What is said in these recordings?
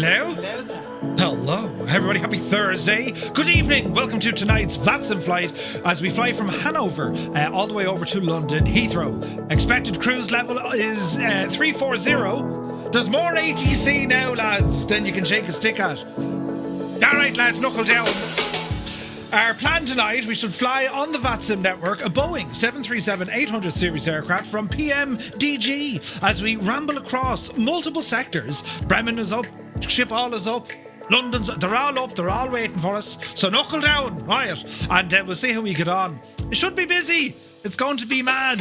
Hello? Hello, everybody. Happy Thursday. Good evening. Welcome to tonight's VATSIM flight as we fly from Hanover all the way over to London Heathrow. Expected cruise level is 340. There's more ATC now, lads, than you can shake a stick at. All right, lads, knuckle down. Our plan tonight, we should fly on the VATSIM network a Boeing 737-800 series aircraft from PMDG as we ramble across multiple sectors. Bremen is up, Schiphol is up, London's, they're all up, they're all waiting for us. So knuckle down, right? And we'll see how we get on. It should be busy. It's going to be mad.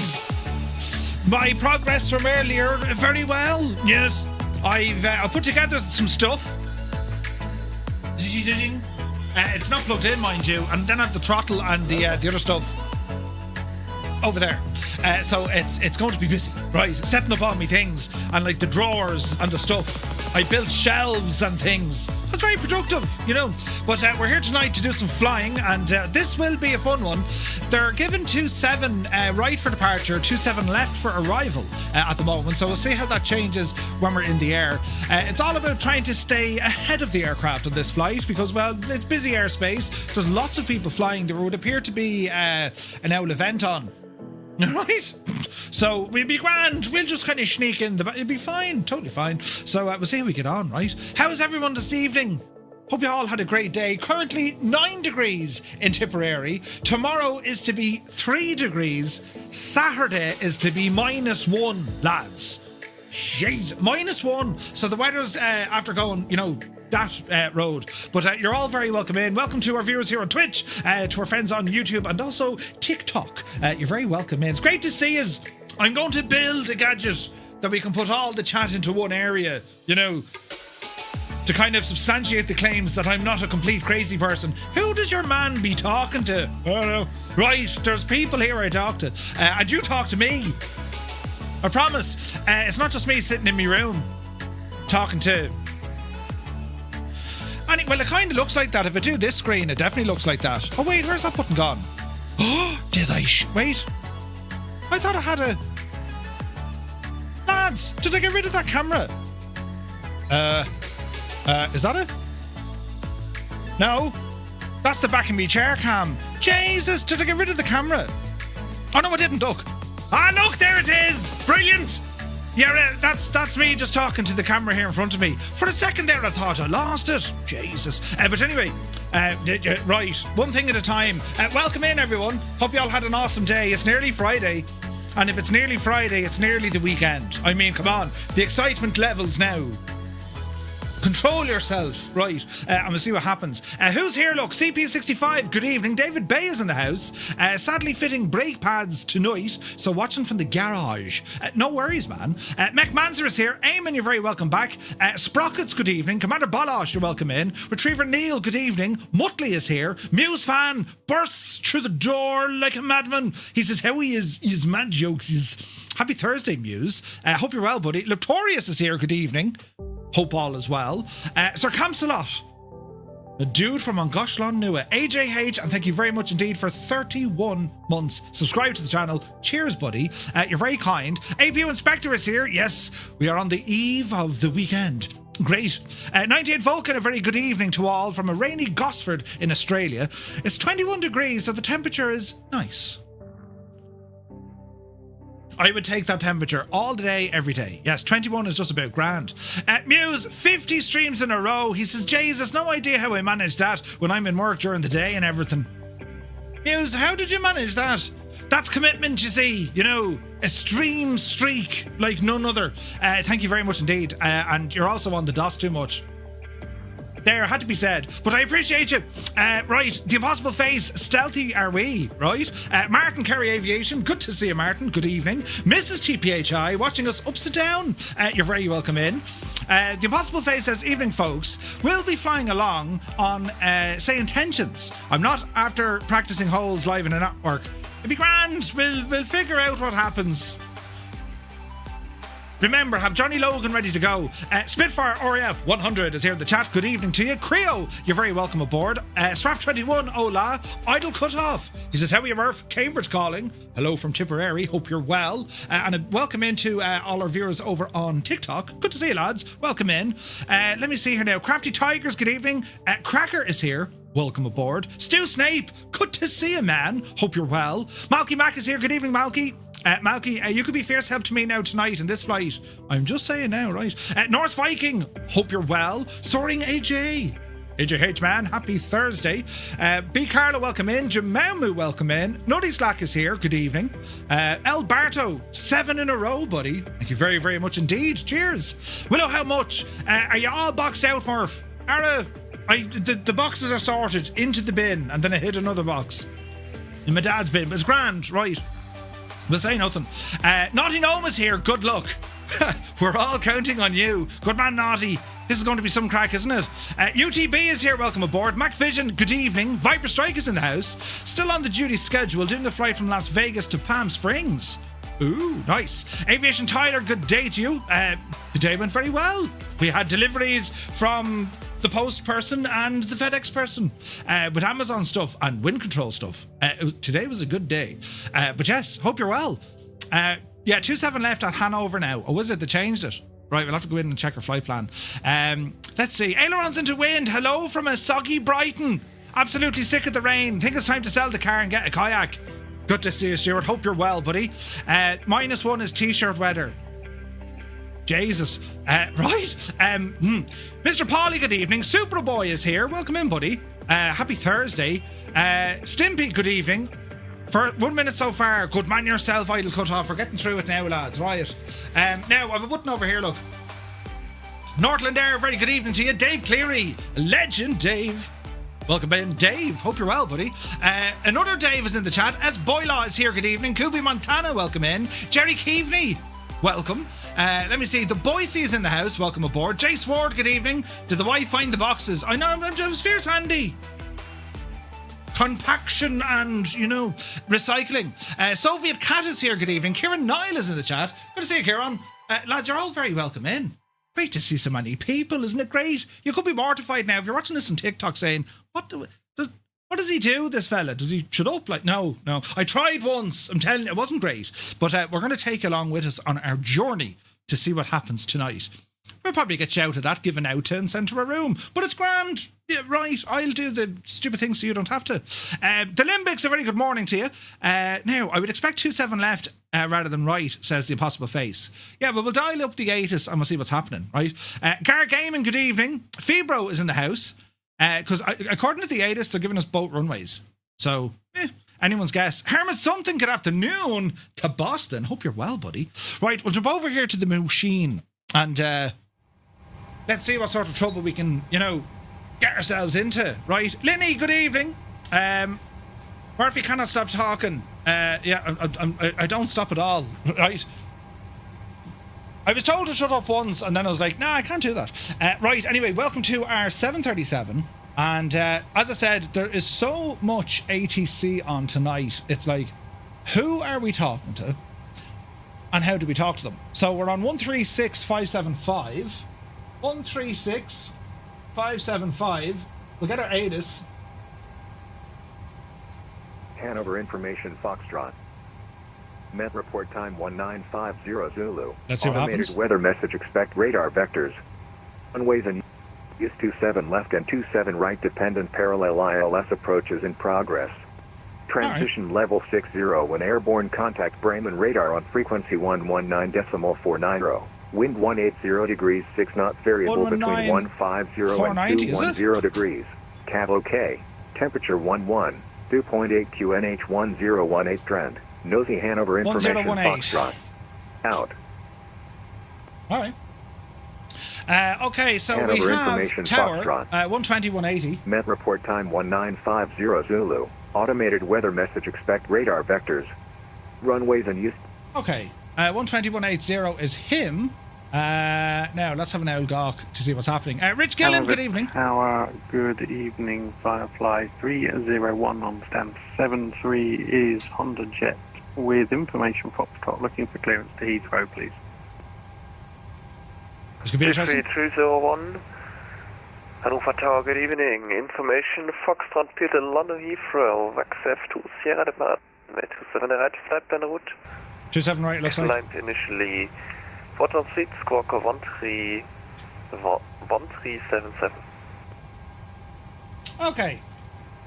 My progress from earlier, very well. Yes, I've put together some stuff. It's not plugged in, mind you, and then I have the throttle and the other stuff over there. So it's going to be busy, right? Setting up all my things and like the drawers and the stuff. I built shelves and things. That's very productive, you know. But we're here tonight to do some flying, and this will be a fun one. They're given 2-7 right for departure, 2-7 left for arrival at the moment. So we'll see how that changes when we're in the air. It's all about trying to stay ahead of the aircraft on this flight because, well, it's busy airspace. There's lots of people flying. There would appear to be an owl event on. Right? So we'll be grand. We'll just kind of sneak in. It'll be fine. Totally fine. So we'll see how we get on, right? How's everyone this evening? Hope you all had a great day. Currently 9 degrees in Tipperary. Tomorrow is to be 3 degrees. Saturday is to be -1, lads. Jeez, -1. So the weather's after going, you know, that road. But you're all very welcome in. Welcome to our viewers here on Twitch, to our friends on YouTube and also TikTok. You're very welcome in. It's great to see us. I'm going to build a gadget that we can put all the chat into one area, you know, to kind of substantiate the claims that I'm not a complete crazy person. Who does your man be talking to? I don't know. Right, there's people here I talk to. And you talk to me. I promise. It's not just me sitting in my room talking to... Well, it kind of looks like that. If I do this screen, it definitely looks like that. Oh, wait, where's that button gone? Oh, did I... Wait. I thought I had a... Lads, did I get rid of that camera? Is that it? No. That's the back of me chair cam. Jesus, did I get rid of the camera? Oh, no, I didn't. Look. Ah, look, there it is. Brilliant. Yeah, that's me just talking to the camera here in front of me. For a second there, I thought I lost it. Jesus. But anyway, right, one thing at a time. Welcome in, everyone. Hope you all had an awesome day. It's nearly Friday. And if it's nearly Friday, it's nearly the weekend. I mean, come on. The excitement levels now. Control yourself, right? And we'll see what happens. Who's here? Look, CP65, good evening. David Bay is in the house. Sadly fitting brake pads tonight, so watching from the garage. No worries, man. Mech Manzer is here. Eamon, you're very welcome back. Sprockets, good evening. Commander Bolosh, you're welcome in. Retriever Neil, good evening. Mutley is here. Muse fan bursts through the door like a madman. He says how he is mad jokes. He's happy Thursday, Muse. Hope you're well, buddy. Luctorius is here, good evening. Hope all as well. Sir Camsalot, a dude from Angoshlan Nua. AJH, and thank you very much indeed for 31 months. Subscribe to the channel. Cheers, buddy. You're very kind. APU Inspector is here. Yes, we are on the eve of the weekend. Great. 98 Vulcan, a very good evening to all from a rainy Gosford in Australia. It's 21 degrees, so the temperature is nice. I would take that temperature all day, every day. Yes, 21 is just about grand. Muse, 50 streams in a row. He says, Jesus, no idea how I manage that when I'm in work during the day and everything. Muse, how did you manage that? That's commitment, you see. You know, a stream streak like none other. Thank you very much indeed. And you're also on the DOS too much. There, had to be said, but I appreciate you. Right, the Impossible Face, stealthy are we, right? Martin Kerry Aviation, good to see you, Martin. Good evening. Mrs. TPHI, watching us ups and down. You're very welcome in. The Impossible Face says, evening, folks. We'll be flying along on, say, intentions. I'm not after practicing holes live in a network. It'd be grand. We'll figure out what happens. Remember, have Johnny Logan ready to go. Spitfire RAF 100 is here in the chat. Good evening to you. Creo, you're very welcome aboard. Swap 21, hola. Idle Cutoff. He says, how are you, Murph? Cambridge calling. Hello from Tipperary. Hope you're well. And a welcome in to all our viewers over on TikTok. Good to see you, lads. Welcome in. Let me see here now. Crafty Tigers, good evening. Cracker is here. Welcome aboard. Stu Snape, good to see you, man. Hope you're well. Malky Mac is here. Good evening, Malky. Malky, you could be fierce help to me now tonight in this flight. I'm just saying now, right? Norse Viking, hope you're well. Soaring AJ. AJH, man, happy Thursday. B. Carla, welcome in. Jamamu, welcome in. Nutty Slack is here. Good evening. El Barto, 7 in a row, buddy. Thank you very, very much indeed. Cheers. Willow, how much? Are you all boxed out, Murph? The boxes are sorted into the bin, and then I hit another box in my dad's bin. But it's grand, right? We'll say nothing. Naughty Gnome is here. Good luck. We're all counting on you. Good man, Naughty. This is going to be some crack, isn't it? UTB is here. Welcome aboard. MacVision, good evening. Viper Strike is in the house. Still on the duty schedule, doing the flight from Las Vegas to Palm Springs. Ooh, nice. Aviation Tyler, good day to you. The day went very well. We had deliveries from the post person and the FedEx person with Amazon stuff and wind control stuff. Today was a good day. But yes, hope you're well. 27 left at Hanover now. Oh, was it? They changed it. Right, we'll have to go in and check our flight plan. Let's see. Ailerons into wind. Hello from a soggy Brighton. Absolutely sick of the rain. Think it's time to sell the car and get a kayak. Good to see you, Stuart. Hope you're well, buddy. -1 is t-shirt weather. Jesus. Right. Mr. Pauly, good evening. Superboy is here. Welcome in, buddy. Happy Thursday. Stimpy, good evening. For 1 minute so far. Good man yourself, Idle Cutoff. We're getting through it now, lads. Right. Now, I have a button over here, look. Northland Air, very good evening to you. Dave Cleary. Legend Dave. Welcome in, Dave. Hope you're well, buddy. Another Dave is in the chat. As Boylaw is here, good evening. Kubi Montana, welcome in. Jerry Keaveney, welcome. Let me see. The Boise is in the house. Welcome aboard. Jace Ward, good evening. Did the wife find the boxes? I know, it was fierce handy. Compaction and, recycling. Soviet Cat is here, good evening. Kieran Nile is in the chat. Good to see you, Kieran. Lads, you're all very welcome in. Great to see so many people, isn't it great? You could be mortified now if you're watching this on TikTok saying, what does he do, this fella? Does he shut up? Like, no. I tried once. I'm telling you, it wasn't great. But we're going to take you along with us on our journey to see what happens tonight. We'll probably get shouted at, given out and sent to a room. But it's grand. Yeah, right. I'll do the stupid things so you don't have to. The Limbics, a very good morning to you. Now, I would expect 27 left rather than right, says the Impossible Face. Yeah, but we'll dial up the ATIS and we'll see what's happening, right? Gar Gaming, good evening. Fibro is in the house. Because according to the ATIS, they're giving us boat runways. So, anyone's guess. Hermit something, good afternoon to Boston. Hope you're well, buddy. Right, we'll jump over here to the machine and let's see what sort of trouble we can, get ourselves into. Right, Linny, good evening. Murphy cannot stop talking. I don't stop at all, right? I was told to shut up once, and then I was like, nah, I can't do that. Right, anyway, welcome to our 737. And as I said, there is so much ATC on tonight. It's like, who are we talking to? And how do we talk to them? So we're on 136575. 136575. We'll get our ATIS. Hanover Information Foxtrot. Met report time 1950 Zulu. Let's see what happens. Automated weather message, expect radar vectors. Runways and use 27 left and 27 right dependent parallel ILS approaches in progress. Transition level 60 when airborne contact Bremen radar on frequency 119.490. Wind 180 degrees 6 knots variable between 150 and 210 degrees. Cav OK. Temperature 11. 2.8 QNH 1018 trend. Nosy Hanover Information Foxtrot. Out. All right. Okay, so Hanover we have Information tower, Foxtrot. 120, 180. Met report time 1950 Zulu. Automated weather message, expect radar vectors. Runways and use. Okay, 120, 180 is him. Now, let's have an old gawk to see what's happening. Rich Gillen, good evening. Tower, good evening. Firefly 301 on stand 73 is Honda Jet with information Foxtrot looking for clearance to Heathrow, please. This could be interesting. 301. Hannover Tower, good evening. Information, Foxtrot Peter, London Heathrow, VAXEV to Sierra Department, 27 right, flight plan route. 27 right, looks like. Climbed initially, 14 seats, squawk 1377. Okay.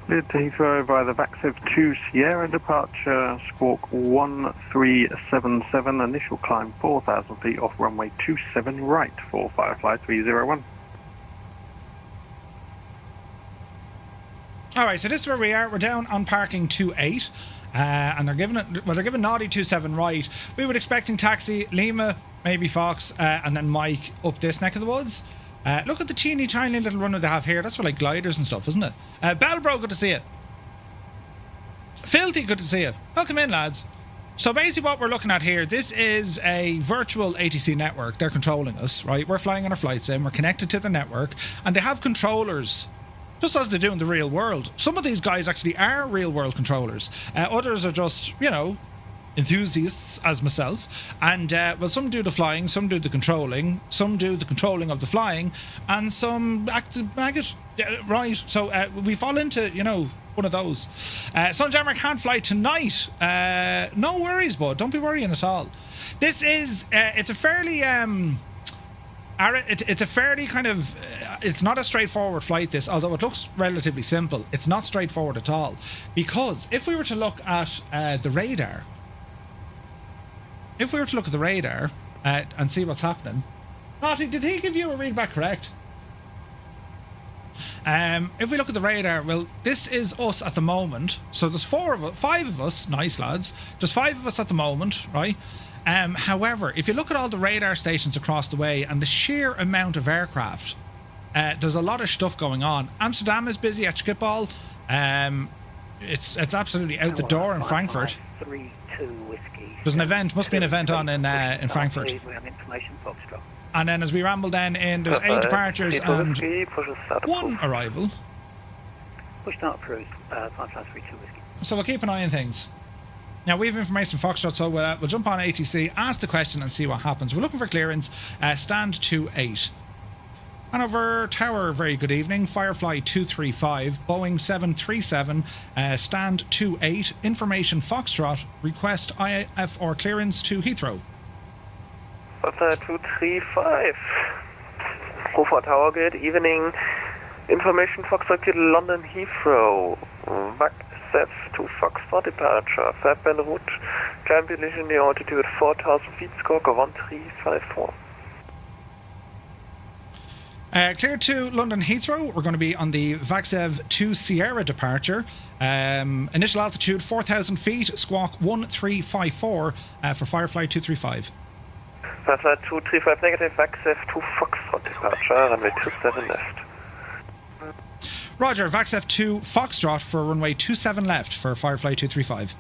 Cleared to Heathrow via the VAXEV 2 Sierra departure, squawk 1377, initial climb 4,000 feet off runway 27 right for Firefly 301. All right, so this is where we are. We're down on parking 28, and they're giving Naughty 27 right. We were expecting taxi, Lima, maybe Fox, and then Mike up this neck of the woods. Look at the teeny tiny little runway they have here. That's for like gliders and stuff, isn't it? Bellbro, good to see you. Filthy, good to see you. Welcome in, lads. So basically what we're looking at here, this is a virtual ATC network. They're controlling us, right? We're flying on our flight sim. We're connected to the network, and they have controllers, just as they do in the real world. Some of these guys actually are real world controllers. Others are just, you know, enthusiasts as myself. And, well, some do the flying, some do the controlling, some do the controlling of the flying, and some act the maggot. Right, so we fall into, you know, one of those. Sunjammer can't fly tonight. No worries, bud. Don't be worrying at all. This is, it's a fairly... It's a fairly kind of, it's not a straightforward flight, this, although it looks relatively simple. It's not straightforward at all, because if we were to look at the radar, and see what's happening. Naughty, did he give you a readback correct? If we look at the radar, well, this is us at the moment. So there's five of us, nice lads. There's 5 of us at the moment, right? However, if you look at all the radar stations across the way and the sheer amount of aircraft, there's a lot of stuff going on. Amsterdam is busy at Schiphol. It's absolutely out the door in Frankfurt. 3-2 whiskey. There's an event, must be an event on in Frankfurt. We have information, Foxtrot. And then as we ramble then in, there's 8 departures and 1 arrival. Push start approved, 5-3-2 whiskey. So we'll keep an eye on things. Now, we have information from Foxtrot, so we'll jump on ATC, ask the question and see what happens. We're looking for clearance, stand 28. Hanover Tower, very good evening. Firefly 235, Boeing 737, stand 28. Information Foxtrot, request IFR clearance to Heathrow. 235. Hofer Tower, good evening. Information Foxtrot to London Heathrow. VAXEV to Foxtrot departure. Flight plan route. Climb initial near altitude 4,000 feet. Score 1354. Clear to London Heathrow. We're going to be on the VAXEV 2 Sierra departure. Initial altitude 4,000 feet. Squawk 1354 for Firefly 235. Firefly 235 negative. VAXEV 2 Foxtrot departure. Runway 27 left. Roger, VAXEV 2 Foxtrot for runway 27 left for Firefly 235.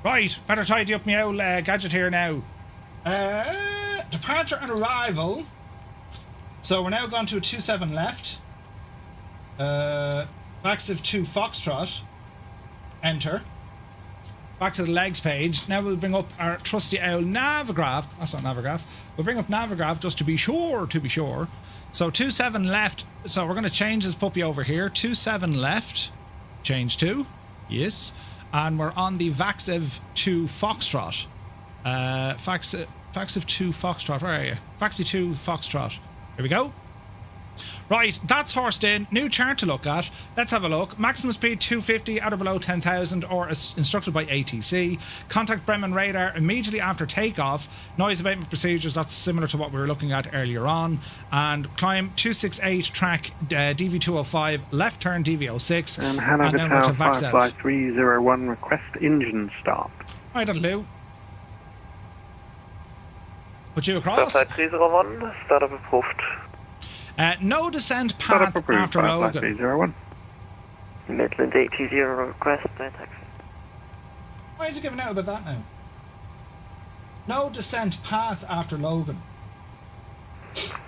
Right, better tidy up my old gadget here now. Departure and arrival. So we're now gone to a 27 left. VAXEV 2 Foxtrot. Enter. Back to the legs page. Now we'll bring up our trusty old Navigraph. That's not Navigraph. We'll bring up Navigraph just to be sure. So 27 left. So we're going to change this puppy over here. 27 left. Change to. Yes. And we're on the VAXEV 2 Foxtrot. VAXEV 2 Foxtrot. Where are you? VAXEV 2 Foxtrot. Here we go. Right, that's horsed in. New chart to look at. Let's have a look. Maximum speed 250 at or below 10,000 or as instructed by ATC. Contact Bremen radar immediately after takeoff. Noise abatement procedures, that's similar to what we were looking at earlier on. And climb 268 track DV205, left turn DV06. And Hanover Tower Firefly 301, request engine start. Right, that'll do. Put you across. Firefly 301, startup approved. No descent path after Logan. 301. Midland 80 request, no taxi. Why is he giving out about that now? No descent path after Logan.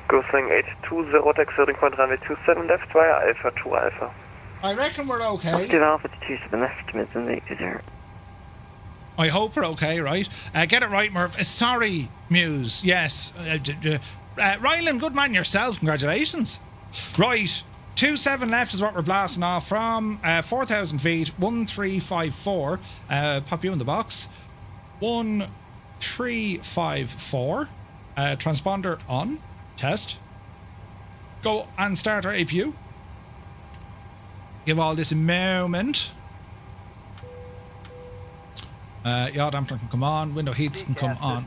Cruising 820, taxiing point runway 27 left via Alpha 2 Alpha. I reckon we're okay. Positive Alpha to 27 left, Midland 80. I hope we're okay, right? Get it right, Murph. Sorry, Muse. Yes. Ryland, good man yourself. Congratulations. Right. 27 left is what we're blasting off from. 4,000 feet. 1354. Pop you in the box. 1354. Transponder on. Test. Go and start our APU. Give all this a moment. Yaw damper can come on. Window heats can come on.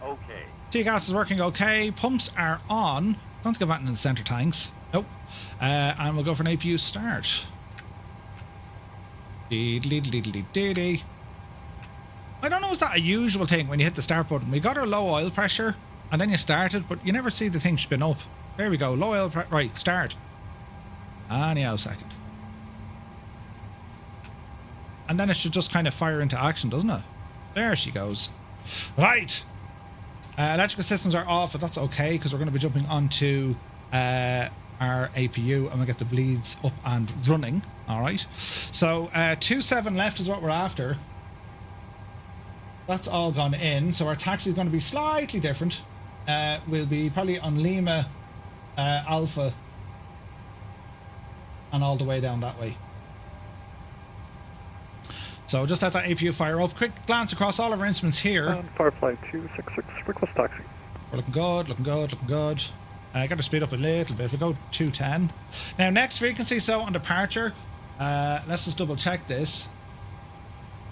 Okay. T-gas is working okay. Pumps are on. Don't give that in the center tanks. Nope. And we'll go for an APU start. I don't know, is that a usual thing when you hit the start button? We got our low oil pressure and then you started, but you never see the thing spin up. There we go. Low oil pressure. Right, start. Anyhow, second. And then it should just kind of fire into action, doesn't it? There she goes. Right. Electrical systems are off, but that's okay because we're going to be jumping onto our APU and we'll get the bleeds up and running. All right. So 27 left is what we're after. That's all gone in. So our taxi is going to be slightly different. We'll be probably on Lima Alpha and all the way down that way. So just let that APU fire up. Quick glance across all of our instruments here. Firefly 266, request taxi. We're looking good, looking good, looking good. Got to speed up a little bit. We go 210. Now next frequency, so on departure, let's just double check this.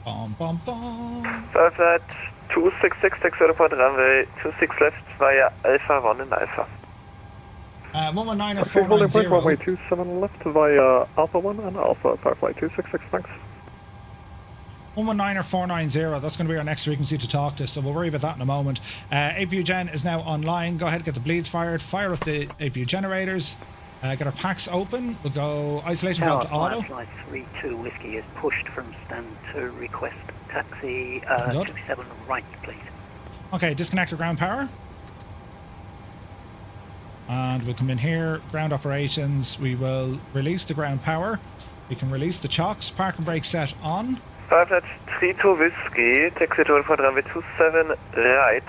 Bom, bom, bom. Firefly 266, takes out upon runway 26 left via Alpha 1 and Alpha. 119 or Okay, holding point, 490. runway 27 left via Alpha 1 and Alpha, Firefly 266, thanks. 119 or 490, that's going to be our next frequency to talk to, so we'll worry about that in a moment. APU gen is now online. Go ahead and get the bleeds fired. Fire up the APU generators. Get our packs open. We'll go isolation valve to auto. Flight 32 Whiskey is pushed from stand 2. Request taxi 27 right, please. Okay, disconnect our ground power. And we'll come in here. Ground operations. We will release the ground power. We can release the chocks. Park and brake set on. Firefly 32 Whiskey, taxi to Alpha runway 27 right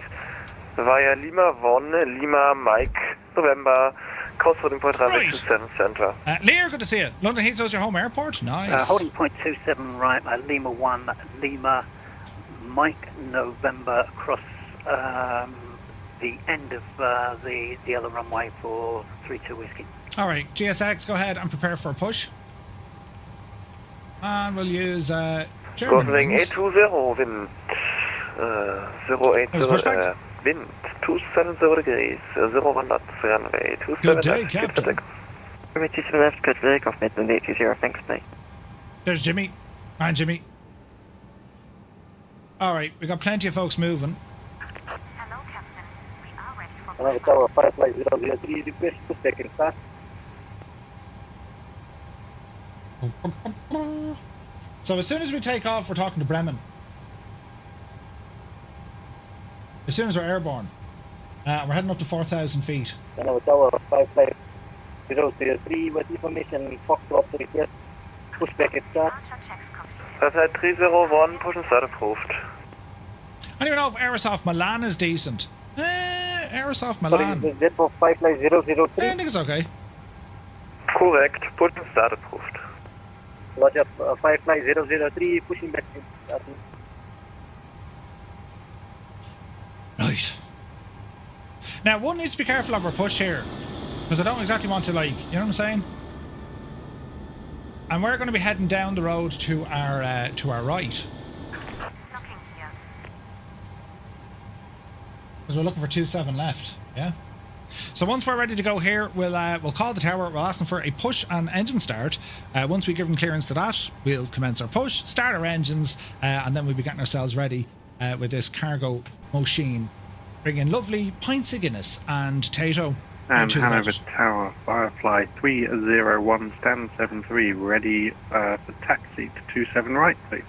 via Lima 1, Lima Mike, November, crossroading point runway 27 center. Lear, good to see you. London Heathrow's your home airport. Nice. Holding point 27 right, Lima 1, Lima Mike, November, across the end of the other runway for 32 Whiskey. All right, GSX, go ahead and prepare for a push. And we'll use German Crossing wings. 820, wind 080, wind 270 degrees, 01 knots, runway 27 Good day, left, Captain. runway 27 left, good takeoff, Midland 820, thanks, mate. There's Jimmy. And Jimmy. All right, we got plenty of folks moving. Hello, Captain. We are ready for Tower Firefly 003, request pushback and start. So as soon as we take off, we're talking to Bremen. As soon as we're airborne, we're heading up to 4,000 feet. Tower Firefly 003 with information Foxtrot request pushback and start. Firefly 301, push and start approved. I don't even know if Aerosoft Milan is decent. Aerosoft Milan. Z for Firefly 003. I think it's okay. Correct, push and start approved. Roger, Firefly 003 pushing back. Right. Now, one needs to be careful of our push here, because I don't exactly want to, like, you know what I'm saying? And we're going to be heading down the road to our right. looking here. Because we're looking for 27 left, yeah? So once we're ready to go here, we'll call the tower. We'll ask them for a push and engine start. Once we give them clearance to that, we'll commence our push, start our engines, and then we'll be getting ourselves ready with this cargo machine. Bring in lovely pints of Guinness and Tato. And Hanover Tower, Firefly 301, stand 73, ready for taxi to 27 right, please.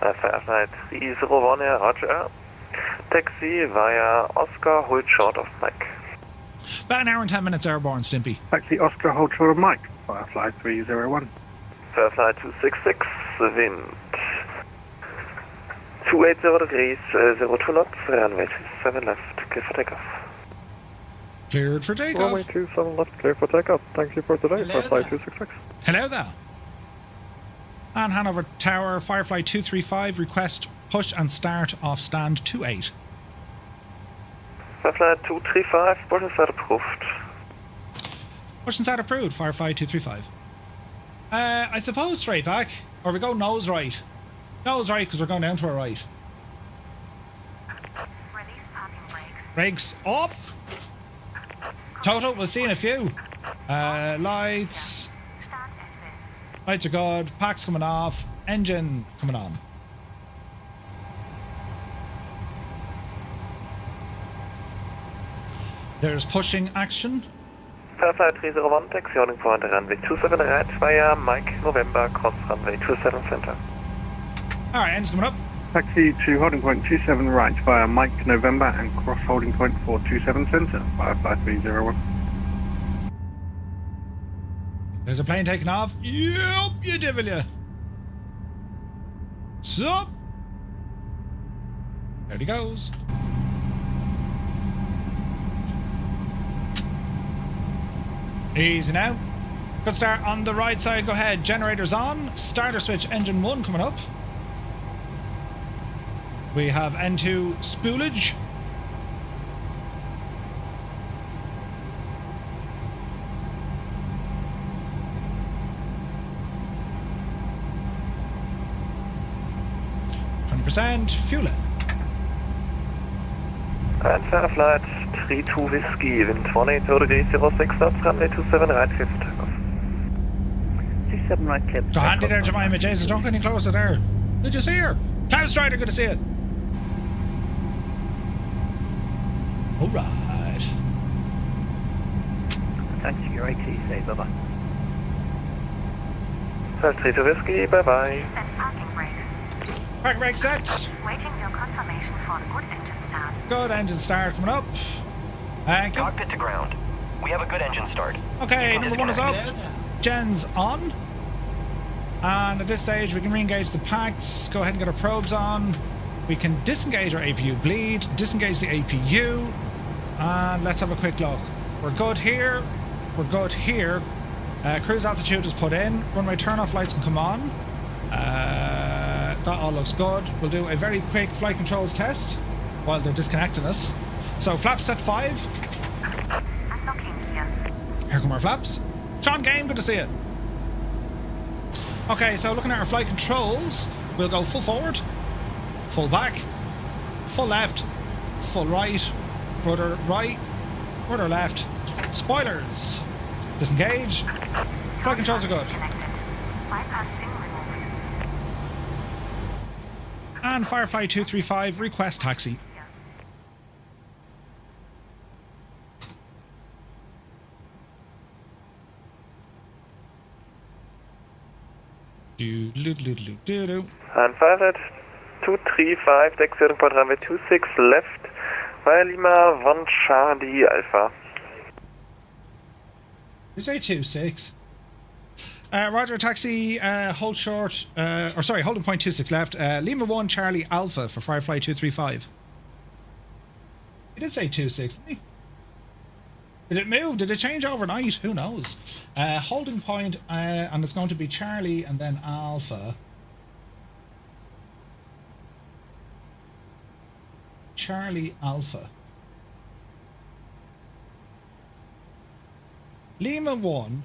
Firefly 301, roger. Taxi via Oscar, hold short of Mike. About an hour and 10 minutes airborne, Stimpy. Taxi Oscar, hold short of Mike, Firefly 301. Firefly 266, wind. 280 degrees, 02 knots, runway 27 left, clear for takeoff. Cleared for takeoff. Runway 27 left, clear for takeoff. Thank you for today, Firefly 266. Hello there. And Hanover Tower, Firefly 235, request push and start off stand 28. Firefly 235, push and start approved. Push and start approved, Firefly 235. I suppose straight back, or we go nose right. Nose right, because we're going down to our right. Release parking brakes. Brakes off. Toto, we'll see in a few. Lights. Start exit. Lights are good. Pack's coming off. Engine coming on. There's pushing action. Firefly 301, taxi holding point, runway 27 right via Mike November, cross runway 27 center. Alright, engine's coming up. Taxi to holding point 27 right via Mike November and cross holding point 427 center, Firefly 301. There's a plane taking off. Yup, you devil ya. Sup? There he goes. Easy now. Good start on the right side. Go ahead. Generators on. Starter switch. Engine 1 coming up. We have N2 spoolage. %, fuel in. And Firefly 32 Whiskey, wind 180 degrees, 06 knots, runway 27 right, clear for takeoff. 27 right, clear. So handy there, Jemima. Jesus, don't get any closer there. Did you see her? Cloud Strider, good to see it. All right. Thanks for your ATC, bye-bye. Firefly 32 Whiskey, bye-bye. Set parking brakes. Park brake set. Waiting your confirmation for the good engine start. Good engine start coming up. Thank you. Cockpit to ground. We have a good engine start. Okay, number 1 is up. Gen's on. And at this stage, we can re-engage the packs. Go ahead and get our probes on. We can disengage our APU bleed, disengage the APU, and let's have a quick look. We're good here. We're good here. Cruise altitude is put in. Runway turn-off lights can come on. That all looks good. We'll do a very quick flight controls test while they're disconnecting us. So flaps set 5. Unlocking gear. Here come our flaps. Sean Game, good to see it. Okay, so looking at our flight controls, we'll go full forward, full back, full left, full right, rudder right, rudder left, spoilers, disengage, flight controls are good. Connected. Bypassing removed. And Firefly 235, request taxi. Do do do do do do. And Firefly 235, taxi holding point, runway 26 left via Lima 1 Charlie Alpha. You say 26. Roger, taxi, hold short, or sorry, holding point 26 left, Lima 1 Charlie Alpha for Firefly 235. He did say 26, didn't he? Did it move? Did it change overnight? Who knows? Holding point, and it's going to be Charlie and then Alpha. Charlie Alpha. Lima 1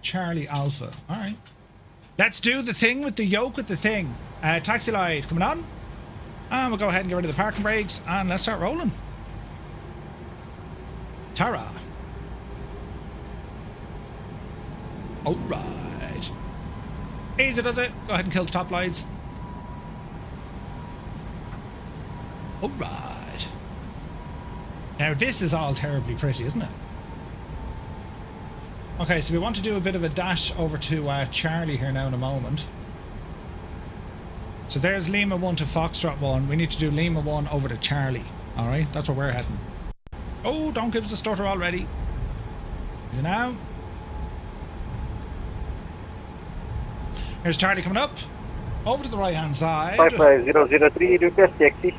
Charlie Alpha. Alright. Let's do the thing with the yoke with the thing. Taxi light coming on. And we'll go ahead and get rid of the parking brakes and let's start rolling. Tara. Alright. Easy does it. Go ahead and kill the top lights. Alright. Now this is all terribly pretty, isn't it? Okay, so we want to do a bit of a dash over to Charlie here now in a moment. So there's Lima 1 to Foxtrot 1. We need to do Lima 1 over to Charlie. Alright, that's where we're heading. Oh, don't give us a stutter already. Is it now? Here's Charlie coming up. Over to the right hand side. 55003, request taxi.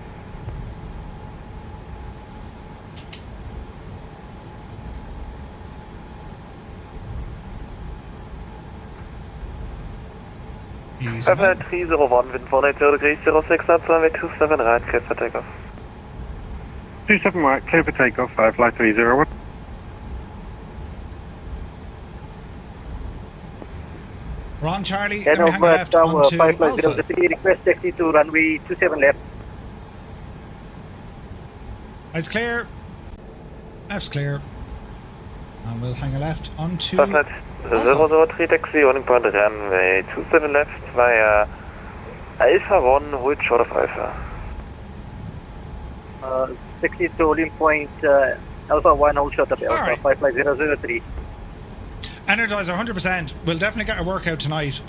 Easy, man. 301, wind 480 degrees, 06 knots, runway 27 right, clear for takeoff. 27 right, clear for takeoff, flight 301. We're on, Charlie. Let me hang Hanover left Tower onto 55003, request taxi to runway 27 left. It's clear. Left's clear. And we'll hang a left onto... Flight 003 taxi, running point runway 27 left via Alpha 1, hold short of Alpha. 60 to holding point, Alpha 1, hold short of Alpha, Alright. 55003. Energizer 100%. We'll definitely get a workout tonight.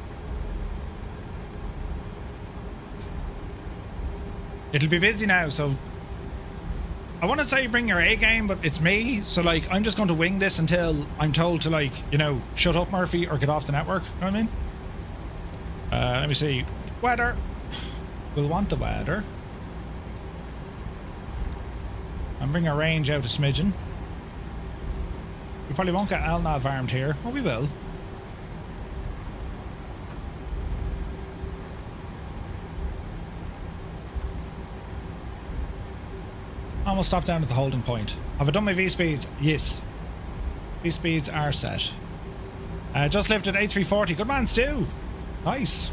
It'll be busy now, so I want to say bring your A game, but it's me, so like I'm just going to wing this until I'm told to, like, you know, shut up, Murphy, or get off the network. You know what I mean? Let me see. Weather. We'll want the weather. And bring our range out a smidgen. We probably won't get LNAV armed here. Oh, we will. Almost stop down at the holding point. Have I done my V-speeds? Yes. V-speeds are set. Just lifted A340. Good man, Stu. Nice.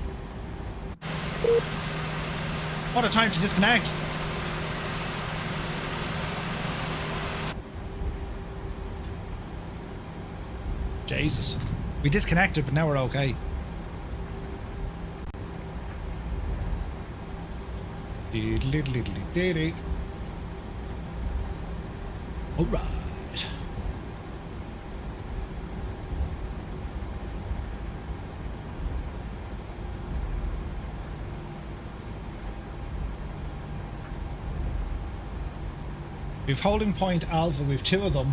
What a time to disconnect. Jesus. We disconnected, but now we're okay. Alright. We've holding point Alpha, we've two of them.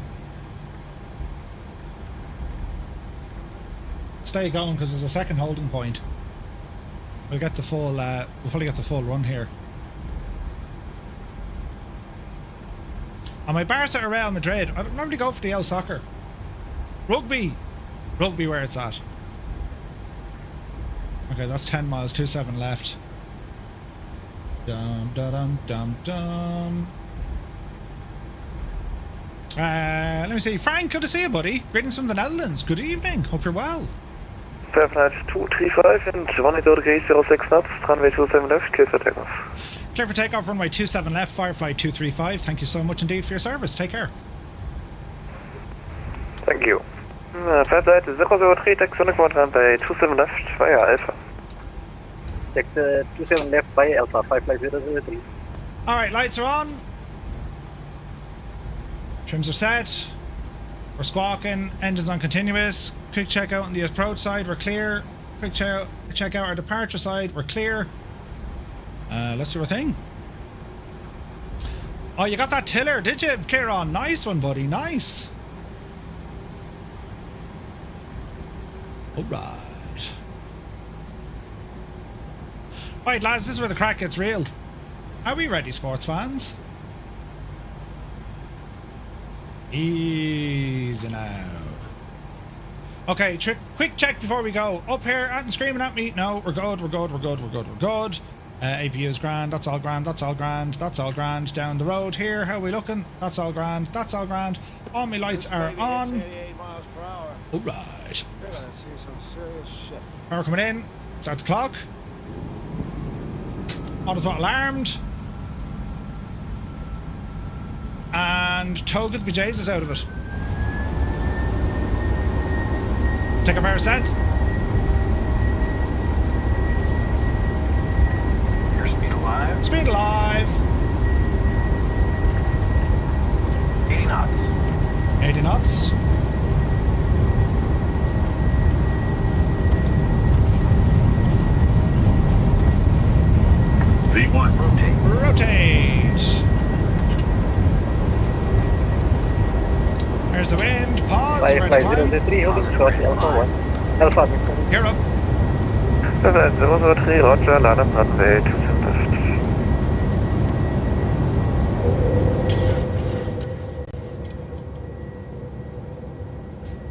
Stay going because there's a second holding point. We'll get the full, we'll probably get the full run here. On my Barca or Real Madrid, I don't normally go for the L soccer. Rugby. Rugby where it's at. Okay, that's 10 miles, 27 left. Dum da dum dum dum. Let me see. Frank, good to see you, buddy. Greetings from the Netherlands. Good evening. Hope you're well. Flight 235 and 180 degrees, 06 knots, runway 27 left, clear for takeoff. Clear for takeoff, runway 27 left, Firefly 235. Thank you so much indeed for your service. Take care. Thank you. Flight 003, taxi on command runway 27 left via Alpha. Taxi 27 left by Alpha, 55003. Alright, lights are on. Trims are set. We're squawking. Engines on continuous. Quick check out on the approach side. We're clear. Quick check out our departure side. We're clear. Let's do our thing. Oh, you got that tiller, did you, Kieran? Nice one, buddy. Nice. Alright. Right, lads, this is where the crack gets real. Are we ready, sports fans? Easy now. Okay, quick check before we go. Up here, and screaming at me. No, we're good, we're good, we're good, we're good, we're good. APU is grand, that's all grand, that's all grand, that's all grand. Down the road here, how are we looking? That's all grand, that's all grand. All my lights are on. Alright. Power coming in. Start the clock. Auto throttle armed. And tow get the bejesus out of it. Take a power set. Your speed alive. Speed alive. 80 knots. 80 knots. V1. Rotate. Rotate. There's the wind. Pause. We're out of time. 55003, holding short, Alpha 1. Alpha, Gear up. Event 003, Roger, line up runway 27 left.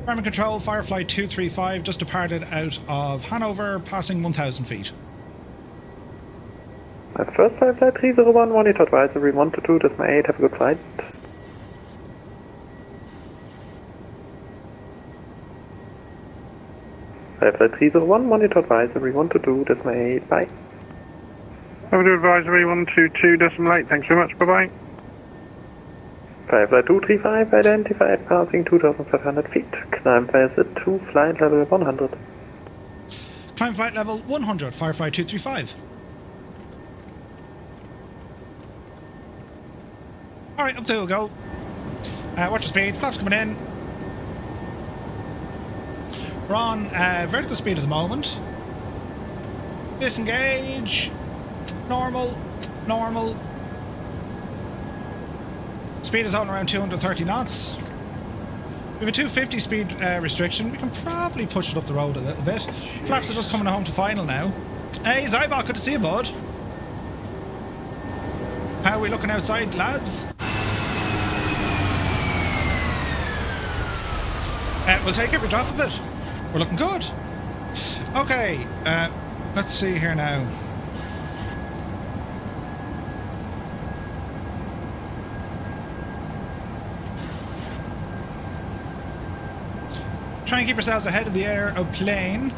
Primary control, Firefly 235 just departed out of Hanover, passing 1,000 feet. First Firefly 301, monitor advisory 122.8, have a good flight. Firefly 301, monitor advisory 122.8, bye. Have a good advisory 122.8, thanks very much, bye bye. Firefly 235, identified, passing 2,500 feet. Climb VATSIM to flight level 100. Climb flight level 100, Firefly 235. Alright, up there we'll go. Watch your speed, flaps coming in. We're on vertical speed at the moment. Disengage. Normal. Normal. Speed is on around 230 knots. We have a 250 speed restriction. We can probably push it up the road a little bit. Flaps are just coming home to final now. Hey, Zybot, good to see you, bud. How are we looking outside, lads? We'll take every drop of it. We're looking good. Okay, let's see here now. Try and keep yourselves ahead of the aeroplane.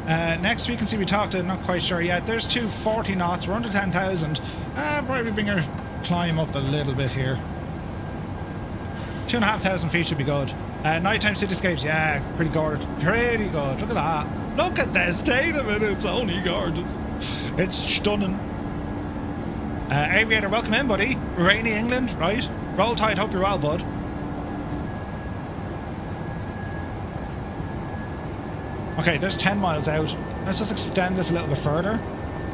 Next we can see we talked to, not quite sure yet. There's 240 knots, we're under 10,000. Probably bring our climb up a little bit here. 2,500 feet should be good. Nighttime cityscapes, yeah, pretty good. Pretty good. Look at that. Look at this. State of it. It's only gorgeous. It's stunning. Aviator, welcome in, buddy. Rainy England, right? Roll Tide, hope you're well, bud. Okay, there's 10 miles out. Let's just extend this a little bit further.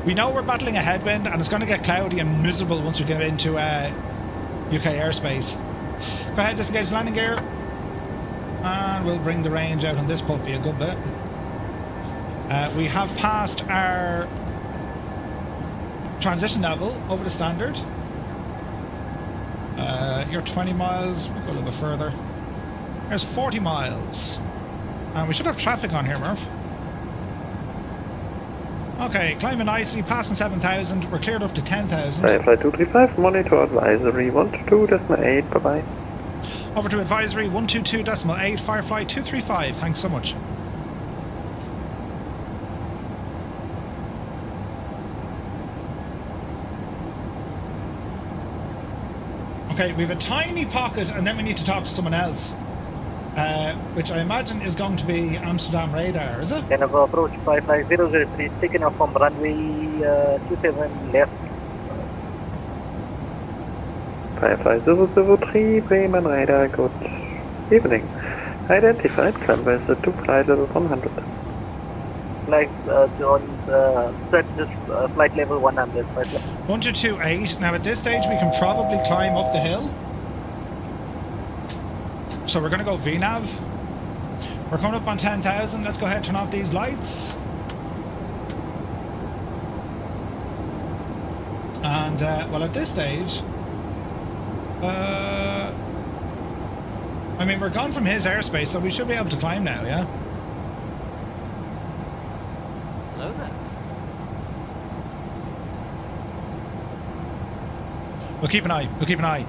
We know we're battling a headwind and it's going to get cloudy and miserable once we get into UK airspace. Go ahead, disengage landing gear. And we'll bring the range out on this puppy a good bit. We have passed our transition level over the standard. You're 20 miles, we'll go a little bit further. There's 40 miles. And we should have traffic on here, Murph. Okay, climbing nicely, passing 7,000. We're cleared up to 10,000. Firefly 235, monitor advisory 122.8, bye-bye. Over to advisory 122.8, Firefly 235. Thanks so much. Okay, we have a tiny pocket and then we need to talk to someone else. Which I imagine is going to be Amsterdam radar, is it? Hanover approach Firefly 003, taking off from runway 27 left. Firefly 003, Bremen radar, good evening. Identified, climb VATSIM to flight level 100. Flight set this flight level 100. 1228. Now at this stage we can probably climb up the hill. So we're going to go VNAV. We're coming up on 10,000. Let's go ahead and turn off these lights. And, well, at this stage... I mean, we're gone from his airspace, so we should be able to climb now, yeah? Hello there. We'll keep an eye. We'll keep an eye.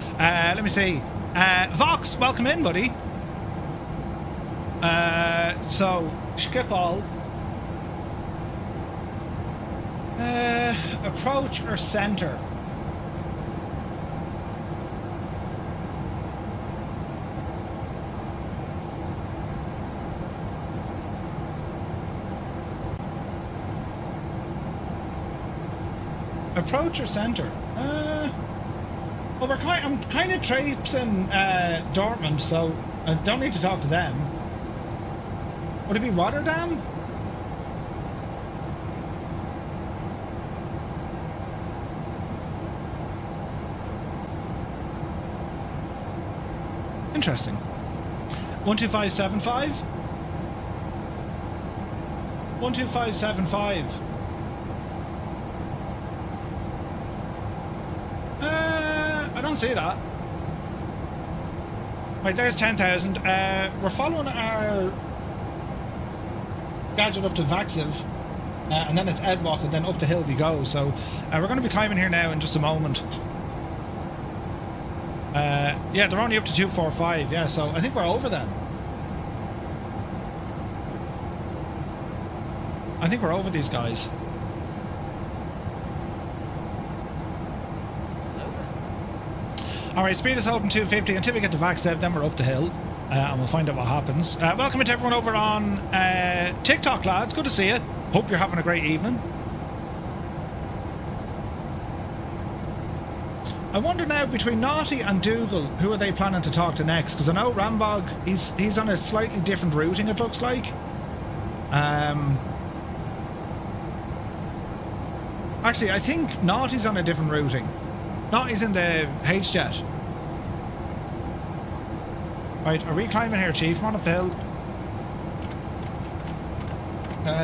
Let me see. Vox, welcome in, buddy. So, Schiphol. Approach or center? Approach or center? Well, I'm kind of traipsing Dortmund, so I don't need to talk to them. Would it be Rotterdam? Interesting. 12575? 12575. don't see that. Right, there's 10,000. We're following our gadget up to VAXEV, and then it's Edwalk, and then up the hill we go. So we're going to be climbing here now in just a moment. Yeah, they're only up to 245. Yeah, so I think we're over then. I think we're over these guys. Alright, speed is open 250 until we get to VAXEV, then we're up the hill. And we'll find out what happens. Welcome to everyone over on TikTok, lads. Good to see you. Hope you're having a great evening. I wonder now, between Naughty and Dougal, who are they planning to talk to next? Because I know Rambog, he's on a slightly different routing, it looks like. Actually, I think Naughty's on a different routing. Naughty's in the H-Jet. Right, are we climbing here, Chief? Come on up the hill.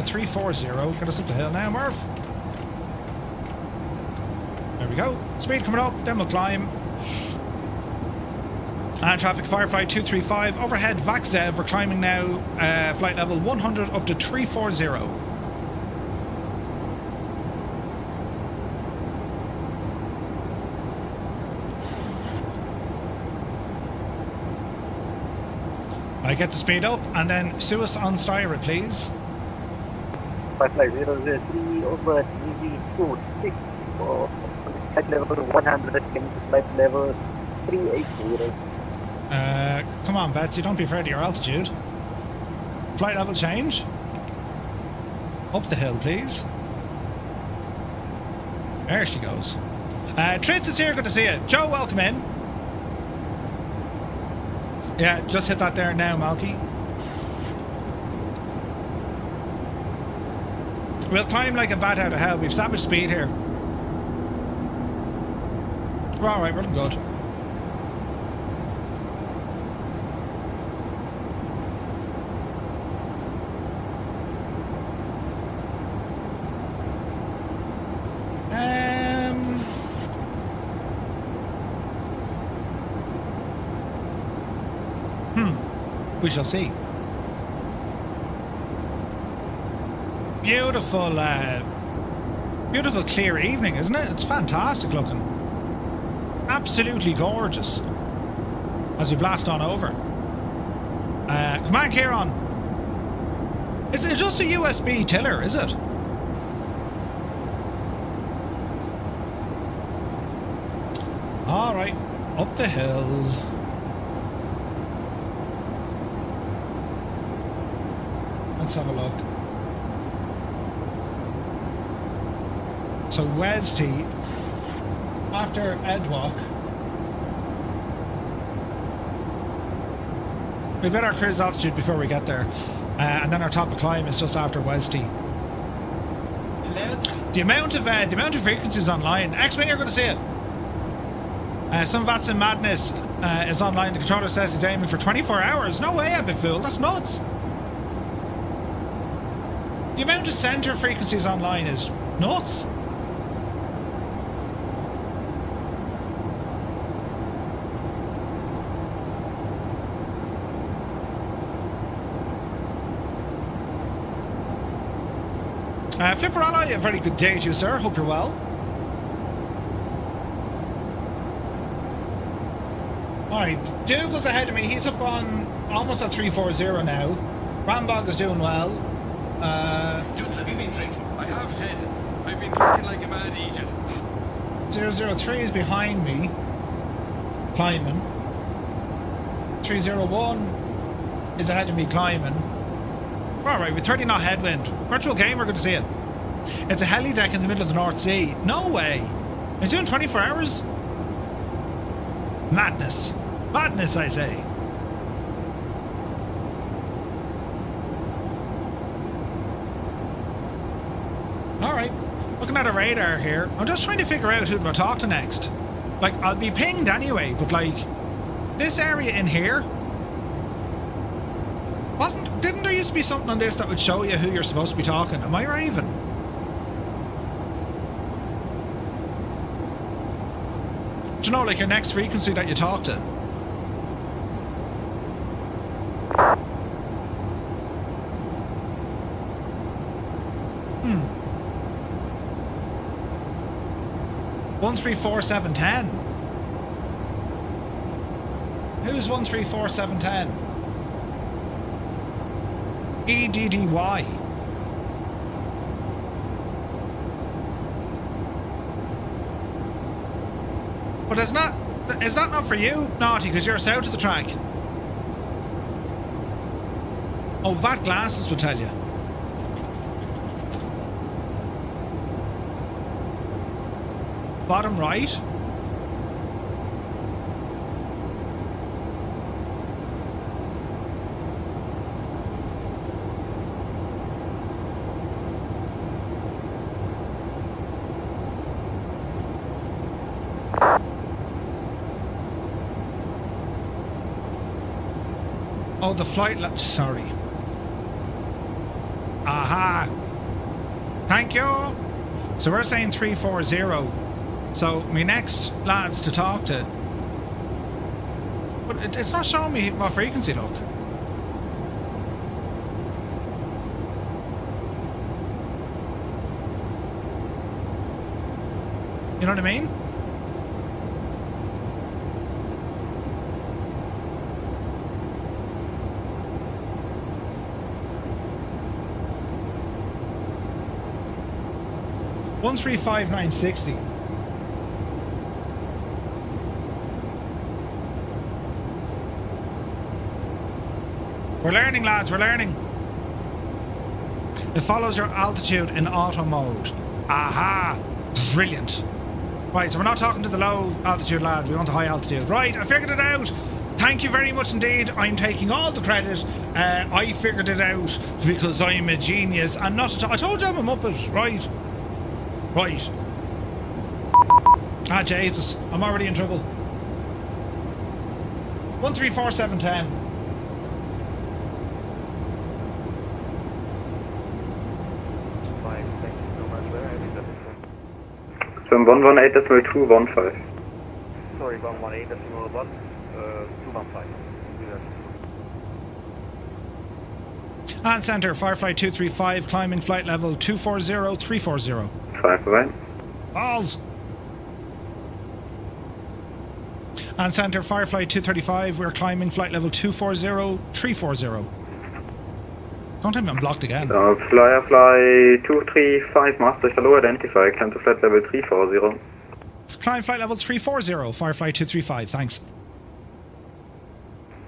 340. Get us up the hill now, Murph. There we go. Speed coming up, then we'll climb. And traffic Firefly 235. Overhead VAXEV. We're climbing now, flight level 100 up to 340. I get the speed up, and then sue us on Styra, please. Firefly 003 over DV26 for flight level 100, flight level 380. Come on, Betsy, don't be afraid of your altitude. Flight level change. Up the hill, please. There she goes. Tritz is here, good to see you. Joe, welcome in. Yeah, just hit that there now, Malky. We'll climb like a bat out of hell. We've savage speed here. We're alright, we're looking good. We shall see. Beautiful, beautiful clear evening, isn't it? It's fantastic looking. Absolutely gorgeous. As we blast on over. Come on, Kieran. Is it just a USB tiller, is it? Alright, up the hill. Let's have a look. So WEZTE, after Edwalk, we bet our cruise altitude before we get there, and then our top of climb is just after WEZTE. The amount of frequencies online. X-Wing, you're going to see it. Some VATSIM madness is online. The controller says he's aiming for 24 hours. No way, Epic Fool. That's nuts. The amount of centre frequencies online is nuts. Flipper Ally, a very good day to you, sir. Hope you're well. Alright, Dougal's ahead of me. He's up on almost at 340 now. Rambog is doing well. Dougal, have you been drinking? I have, Ted. I've been drinking like a mad idiot. 003 is behind me, climbing. 301 is ahead of me, climbing. Alright, with 30 knot headwind. Virtual Gamer, good to see it. It's a heli deck in the middle of the North Sea. No way. It's doing 24 hours? Madness. Madness, I say. Alright. Looking at a radar here. I'm just trying to figure out who to talk to next. Like, I'll be pinged anyway, but like, this area in here, didn't there used to be something on this that would show you who you're supposed to be talking? Am I Raven? Do you know, like your next frequency that you talk to? Hmm. 134710. Who's 134710? EDDY. But is that not for you, Naughty, because you're south of the track? Oh, VAT glasses will tell you. Bottom right. Oh, the flight... Sorry. Aha! Thank you! So we're saying 340. So my next lads to talk to... But it's not showing me what frequency, look. You know what I mean? One 35960. We're learning, lads, we're learning. It follows your altitude in auto mode. Aha! Brilliant. Right, so we're not talking to the low altitude lad, we want the high altitude. Right, I figured it out. Thank you very much indeed. I'm taking all the credit. I figured it out because I'm a genius and not I told you I'm a muppet, right? Right. Ah, Jesus. I'm already in trouble. 134710. So 118.215. Sorry, 118.1, 215. And centre, Firefly 235, climbing flight level 240, 340. 5 away. Balls! And centre, Firefly 235, we're climbing flight level 240, 340. Don't tell me I'm blocked again. Fly 235, Maastricht, hello, identify, climb to flight level 340. Climb flight level 340, Firefly 235, thanks.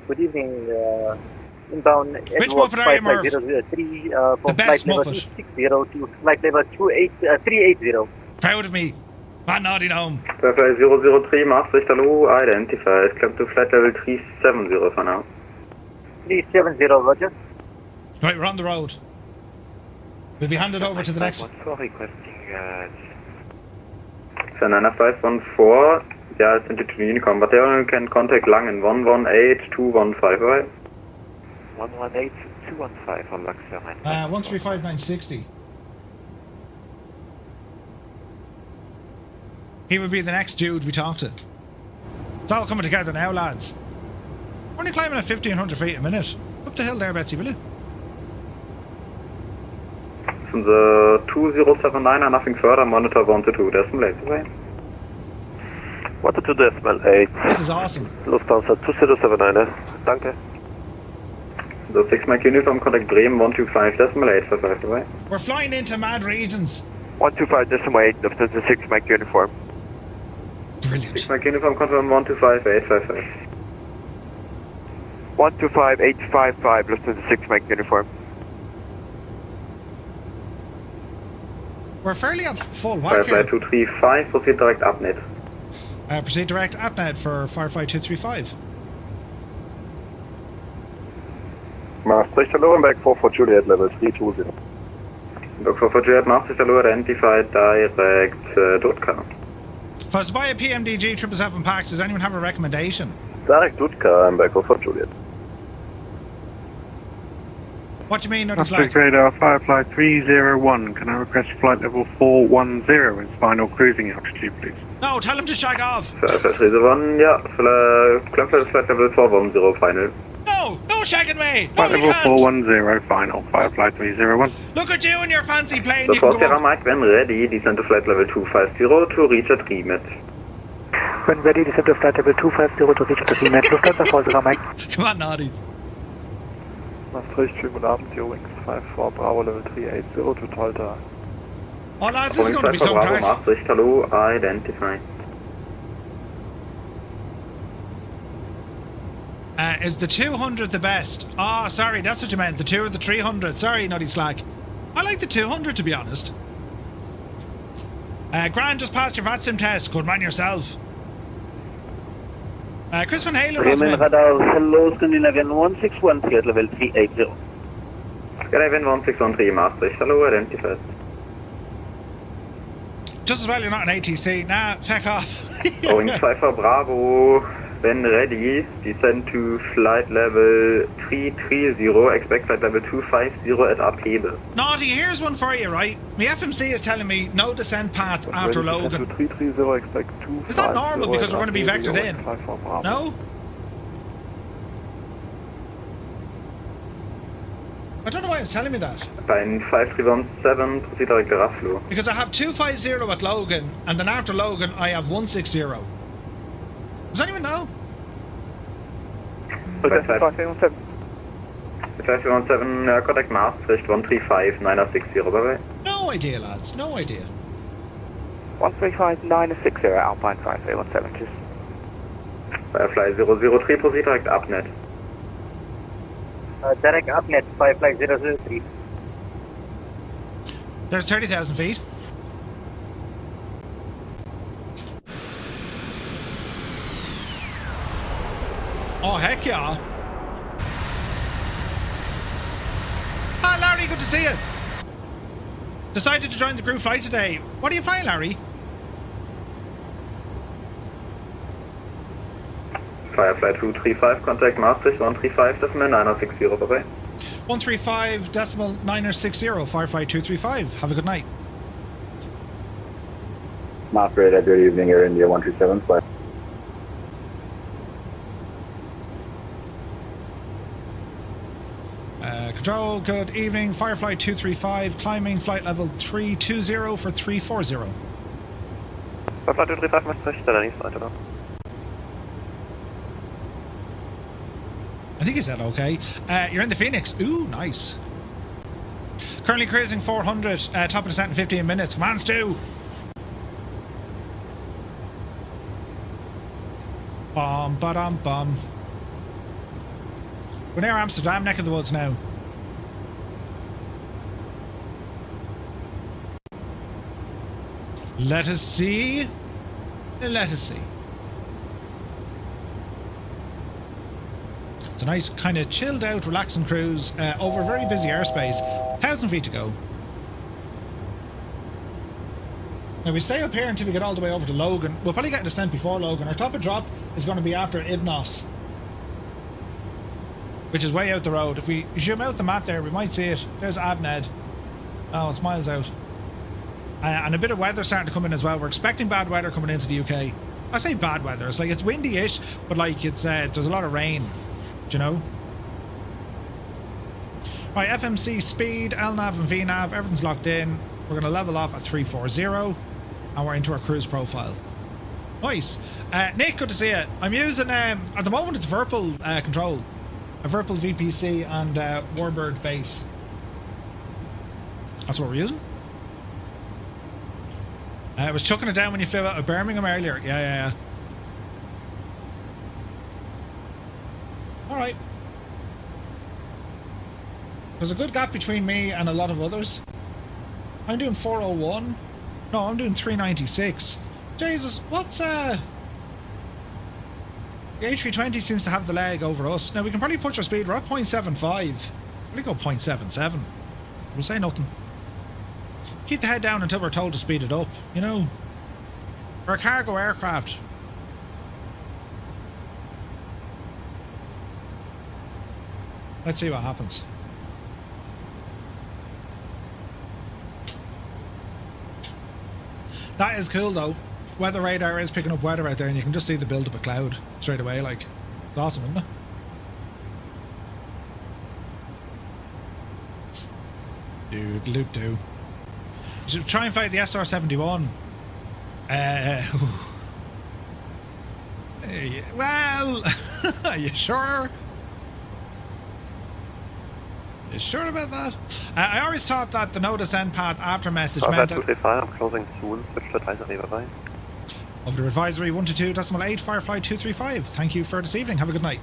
Good evening, inbound. Which Muppet are you, Merv? The best flight level Muppet. 260 to flight level 380. Proud of me. Matt Naughty Gnome. Fly 003, Maastricht, hello, identify, climb to flight level 370 for now. 370, roger. Right, we're on the road. We'll be handed over to the next. So 9514, yeah, it's into Unicom, but they only can contact Langen 118215, right? 118215 on Lux 135960. He would be the next dude we talk to. It's all coming together now, lads. We're only climbing at 1500 feet a minute. Up the hill there, Betsy, will you? From the 2079 nothing further, monitor 122 decimal 8 away. 122 decimal 8. This is awesome. Lufthansa 2079, danke. So 6 Mike uniform, contact Bremen 125 decimal 8 for 5 away. We're flying into mad regions. 125 decimal 8, Lufthansa 6 Mike uniform. Brilliant. 6 Mike uniform, confirm 125 855. 125 855, Lufthansa 6 Mike uniform. We're fairly at full whack Firefly here. 235, proceed direct ABNED. Proceed direct ABNED for Firefly 235. Maastricht, hello, and back 4 for Juliet, level 320. Look for Juliet, Maastricht, hello, identify direct Dutka. If I was to buy a PMDG 777 packs, does anyone have a recommendation? Direct Dutka, and back 4 for Juliet. What do you mean, notice Maastricht lag? radar, Firefly 301, can I request flight level 410 as final cruising altitude, please? No, tell him to shag off. Firefly 1, yeah, climb flight level 410 final. No shagging me. No, Flight you level can't. 410 final, Firefly 301. Look at you and your fancy plane. The You can go Sierra up. Mike, when ready, descend to flight level 250 to reach at remit. When ready, descend to flight level 250 to reach the VMAT. Lufthansa for Sierra Mike. Come on, Noddy. Maastricht, schönen guten Abend, hier Wings 54 Bravo Level 380 to Talta. Oh, lads, this is going to be some Bravo, crack. Maastricht, hello, identify. Is the 200 the best? Oh, sorry, that's what you meant. The 2 or the 300. Sorry, Noddy Slack. I like the 200, to be honest. Grant, just passed your VATSIM test. Good man yourself. Chris Van Halen. Bremen radar, hello, Scandinavian 1613 at level 380. Scandinavian 1613, Maastricht, hello, identified. Just as well you're not an ATC. Nah, feck off. Boeing 54 Bravo, when ready, descend to flight level 330, expect flight level 250 at Abhebe. Naughty, here's one for you, right? My FMC is telling me no descent path after Logan. 330, expect 250. Is that normal because we're going to be vectored in? No? I don't know why it's telling me that. Bein 5317, proceed direct Raflo. Because I have 250 at Logan, and then after Logan I have 160. Does anyone know? 5517, contact Maastricht 135 960, bye-bye. No idea, lads. No idea. 135 960 Alpine 5317, just. Firefly 003, proceed direct ABNED. Direct ABNED, Firefly 003. There's 30,000 feet. Oh, heck yeah. Hi, Larry, good to see you. Decided to join the crew flight today. What are you flying, Larry? Firefly 235, contact Maastricht 135.960, bye-bye. 135.960, Firefly 235. Have a good night. Maastricht, good evening, Air India 127, flight. Control, good evening. Firefly 235, climbing flight level 320 for 340. Firefly 235, Maastricht, Dennis, weiter. I think he said okay. You're in the Phoenix. Ooh, nice. Currently cruising 400, top of descent in 15 minutes. Come on, Stu. Bum, ba-dum, bum. We're near Amsterdam, neck of the woods now. Let us see. Let us see. It's a nice kind of chilled out, relaxing cruise over a very busy airspace. 1,000 feet to go. Now we stay up here until we get all the way over to Logan. We'll probably get a descent before Logan. Our top of drop is going to be after Ibnos, which is way out the road. If we zoom out the map there, we might see it. There's ABNED. Oh, it's miles out. And a bit of weather starting to come in as well. We're expecting bad weather coming into the UK. I say bad weather. It's like it's windy-ish, but like it's there's a lot of rain. Do you know? Right, FMC speed, LNAV and VNAV, everything's locked in. We're going to level off at 340, and we're into our cruise profile. Nice. Nick, good to see you. I'm using, at the moment it's Virpil control. A Virpil VPC and Warbird base. That's what we're using. I was chucking it down when you flew out of Birmingham earlier. Yeah. Alright. There's a good gap between me and a lot of others. I'm doing 401. No, I'm doing 396. Jesus, what's The A320 seems to have the leg over us. Now we can probably push our speed. We're at 0.75. Probably go 0.77. We'll say nothing. Keep the head down until we're told to speed it up, you know. We're a cargo aircraft. Let's see what happens. That is cool though. weather radar is picking up weather out there, and you can just see the build-up of cloud straight away. Like, it's awesome, isn't it? Do. Should try and fly the SR-71. Well, are you sure? You sure about that? I always thought that the no descent path after message meant that... I'm closing soon. Switch to advisory, bye-bye. Over the advisory 122.8 Firefly 235. Thank you for this evening. Have a good night.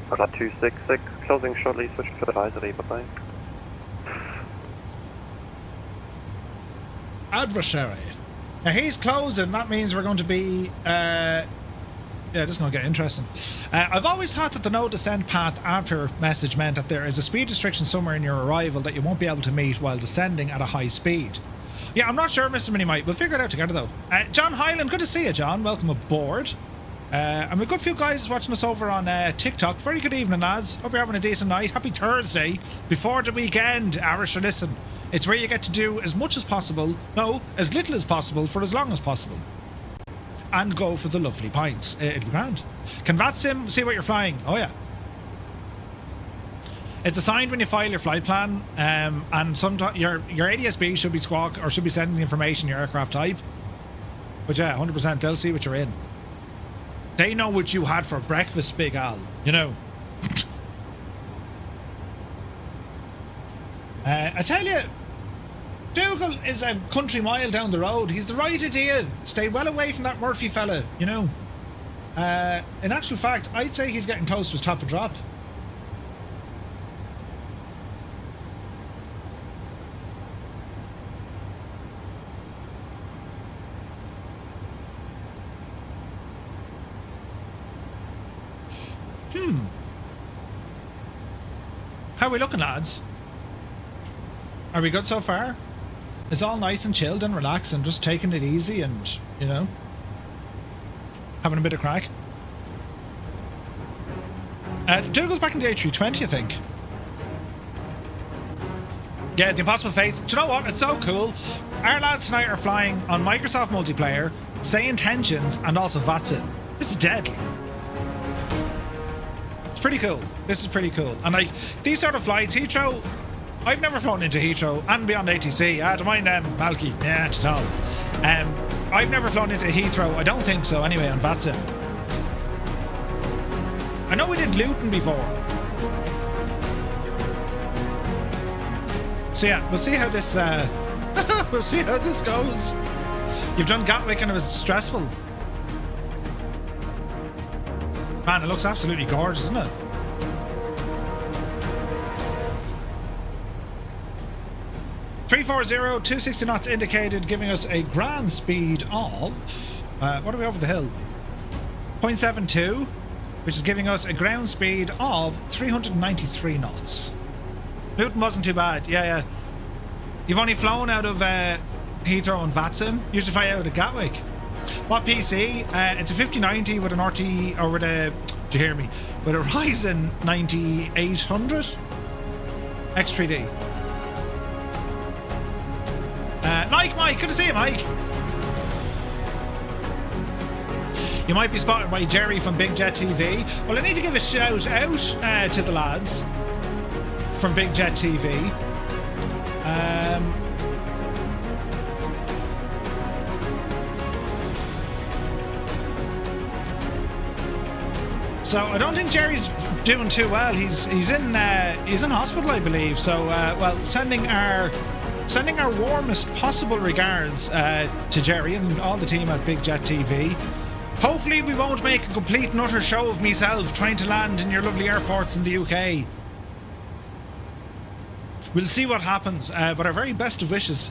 Flight 266, closing shortly, switch to advisory, bye-bye. Adversary. Now he's closing, that means we're going to be... yeah, this is going to get interesting. I've always thought that the no descent path after message meant that there is a speed restriction somewhere in your arrival that you won't be able to meet while descending at a high speed. Yeah, I'm not sure, Mr. Minimite. We'll figure it out together, though. John Hyland, good to see you, John. Welcome aboard. And a good few guys watching us over on TikTok. Very good evening, lads. Hope you're having a decent night. Happy Thursday. Before the weekend, Irish or listen. It's where you get to do as much as possible, no, as little as possible for as long as possible. And go for the lovely pints. It'll be grand. Can VATSIM see what you're flying? Oh, yeah. It's assigned when you file your flight plan, and sometimes your ADSB should be squawk or should be sending the information, your aircraft type. But yeah, 100% they'll see what you're in. They know what you had for breakfast, Big Al. You know. I tell you, Dougal is a country mile down the road. He's the right idea. Stay well away from that Murphy fella, you know. In actual fact, I'd say he's getting close to his top of drop. How are we looking, lads? Are we good so far? It's all nice and chilled and relaxed and just taking it easy and, you know, having a bit of crack. Dougal's back in the A320, I think. Yeah, the Impossible Face. Do you know what? It's so cool. Our lads tonight are flying on Microsoft Multiplayer, Say Intentions, and also VATSIM. This is deadly. It's pretty cool. This is pretty cool. And like, these sort of flights, Heathrow, I've never flown into Heathrow and beyond ATC. Don't mind Malky. Yeah, not at all. I've never flown into Heathrow. I don't think so anyway on VATSIM. I know we did Luton before. So yeah, we'll see how this we'll see how this goes. You've done Gatwick and it was stressful. Man, it looks absolutely gorgeous, isn't it? .340, 260 knots indicated, giving us a ground speed of... what are we over the hill? 0.72, which is giving us a ground speed of 393 knots. Luton wasn't too bad, yeah. You've only flown out of Heathrow and VATSIM. You usually fly out of Gatwick. What PC? It's a 5090 with an RT, or with a... Did you hear me? With a Ryzen 9800 X3D. Mike, good to see you, Mike. You might be spotted by Jerry from Big Jet TV. Well, I need to give a shout out to the lads from Big Jet TV. So I don't think Jerry's doing too well. He's in hospital, I believe. So well, sending our warmest possible regards to Jerry and all the team at Big Jet TV. Hopefully we won't make a complete and utter show of myself trying to land in your lovely airports in the UK. We'll see what happens, but our very best of wishes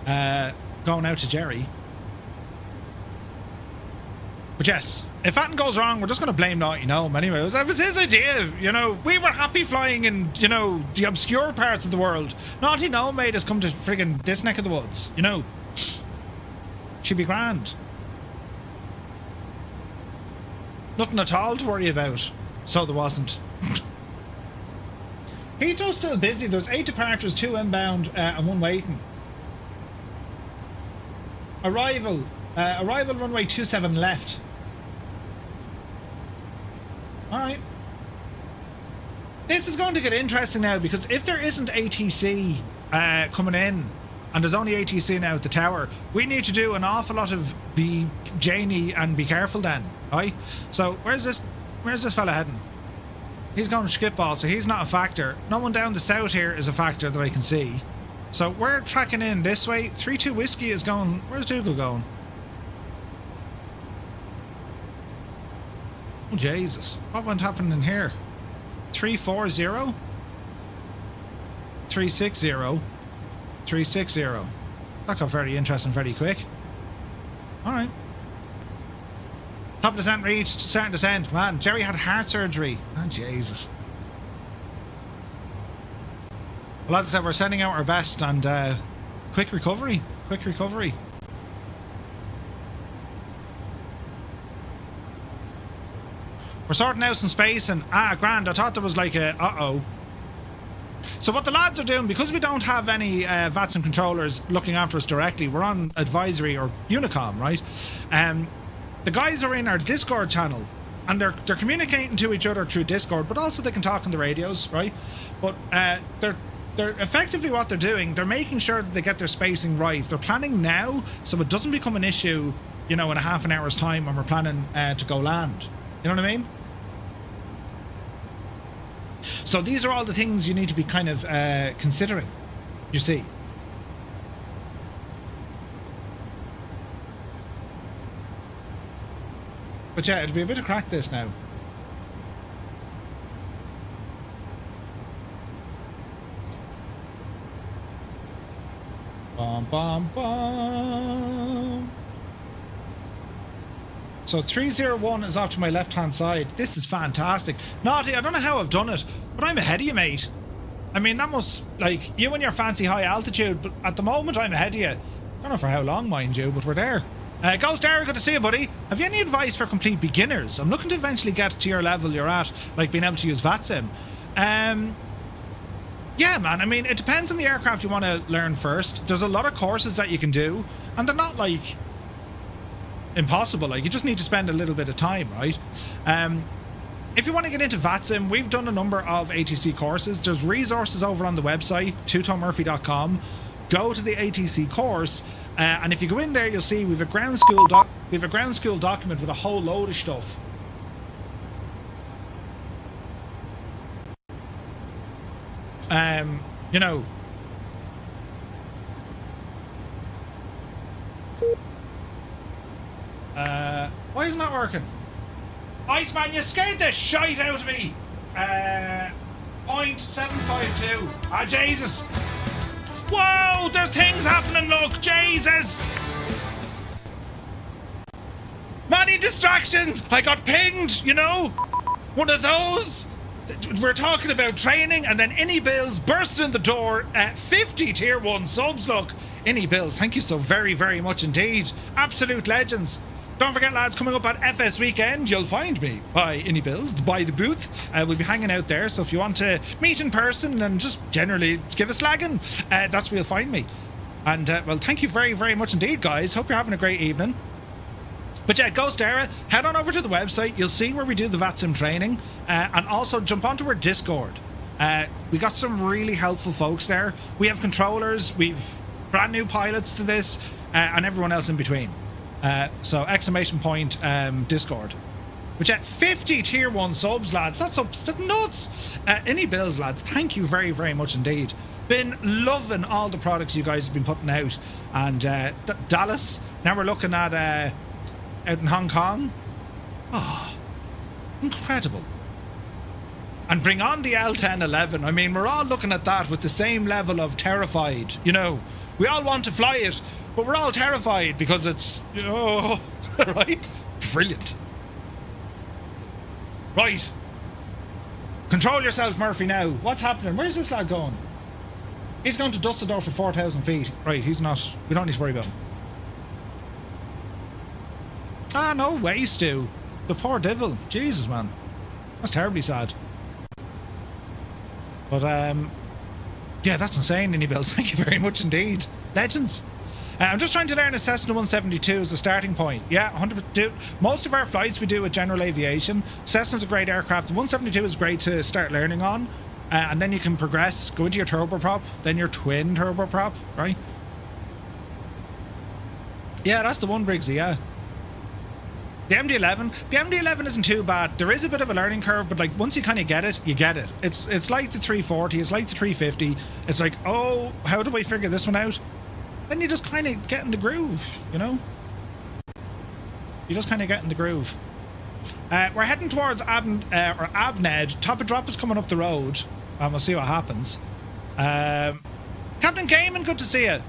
going out to Jerry. But yes, if anything goes wrong, we're just going to blame Naughty Gnome anyway. It was his idea, you know. We were happy flying in, you know, the obscure parts of the world. Naughty Gnome made us come to friggin' this neck of the woods, you know. She'd be grand. Nothing at all to worry about. So there wasn't. Heathrow's still busy. There's 8 departures, 2 inbound, and 1 waiting. Arrival. Arrival runway 27 left. Alright. This is going to get interesting now, because if there isn't ATC coming in, and there's only ATC now at the tower, we need to do an awful lot of be Janey and be careful then, right? So where's this fella heading? He's going to skip ball, so he's not a factor. No one down the south here is a factor that I can see. So we're tracking in this way. 3-2 Whiskey is going... Where's Dougal going? Oh, Jesus. What went happening here? 340? 360? 360. That got very interesting very quick. Alright. Top of descent reached, starting descent. Man, Jerry had heart surgery. Oh, Jesus. Well, as I said, we're sending out our best, and quick recovery. Quick recovery. We're sorting out some space, and grand, I thought there was like a uh-oh. So what the lads are doing, because we don't have any VATSIM controllers looking after us directly, we're on advisory or Unicom, right? The guys are in our Discord channel, and they're communicating to each other through Discord, but also they can talk on the radios, right? But they're effectively what they're doing, they're making sure that they get their spacing right. They're planning now, so it doesn't become an issue, you know, in a half an hour's time when we're planning to go land. You know what I mean? So these are all the things you need to be kind of considering, you see. But yeah, it'll be a bit of crack this now. Bum, bum, bum. So 301 is off to my left-hand side. This is fantastic. Naughty, I don't know how I've done it, but I'm ahead of you, mate. I mean, that must, like, you and your fancy high altitude, but at the moment I'm ahead of you. I don't know for how long, mind you, but we're there. Ghost Air, good to see you, buddy. Have you any advice for complete beginners? I'm looking to eventually get to your level you're at, like being able to use VATSIM. Yeah, man, I mean, it depends on the aircraft you want to learn first. There's a lot of courses that you can do, and they're not, like, impossible. Like, you just need to spend a little bit of time, right? If you want to get into VATSIM, we've done a number of ATC courses. There's resources over on the website, twotonmurphy.com. Go to the ATC course, and if you go in there, you'll see we've a ground school document with a whole load of stuff. You know, why isn't that working? Iceman, you scared the shite out of me. 0.752. Ah, Jesus. Whoa, there's things happening, look, Jesus. Many distractions. I got pinged, you know. One of those. We're talking about training, and then Innie Bills bursting in the door at 50 tier 1 subs, look. Innie Bills, thank you so very, very much indeed. Absolute legends. Don't forget, lads, coming up at FS Weekend, you'll find me by Innie Bills, by the booth. We'll be hanging out there, so if you want to meet in person and just generally give a slagging, that's where you'll find me. And, well, thank you very, very much indeed, guys. Hope you're having a great evening. But yeah, Ghost Era, head on over to the website. You'll see where we do the VATSIM training, and also jump onto our Discord. We got some really helpful folks there. We have controllers, we've brand new pilots to this, and everyone else in between. So exclamation point Discord. Which at 50 tier 1 subs, lads, that's nuts. Any bills, lads, thank you very, very much indeed. Been loving all the products you guys have been putting out. And Dallas, now we're looking at out in Hong Kong. Oh, incredible. And bring on the L1011. I mean, we're all looking at that with the same level of terrified. You know, we all want to fly it, but we're all terrified because it's, you know, right? Brilliant. Right. Control yourself, Murphy, now. What's happening? Where's this lad going? He's going to Dusseldorf for 4,000 feet. Right, he's not. We don't need to worry about him. Ah, no way, Stu. The poor devil. Jesus, man. That's terribly sad. But, yeah, that's insane, Innie Bills. Thank you very much indeed. Legends. I'm just trying to learn a Cessna 172 as a starting point. Yeah, 100%. Most of our flights we do with general aviation. Cessna's a great aircraft. The 172 is great to start learning on. And then you can progress, go into your turboprop, then your twin turboprop, right? Yeah, that's the one, Briggsy, yeah. The MD-11 isn't too bad. There is a bit of a learning curve, but like once you kind of get it, you get it. It's like the 340, it's like the 350. It's like, oh, how do I figure this one out? Then you just kind of get in the groove, you know? You just kind of get in the groove. We're heading towards ABNED. Top of drop is coming up the road. We'll see what happens. Captain Gaiman, good to see you.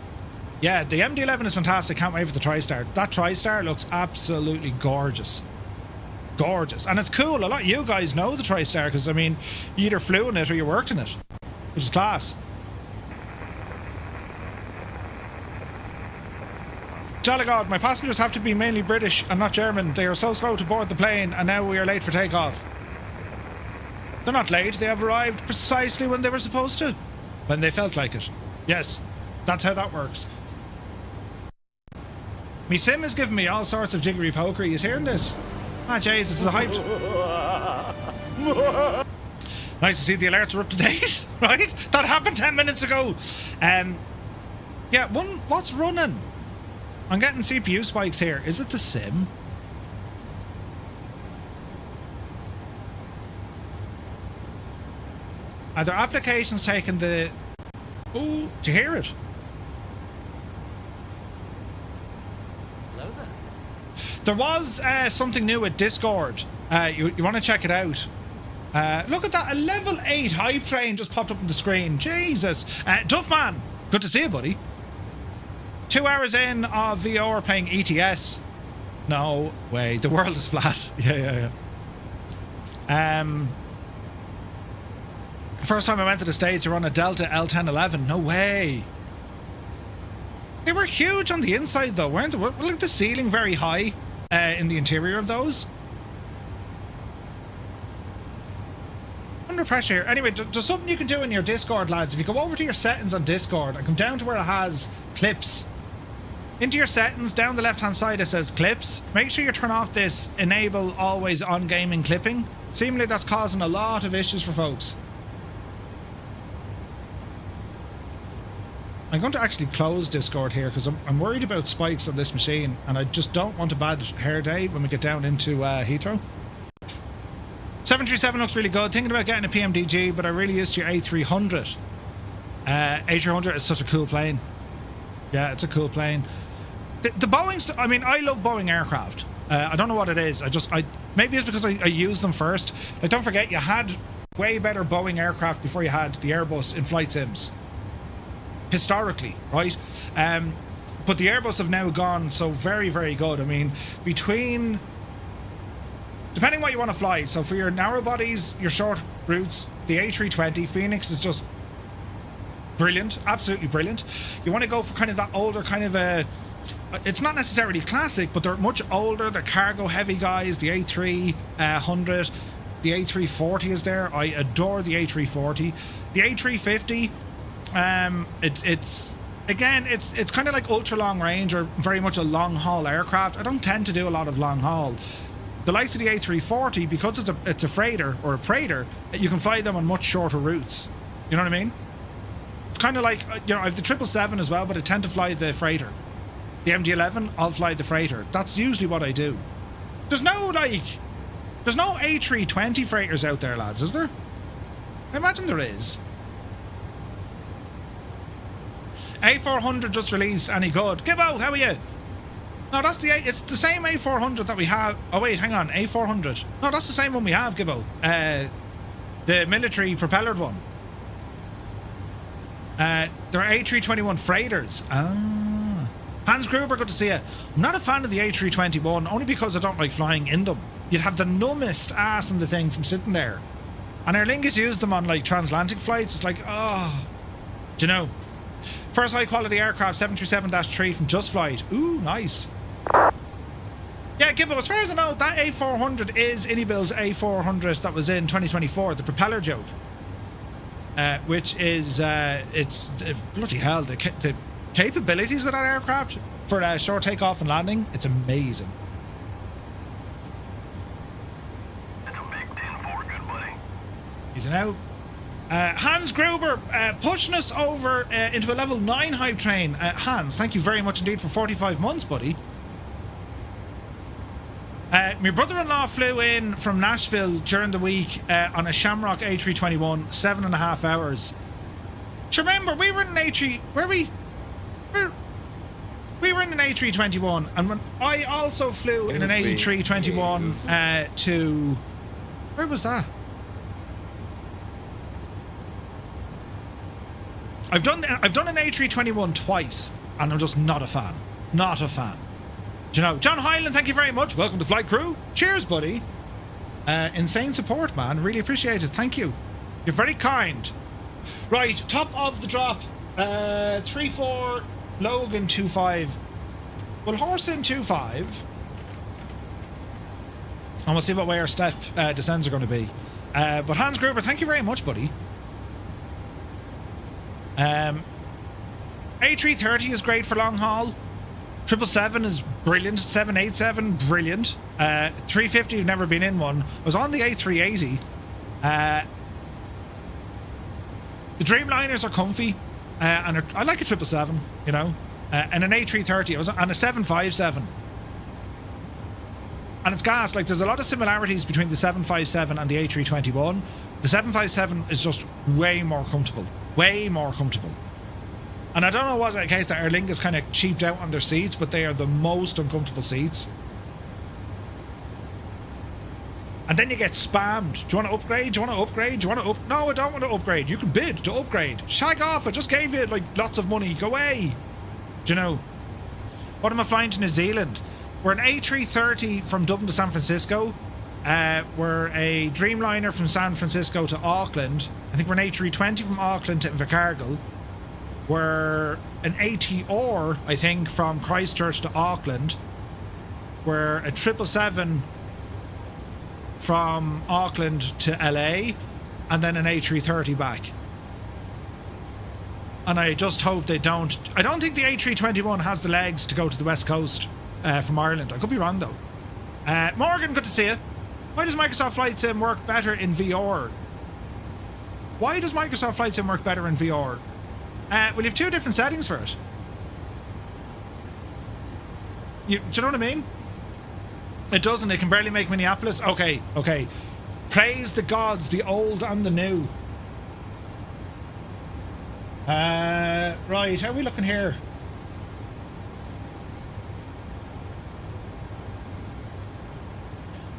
Yeah, the MD-11 is fantastic. Can't wait for the TriStar. That TriStar looks absolutely gorgeous. Gorgeous. And it's cool. A lot of you guys know the TriStar because, I mean, you either flew in it or you worked in it. Which is class. Jolly God, my passengers have to be mainly British and not German. They are so slow to board the plane and now we are late for takeoff. They're not late. They have arrived precisely when they were supposed to. When they felt like it. Yes, that's how that works. Me sim is giving me all sorts of jiggery pokery. He's hearing this. Ah, jeez, this is a hype. Nice to see the alerts are up to date, right? That happened 10 minutes ago. Yeah, what's running? I'm getting CPU spikes here. Is it the sim? Are there applications taking the... Oh, do you hear it? There was something new with Discord. You want to check it out. Look at that. A level 8 hype train just popped up on the screen. Jesus. Duffman, good to see you, buddy. 2 hours in of VR playing ETS. No way. The world is flat. Yeah. The first time I went to the States, you were on a Delta L1011. No way. They were huge on the inside, though, weren't they? Like the ceiling very high in the interior of those. Under pressure here. Anyway, there's something you can do in your Discord, lads. If you go over to your settings on Discord and come down to where it has clips, into your settings, down the left-hand side it says clips. Make sure you turn off this enable always on gaming clipping. Seemingly that's causing a lot of issues for folks. I'm going to actually close Discord here because I'm worried about spikes on this machine and I just don't want a bad hair day when we get down into Heathrow. 737 looks really good. Thinking about getting a PMDG, but I really used to your A300. A300 is such a cool plane. Yeah, it's a cool plane. The Boeing's... I mean, I love Boeing aircraft. I don't know what it is. Maybe it's because I used them first. Like, don't forget, you had way better Boeing aircraft before you had the Airbus in flight sims. Historically, right? But the Airbus have now gone so very, very good. I mean, between... Depending what you want to fly. So for your narrow bodies, your short routes, the A320, Phoenix is just brilliant. Absolutely brilliant. You want to go for kind of that older kind of a... It's not necessarily classic, but they're much older. They're cargo heavy guys. The A300, the A340 is there. I adore the A340. The A350... it's kind of like ultra long range or very much a long haul aircraft. I don't tend to do a lot of long haul. The likes of the A340, because it's a freighter or a freighter, you can fly them on much shorter routes. You know what I mean? It's kind of like, you know, I have the 777 as well, but I tend to fly the freighter. The MD-11, I'll fly the freighter. That's usually what I do. There's no A320 freighters out there, lads, is there? I imagine there is. A400 just released. Any good? Gibbo, how are you? No, it's the same A400 that we have. Oh wait, hang on, A400. No, that's the same one we have, Gibbo. The military propellered one. They're A321 freighters. Ah. Hans Gruber, good to see you. I'm not a fan of the A321, only because I don't like flying in them. You'd have the numbest ass in the thing from sitting there. And Aer Lingus used them on like transatlantic flights. It's like, oh, do you know? First high quality aircraft, 737-3 from Just Flight. Ooh, nice. Yeah, Gibbo, as far as I know, that A400 is Inibill's A400 that was in 2024, the propeller joke. Which is, it's bloody hell, capabilities of that aircraft for short takeoff and landing, it's amazing. That's a big 10-4, good buddy. He's an out. Hans Gruber pushing us over into a level 9 hype train. Hans, thank you very much indeed for 45 months, buddy. My brother-in-law flew in from Nashville during the week on a Shamrock A321, 7.5 hours. Do you remember, we were in an A3... We were in an A321, and when I also flew in an A321 to... Where was that? I've done an A321 twice, and I'm just not a fan. Not a fan. Do you know, John Hyland, thank you very much. Welcome to Flight Crew. Cheers, buddy. Insane support, man. Really appreciate it. Thank you. You're very kind. Right, top of the drop. 3-4 Logan 2-5. We'll horse in 2-5. And we'll see what way our step descents are going to be. But Hans Gruber, thank you very much, buddy. A330 is great for long haul. 777 is brilliant. 787, brilliant. 350, I've never been in one. I was on the A380. The Dreamliners are comfy. And I like a 777, you know. And an A330. I was on a 757. And it's gas. Like, there's a lot of similarities between the 757 and the A321. The 757 is just way more comfortable. Way more comfortable. And I don't know was it a case that Aer Lingus kind of cheaped out on their seats, but they are the most uncomfortable seats. And then you get spammed. Do you want to upgrade? Do you want to upgrade? Do you want to up? No, I don't want to upgrade. You can bid to upgrade. Shag off. I just gave you like lots of money. Go away. Do you know? What am I flying to New Zealand? We're an A330 from Dublin to San Francisco. We're a Dreamliner from San Francisco to Auckland. I think we're an A320 from Auckland to Invercargill. We're an ATR, I think, from Christchurch to Auckland. We're a 777 from Auckland to LA, and then an A330 back. And I just hope they don't... I don't think the A321 has the legs to go to the West Coast from Ireland. I could be wrong, though. Morgan, good to see you. Why does Microsoft Flight Sim work better in VR? Why does Microsoft Flight Sim work better in VR? Well, you have two different settings for it. Do you know what I mean? It doesn't. It can barely make Minneapolis. Okay. Praise the gods, the old and the new. Right, how are we looking here?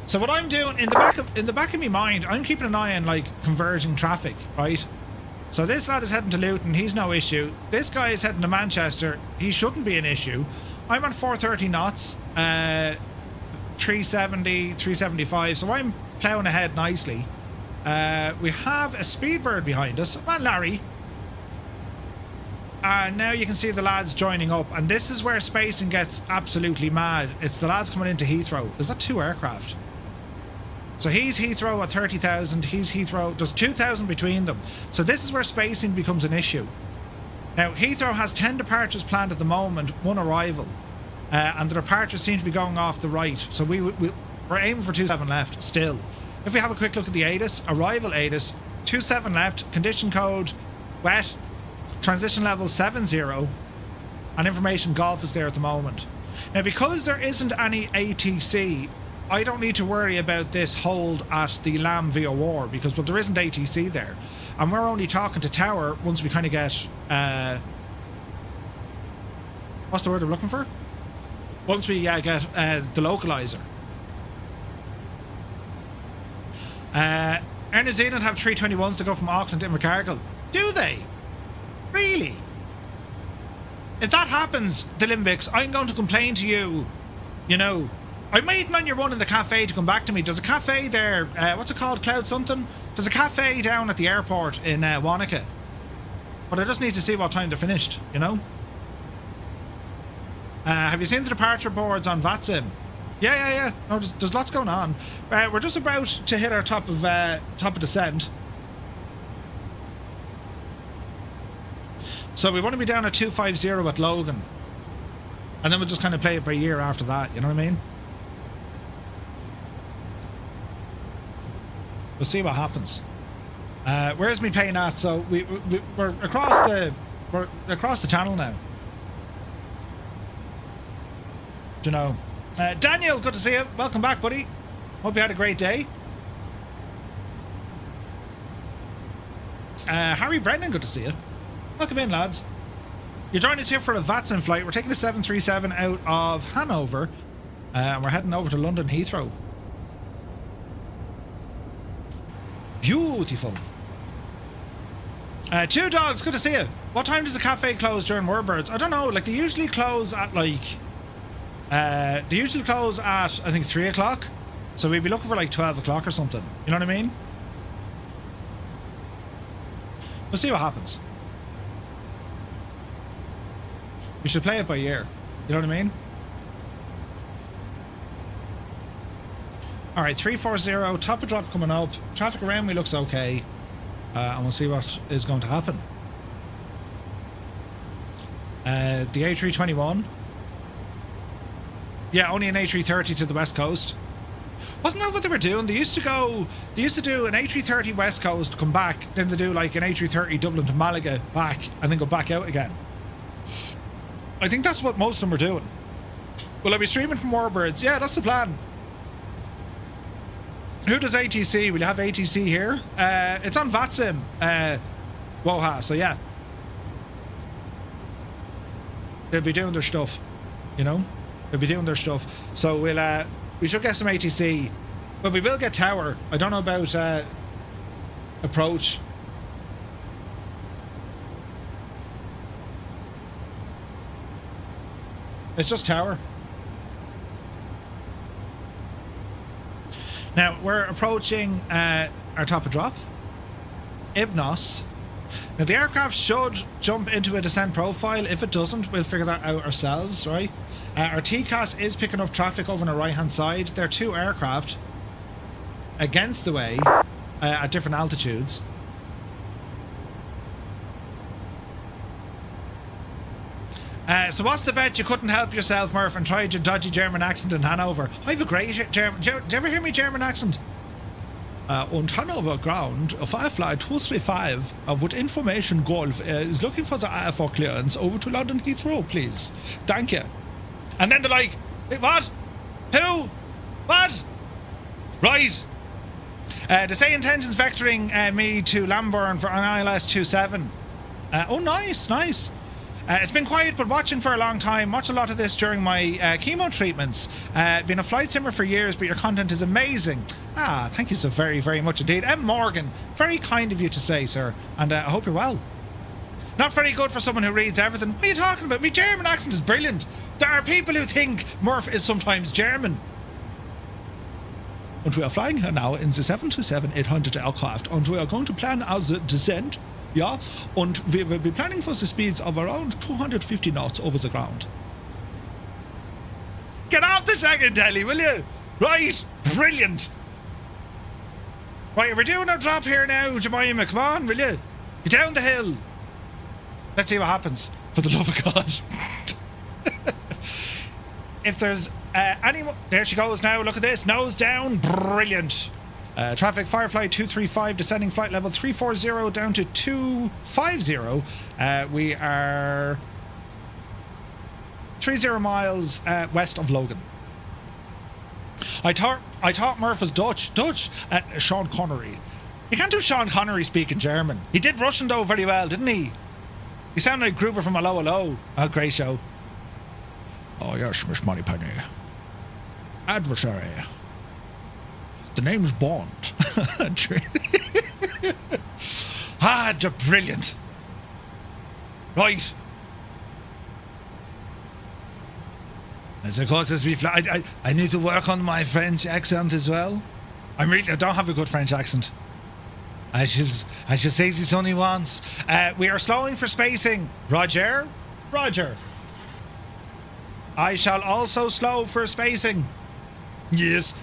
So what I'm doing in the back of my mind, I'm keeping an eye on like converging traffic, right? So this lad is heading to Luton, he's no issue. This guy is heading to Manchester, he shouldn't be an issue. I'm on 430 knots, 370, 375, so I'm ploughing ahead nicely. We have a Speedbird behind us. Come on, Larry. And now you can see the lads joining up, and this is where spacing gets absolutely mad. It's the lads coming into Heathrow. Is that two aircraft? So he's Heathrow at 30,000, he's Heathrow, there's 2,000 between them. So this is where spacing becomes an issue. Now, Heathrow has 10 departures planned at the moment, 1 arrival. And the departures seem to be going off the right. So we're aiming for 27 left still. If we have a quick look at the ATIS, arrival ATIS, 27 left, condition code, wet, transition level 70, and information golf is there at the moment. Now, because there isn't any ATC, I don't need to worry about this hold at the LAM VOR because, well, there isn't ATC there. And we're only talking to Tower once we kind of get... what's the word I'm looking for? Once we get the localizer. Air New Zealand have 321s to go from Auckland to Invercargill. Do they? Really? If that happens, the Limbics, I'm going to complain to you. You know, I'm waiting on your one in the cafe to come back to me. There's a cafe there, what's it called, Cloud something? There's a cafe down at the airport in Wanaka. But I just need to see what time they're finished, you know? Have you seen the departure boards on VATSIM? Yeah. No, there's lots going on. We're just about to hit our top of descent. So we want to be down at 250 at Logan. And then we'll just kind of play it by ear after that, you know what I mean? We'll see what happens. Where's me paying at? So we're across the channel now. Do you know? Daniel, good to see you. Welcome back, buddy. Hope you had a great day. Harry Brendan, good to see you. Welcome in, lads. You're joining us here for a VATSIM flight. We're taking a 737 out of Hanover, and we're heading over to London Heathrow. Beautiful. Two Dogs, good to see you. What time does the cafe close during Warbirds? I don't know. Like, they usually close at I think 3 o'clock. So we'd be looking for like 12 o'clock or something. You know what I mean? We'll see what happens. We should play it by ear. You know what I mean? Alright, 340, top of drop coming up. Traffic around me looks okay. And we'll see what is going to happen. The A321. Yeah, only an A330 to the west coast. Wasn't that what they were doing? They used to do an A330 west coast, come back, then they do like an A330 Dublin to Malaga back, and then go back out again. I think that's what most of them were doing. Will I be streaming from Warbirds? Yeah, that's the plan. Who does ATC? Will you have ATC here? It's on VATSIM. WOHA, so yeah. They'll be doing their stuff, you know? They'll be doing their stuff. So we should get some ATC. But we will get tower. I don't know about approach. It's just tower. Now, we're approaching our top of drop. Ibnos. Now, the aircraft should jump into a descent profile. If it doesn't, we'll figure that out ourselves, right? Our TCAS is picking up traffic over on the right-hand side. There are two aircraft against the way at different altitudes. So what's the bet you couldn't help yourself, Murph, and tried your dodgy German accent in Hanover? I have a great German... Do you ever hear me German accent? Und Hanover ground, Firefly 235 with information Golf is looking for the IFR clearance over to London Heathrow, please. Thank you. And then they're like, what? Who? What? Right. They say intentions vectoring me to Lambourne for an ILS 27. Oh, nice, nice. It's been quiet, but watching for a long time. Watch a lot of this during my chemo treatments. Been a flight simmer for years, but your content is amazing. Ah, thank you so very, very much indeed. M. Morgan, very kind of you to say, sir. And I hope you're well. Not very good for someone who reads everything. What are you talking about? My German accent is brilliant. There are people who think Murph is sometimes German. And we are flying here now in the 737-800 aircraft, and we are going to plan our descent. Yeah, and we will be planning for the speeds of around 250 knots over the ground. Get off the second telly, will you? Right, brilliant. Right, we're doing our drop here now, Jemima. Come on, will you? Get down the hill. Let's see what happens, for the love of God. If there's anyone... There she goes now, look at this. Nose down, brilliant. Traffic Firefly 235 descending flight level 340 down to 250. We are 30 miles west of Logan. I thought Murph was Dutch. Sean Connery. You can't do Sean Connery speaking German. He did Russian though very well, didn't he? He sounded like Gruber from Hello. Oh, great show. Oh yes, Miss Moneypenny. Adversary. The name's Bond. Ah, they're brilliant. Right. As of course, as we fly, I need to work on my French accent as well. I don't have a good French accent. I should say this only once. We are slowing for spacing. Roger. I shall also slow for spacing. Yes.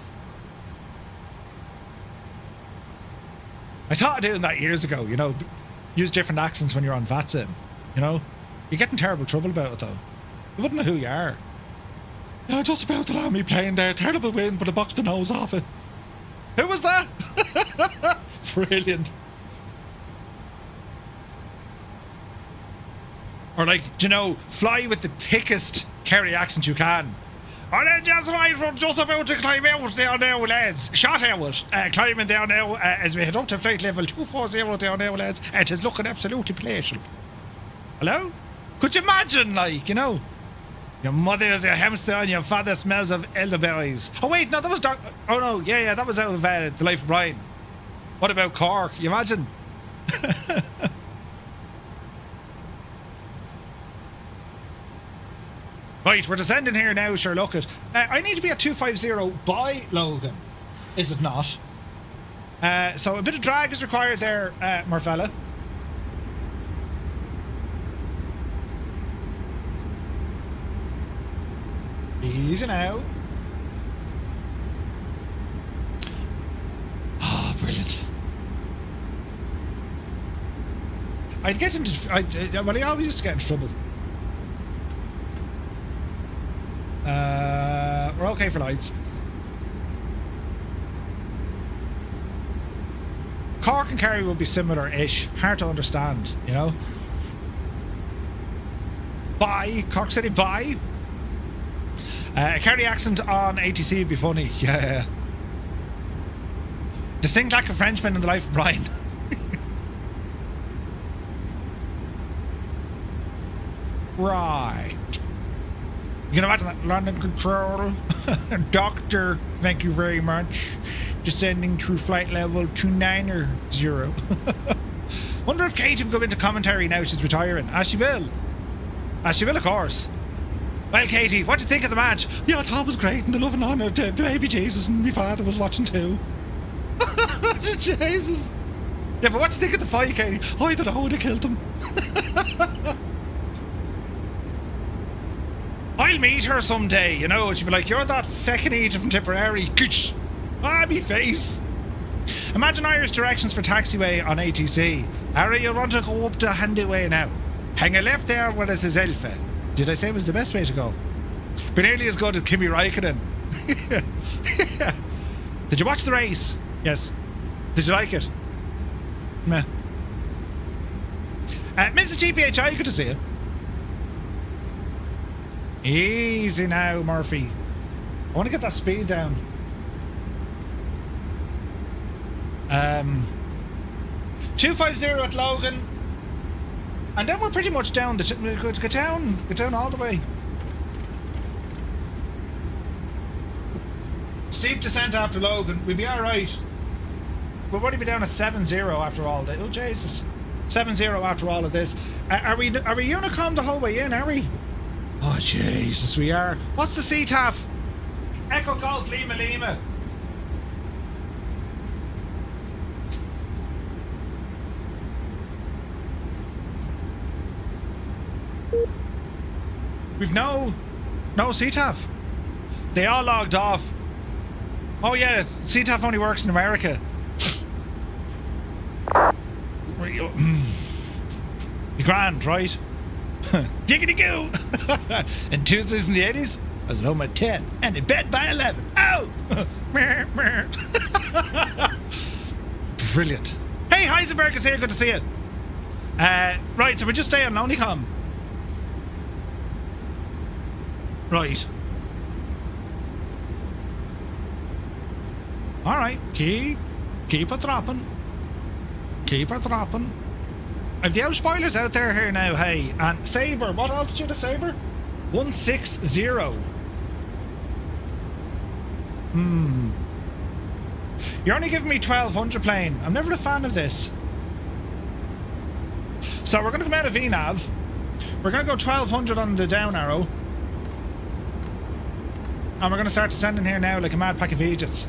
I thought of doing that years ago, you know, use different accents when you're on VATSIM. You know? You're getting terrible trouble about it, though. You wouldn't know who you are. Yeah, just about to land me plane there. Terrible wind, but it boxed the nose off it. Who was that? Brilliant. Or like, do you know, fly with the thickest Kerry accent you can. Oh, then just right, we're just about to climb out down now, lads. Shot out, climbing down now as we head up to flight level 240 down now, lads. It is looking absolutely palatial. Hello? Could you imagine, like, you know? Your mother is a hamster and your father smells of elderberries. Oh, wait, no, that was Oh, no, yeah, that was out of The Life of Brian. What about Cork? You imagine? Right, we're descending here now, sure, look it. I need to be at 250 by Logan, is it not? So a bit of drag is required there, Marfella. Easy now. Oh, brilliant. I'd get into... well, I always used to get in trouble. We're okay for lights. Cork and Kerry will be similar-ish. Hard to understand, you know? Bye. Cork City, bye. A Kerry accent on ATC would be funny. Yeah. Distinct lack of Frenchman in The Life of Brian. Right. You can imagine that. London Control. Doctor, thank you very much. Descending through flight level 290. Wonder if Kate will go into commentary now she's retiring. She will. She will, of course. Well, Katie, what do you think of the match? Yeah, I thought it was great, and the love and honour to baby Jesus, and my father was watching too. Jesus. Yeah, but what do you think of the fight, Katie? Oh, I don't know, I would have killed him. I'll meet her someday, you know, and she'll be like, you're that feckin' Egypt from Tipperary. Gooch. Me face. Imagine Irish directions for taxiway on ATC. Harry, you want to go up the handy way now. Hang a left there where it says Elfa. Did I say it was the best way to go? But nearly as good as Kimi Räikkönen. Did you watch the race? Yes. Did you like it? Meh. Mrs. GPHI, good to see you. Easy now, Murphy. I want to get that speed down. 250 at Logan. And then we're pretty much down. Get down all the way. Steep descent after Logan. We'll be alright. We'll only be down at 70 after all this. Oh, Jesus. 70 after all of this. Are we Unicom the whole way in, are we? Oh, Jesus, we are. What's the CTAF? Echo Golf Lima Lima. We've no CTAF. They all logged off. Oh yeah, CTAF only works in America. You're grand, right? Giggity goo! And Tuesdays in the 80s, I was at home at 10 and in bed by 11. Oh! Brilliant. Hey, Heisenberg is here. Good to see you. Right, so we just stay on Unicom. Right. Alright, keep it dropping. Keep it dropping. I've the out spoilers out there here now, hey. And Sabre, what altitude is Sabre? 160. You're only giving me 1200 plane. I'm never a fan of this. So we're going to come out of VNAV. We're going to go 1200 on the down arrow. And we're going to start descending here now like a mad pack of Egypts.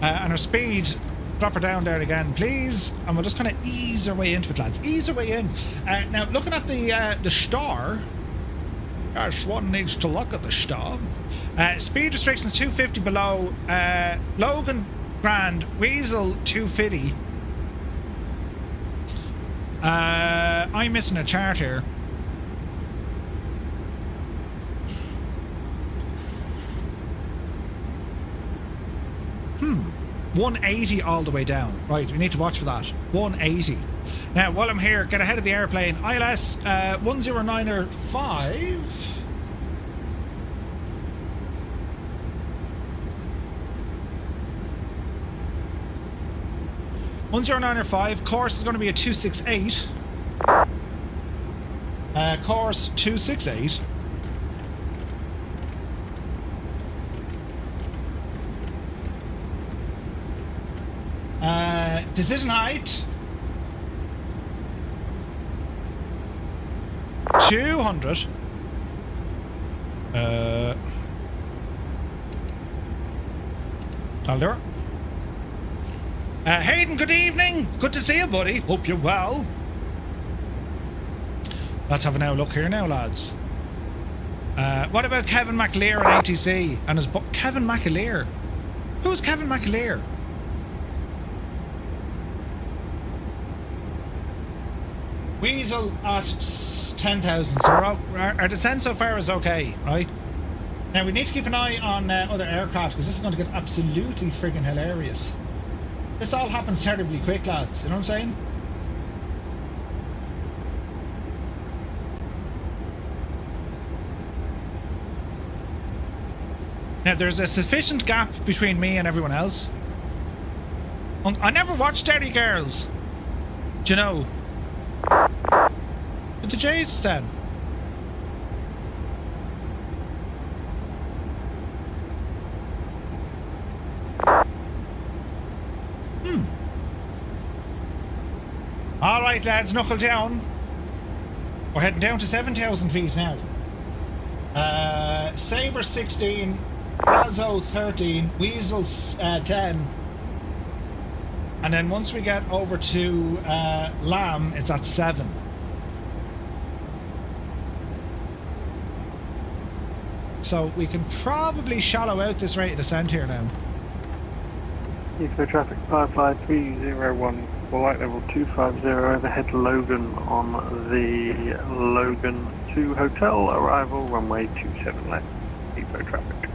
And our speed, drop her down there again, please. And we'll just kind of ease our way into it, lads. Ease our way in. Now, looking at the star. Gosh, one needs to look at the star. Speed restrictions 250 below. Logan Grand, Weasel 250. I'm missing a chart here. Hmm. 180 all the way down. Right, we need to watch for that. 180. Now, while I'm here, get ahead of the airplane. ILS 109er 5. Course is going to be a 268. Course 268. Decision height 200. I'll do it. Hayden, good evening. Good to see you, buddy. Hope you're well. Let's have a now look here now, lads. What about Kevin McAleer at ATC and his Kevin McAleer? Who's Kevin McAleer? Weasel at 10,000. So our descent so far is okay, right? Now we need to keep an eye on other aircraft because this is going to get absolutely friggin' hilarious. This all happens terribly quick, lads. You know what I'm saying? Now, there's a sufficient gap between me and everyone else. I never watched Dairy Girls. Do you know? With the J's then. Alright, lads, knuckle down. We're heading down to 7,000 feet now. Sabre 16, Lazo 13, Weasel 10. And then once we get over to Lamb, it's at 7. So we can probably shallow out this rate of descent here now. Heathrow traffic 55301, flight level 250, overhead Logan on the Logan 2 hotel, arrival runway 27 left, Heathrow traffic.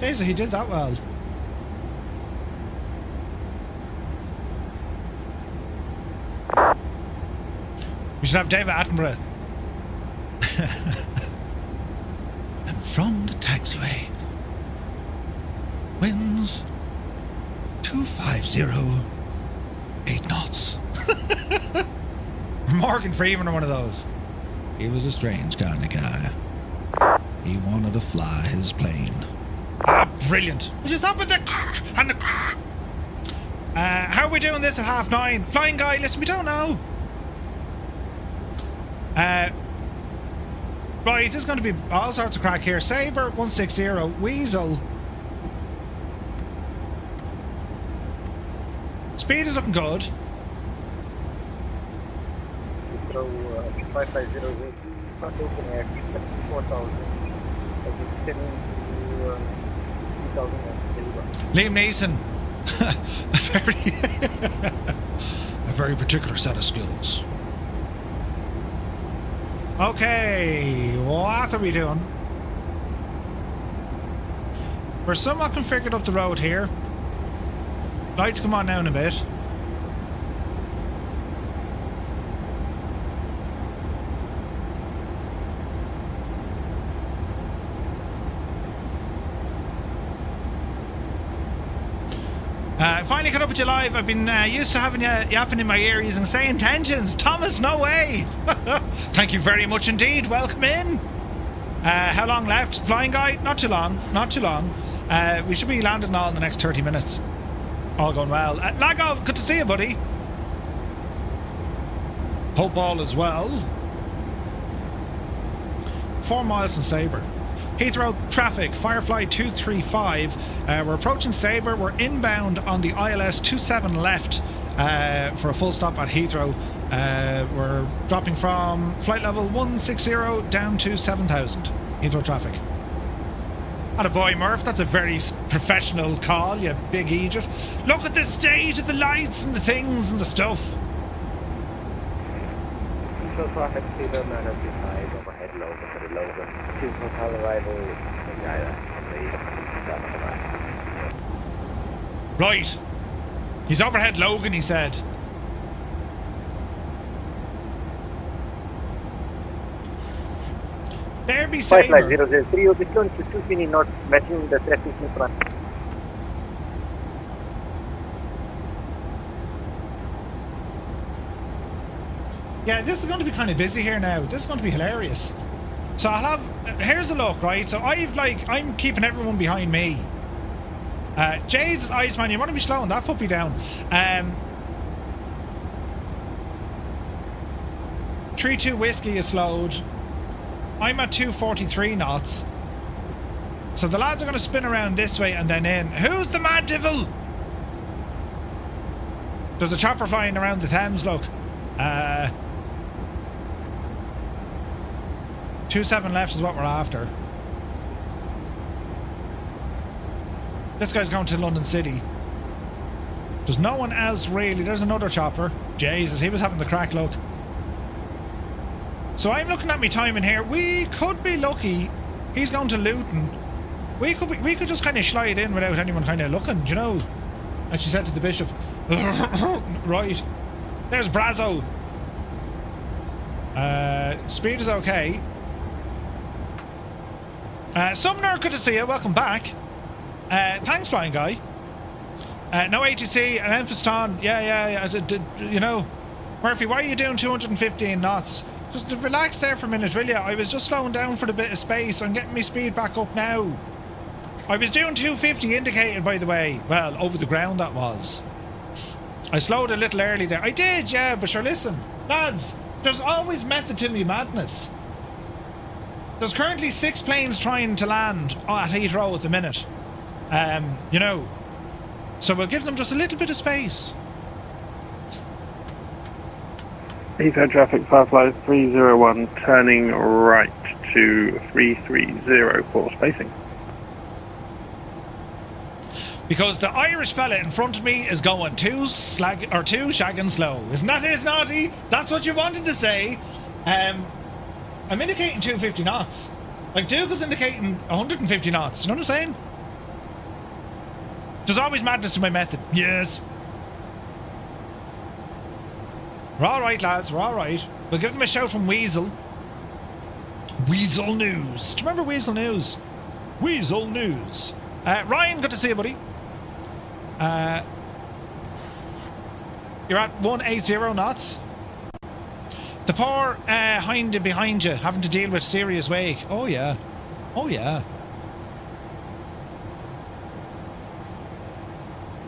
Daisy, he did that well. We should have David Attenborough. And from the taxiway, winds 250, 8 knots. Morgan Freeman or one of those. He was a strange kind of guy. He wanted to fly his plane. Ah, brilliant. Just up with the and the. How are we doing this at 9:30? Flying guy, listen, we don't know. Right, there's going to be all sorts of crack here. Sabre 160, Weasel. Speed is looking good. Heathrow 5508, not open air, 4,000. Liam Neeson. a very particular set of skills. Okay, what are we doing? We're somewhat configured up the road here. Lights come on now in a bit. Finally caught up with you live. I've been used to having you yapping in my ear using say intentions. Thomas, no way. Thank you very much indeed. Welcome in. How long left? Flying guy? Not too long. Not too long. We should be landing all in the next 30 minutes. All going well. Lago, good to see you, buddy. Hope all is well. 4 miles from Sabre. Heathrow traffic, Firefly 235. We're approaching Sabre. We're inbound on the ILS 27 left for a full stop at Heathrow. We're dropping from flight level 160 down to 7,000. Heathrow traffic. Attaboy, Murph. That's a very professional call, you big idiot. Look at the state of the lights and the things and the stuff. Overhead Logan for the Logan. Two hotel arrival. Right. He's overhead Logan, he said. There be Sabre. 5503, you'll be going to 2 not matching the traffic in front. Yeah, this is going to be kind of busy here now. This is going to be hilarious. So I'll have... here's a look, right? So I'm keeping everyone behind me. Jay's Iceman, you want to be slowing that puppy down. 3-2 whiskey is slowed. I'm at 243 knots. So the lads are going to spin around this way and then in. Who's the mad devil? There's a chopper flying around the Thames, look. 27 left is what we're after. This guy's going to London City. There's no one else really. There's another chopper. Jesus, he was having the crack, look. So I'm looking at me timing here. We could be lucky. He's going to Luton. We could just kind of slide in without anyone kind of looking, do you know? As she said to the bishop. Right. There's Brazo. Speed is okay. Sumner, good to see you. Welcome back. Thanks, flying guy. No ATC, an Memphis on. Yeah. You know, Murphy, why are you doing 215 knots? Just relax there for a minute, will you? I was just slowing down for the bit of space. I'm getting my speed back up now. I was doing 250 indicated, by the way. Well, over the ground that was. I slowed a little early there. I did, yeah, but sure, listen. Lads, there's always method to me madness. There's currently 6 planes trying to land at Heathrow at the minute. You know. So we'll give them just a little bit of space. Heathrow traffic, Firefly 301, turning right to 330 for spacing. Because the Irish fella in front of me is going too shagging slow. Isn't that it, Naughty? That's what you wanted to say. I'm indicating 250 knots. Like Duke is indicating 150 knots. You know what I'm saying? There's always madness to my method. Yes. We're alright, lads. We're alright. We'll give them a shout from Weasel. Weasel News. Do you remember Weasel News? Weasel News. Ryan, good to see you, buddy. You're at 180 knots. The poor hind behind you having to deal with serious wake. Oh, yeah. Oh, yeah.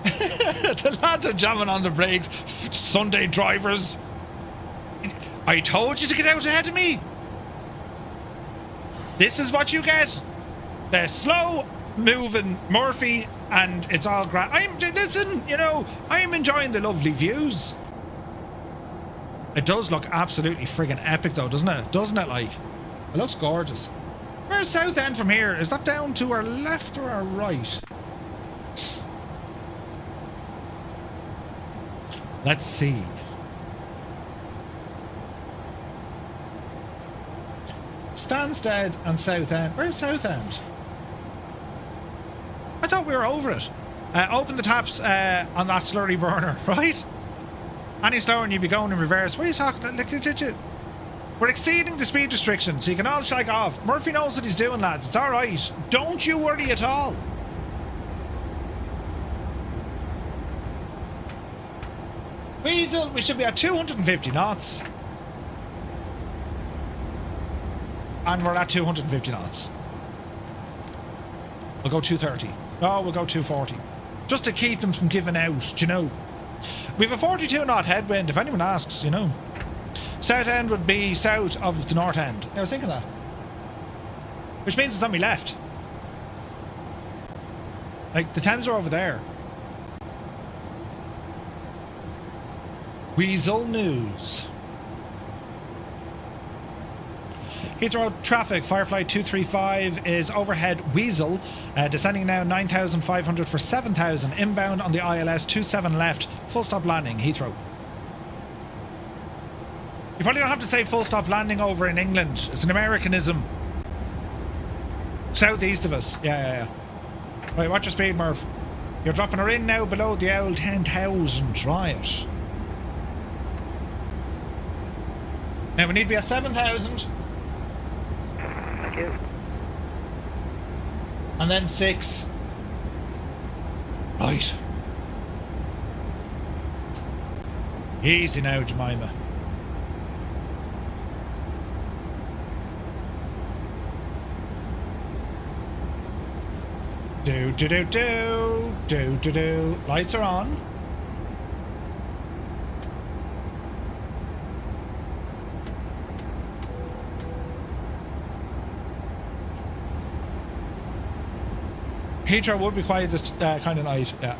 The lads are jamming on the brakes. Sunday drivers. I told you to get out ahead of me. This is what you get. The slow moving Murphy, and it's all grand. Listen, you know, I'm enjoying the lovely views. It does look absolutely friggin' epic though, doesn't it? Doesn't it, like? It looks gorgeous. Where's Southend from here? Is that down to our left or our right? Let's see. Stansted and Southend. Where's Southend? I thought we were over it. Open the taps on that slurry burner, right? Any slower and you'd be going in reverse. What are you talking about? We're exceeding the speed restriction, so you can all shag off. Murphy knows what he's doing, lads. It's alright. Don't you worry at all. Weasel, we should be at 250 knots. And we're at 250 knots. We'll go 230. No, we'll go 240. Just to keep them from giving out, do you know? We have a 42 knot headwind, if anyone asks, you know. South end would be south of the north end. I was thinking that. Which means it's on my left. Like, the Thames are over there. Weasel News. Heathrow traffic, Firefly 235 is overhead WEZTE, descending now 9,500 for 7,000, inbound on the ILS 27 left, full stop landing, Heathrow. You probably don't have to say full stop landing over in England, it's an Americanism. Southeast of us, yeah. Right, watch your speed, Murph. You're dropping her in now below the old 10,000, right. Now we need to be at 7,000. Thank you. And then 6. Right. Easy now, Jemima. Do. Lights are on. Heathrow would be quiet this kind of night, yeah.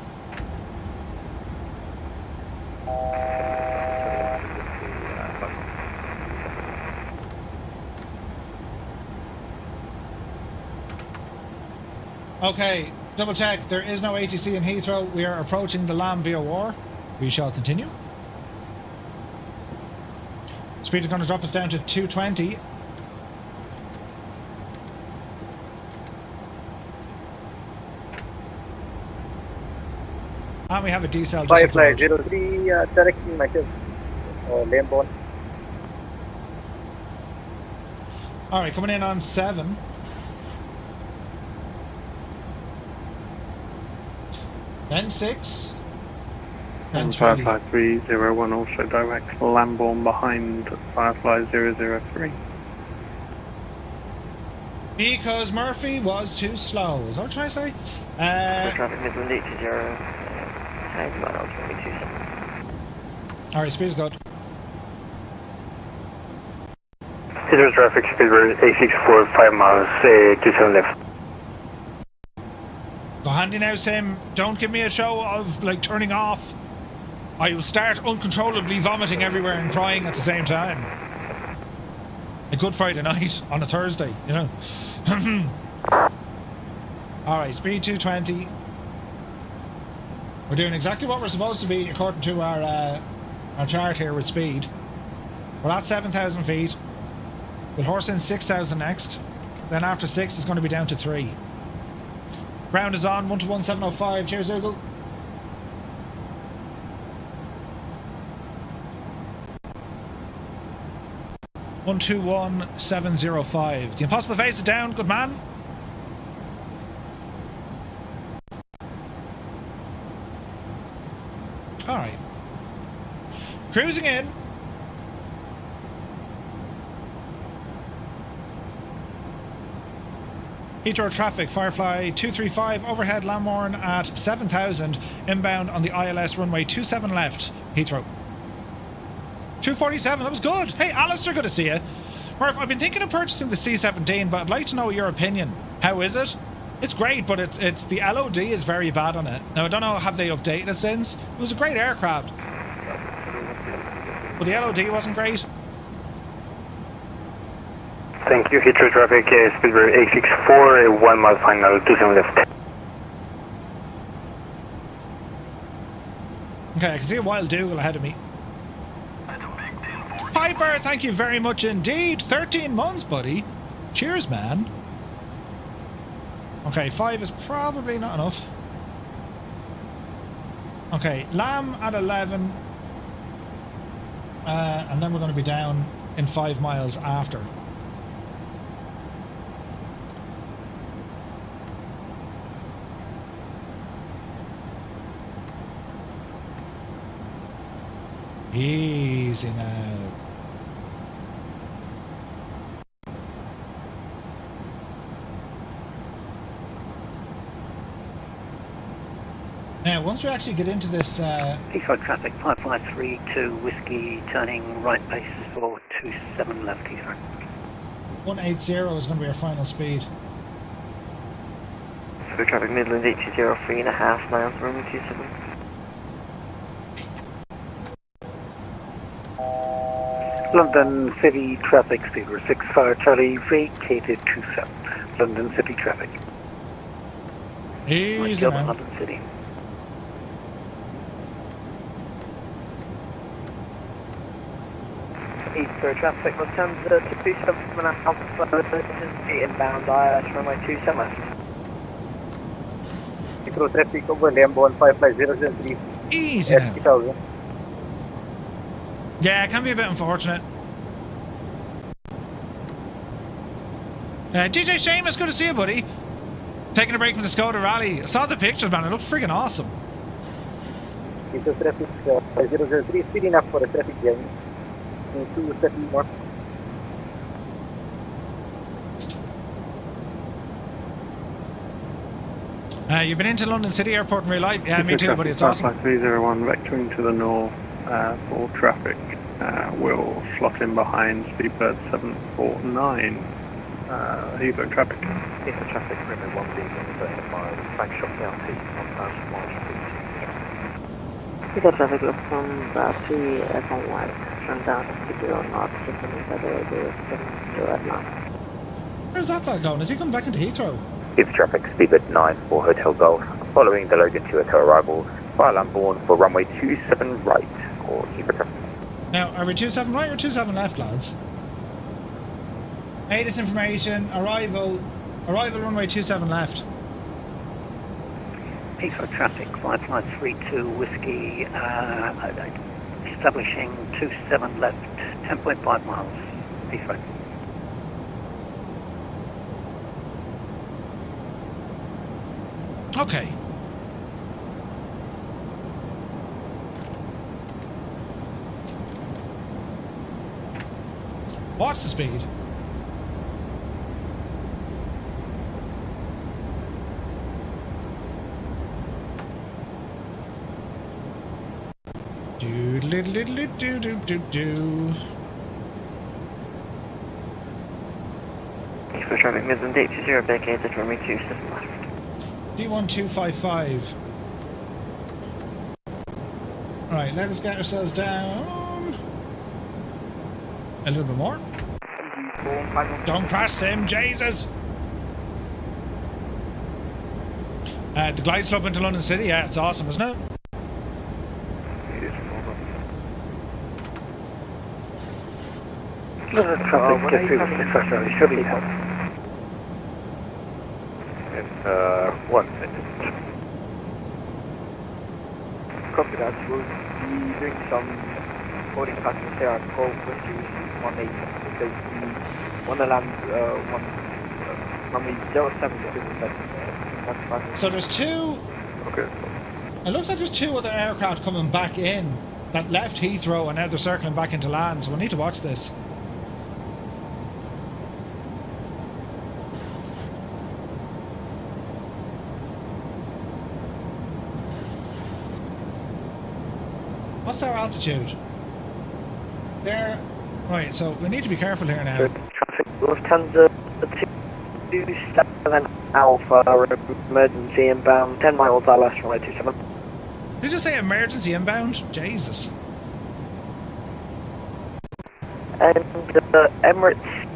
Okay, double check. There is no ATC in Heathrow. We are approaching the LAM via war. We shall continue. Speed is going to drop us down to 220. And we have a decel. Firefly 03, directing myself. Lane bone. Alright, coming in on 7. Then 6. Then 3. Firefly 3010 also direct Lamborn behind Firefly 003. Because Murphy was too slow. Is that what you're trying to say? Traffic Midland 80, Alright, speed is good. Heathrow traffic, Speedbird A64, 5 miles, 27 left. Go handy now, Sim. Don't give me a show of, like, turning off. I will start uncontrollably vomiting everywhere and crying at the same time. A good Friday night on a Thursday, you know. Alright, speed 220. We're doing exactly what we're supposed to be according to our chart here with speed. We're at 7,000 feet. We'll horse in 6,000 next. Then after 6, it's going to be down to 3. Ground is on, 121,705. Cheers, Dougal. One two one 705. The impossible phase is down, good man. Alright. Cruising in. Heathrow traffic, Firefly 235, overhead Lamborn at 7,000, inbound on the ILS runway 27 left, Heathrow. 247, that was good. Hey, Alistair, good to see you. Murph, I've been thinking of purchasing the C-17, but I'd like to know your opinion. How is it? It's great, but it's the LOD is very bad on it. Now, I don't know, have they updated it since? It was a great aircraft. But the LOD wasn't great. Thank you, Heathrow traffic, Speedbird A64, 1 mile final, 27 left. Okay, I can see a wild Dougal ahead of me. Piper, thank you very much indeed. 13 months, buddy. Cheers, man. Okay, 5 is probably not enough. Okay, Lamb at 11. And then we're going to be down in 5 miles after. Easy now. Now, once we actually get into this... Heathrow traffic, 5532, whiskey, turning right base for 27 left, Heathrow. 180 is going to be our final speed. Heathrow traffic Midland 80, 3.5 miles, runway 27. London City traffic, speedbird 65 Charlie, vacated 27. London City traffic. Easy now. London City. Heathrow traffic, Lufthansa 27 Alpha, inbound ILS runway 27 left. Heathrow traffic over Lambo 15503. Easy now. Yeah, it can be a bit unfortunate. DJ Seamus, good to see you, buddy. Taking a break from the Skoda Rally. I saw the pictures, man. It looked friggin' awesome. Heathrow traffic 003, speeding up for the traffic jam. 230 more. You've been into London City Airport in real life? Yeah, me too, buddy. It's awesome. 301 vectoring to the north for traffic. We'll slot in behind Speedbird 749. Heathrow traffic. Heathrow traffic, runway 1 being on 30 miles, back shot LT, 1000 miles. Heathrow traffic looks from Battery F1 White, turn down to 0 north, 670 now. Where's that lad going? Is he coming back into Heathrow? Heathrow traffic, Speedbird 9 for Hotel Golf, following the LOGAN2H arrival, file unborn for runway 27 right, or Heathrow traffic. Now, are we 27 right or 27 left, lads? Hey, this information, arrival runway 27 left. Heathrow traffic, 5532 Whiskey, establishing 27 left, 10.5 miles, Heathrow. Okay. What's the speed? Do. Heathrow traffic, Midland 80 vacated, runway 27 left. D1255. Alright, let us get ourselves down. A little bit more. Don't crash, Sim, Jesus! The glide slope into London City, yeah, it's awesome, isn't it? London traffic, get through the 650, should be help. In 1 minute. Copy that, we'll be doing some boarding patterns there at Golf Whiskey 18, because we want to land runway 07 So there's two... Okay. It looks like there's two other aircraft coming back in that left Heathrow and now they're circling back into land, so we need to watch this. What's their altitude? They're... Right, so we need to be careful here now. Traffic, Lufthansa 27 Alpha, emergency inbound, 10 miles ILS, runway 27. Did you just say emergency inbound? Jesus. And Emirates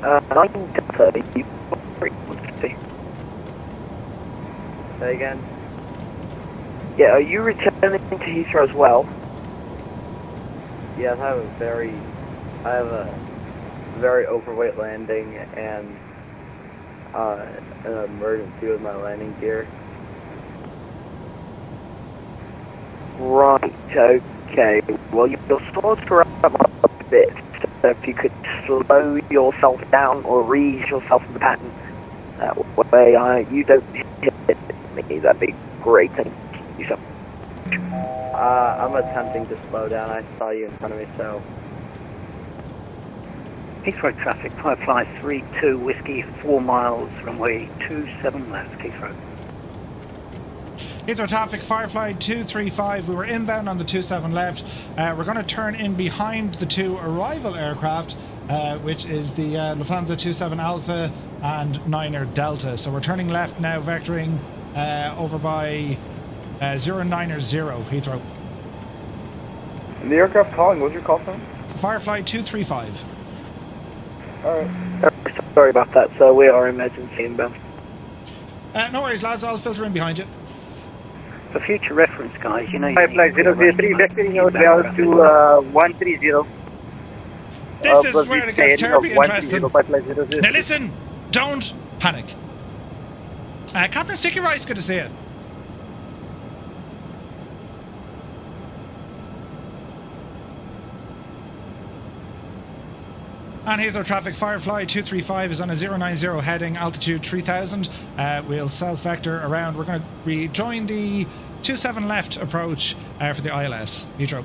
9 Delta, frequency. Say again? Yeah, are you returning to Heathrow as well? Yes, I have a very overweight landing and an emergency with my landing gear. Right, okay. Well, your stores are up a bit, so if you could slow yourself down or ease yourself in the pattern, that way you don't hit me, that'd be great. Thank you so much. I'm attempting to slow down. I saw you in front of me, so... Heathrow traffic, Firefly 32 Whiskey, 4 miles, runway 27 left, Heathrow. Heathrow traffic, Firefly 235. We were inbound on the 27 left. We're going to turn in behind the two arrival aircraft, which is the Lufthansa 27 Alpha and 9er Delta. So we're turning left now, vectoring over by 090 Heathrow. And the aircraft calling, what's your call sign? Firefly 235. Alright. Sorry about that, so we are emergency inbound. No worries, lads, I'll filter in behind you. For future reference, guys, you know... Firefly 003, vectoring out to 130. This is where it gets terribly interesting. Now listen, don't panic. Captain Sticky Rice, good to see you. And here's our traffic. Firefly 235 is on a 090 heading, altitude 3000. We'll self-vector around. We're going to rejoin the 27 left approach for the ILS. Heathrow.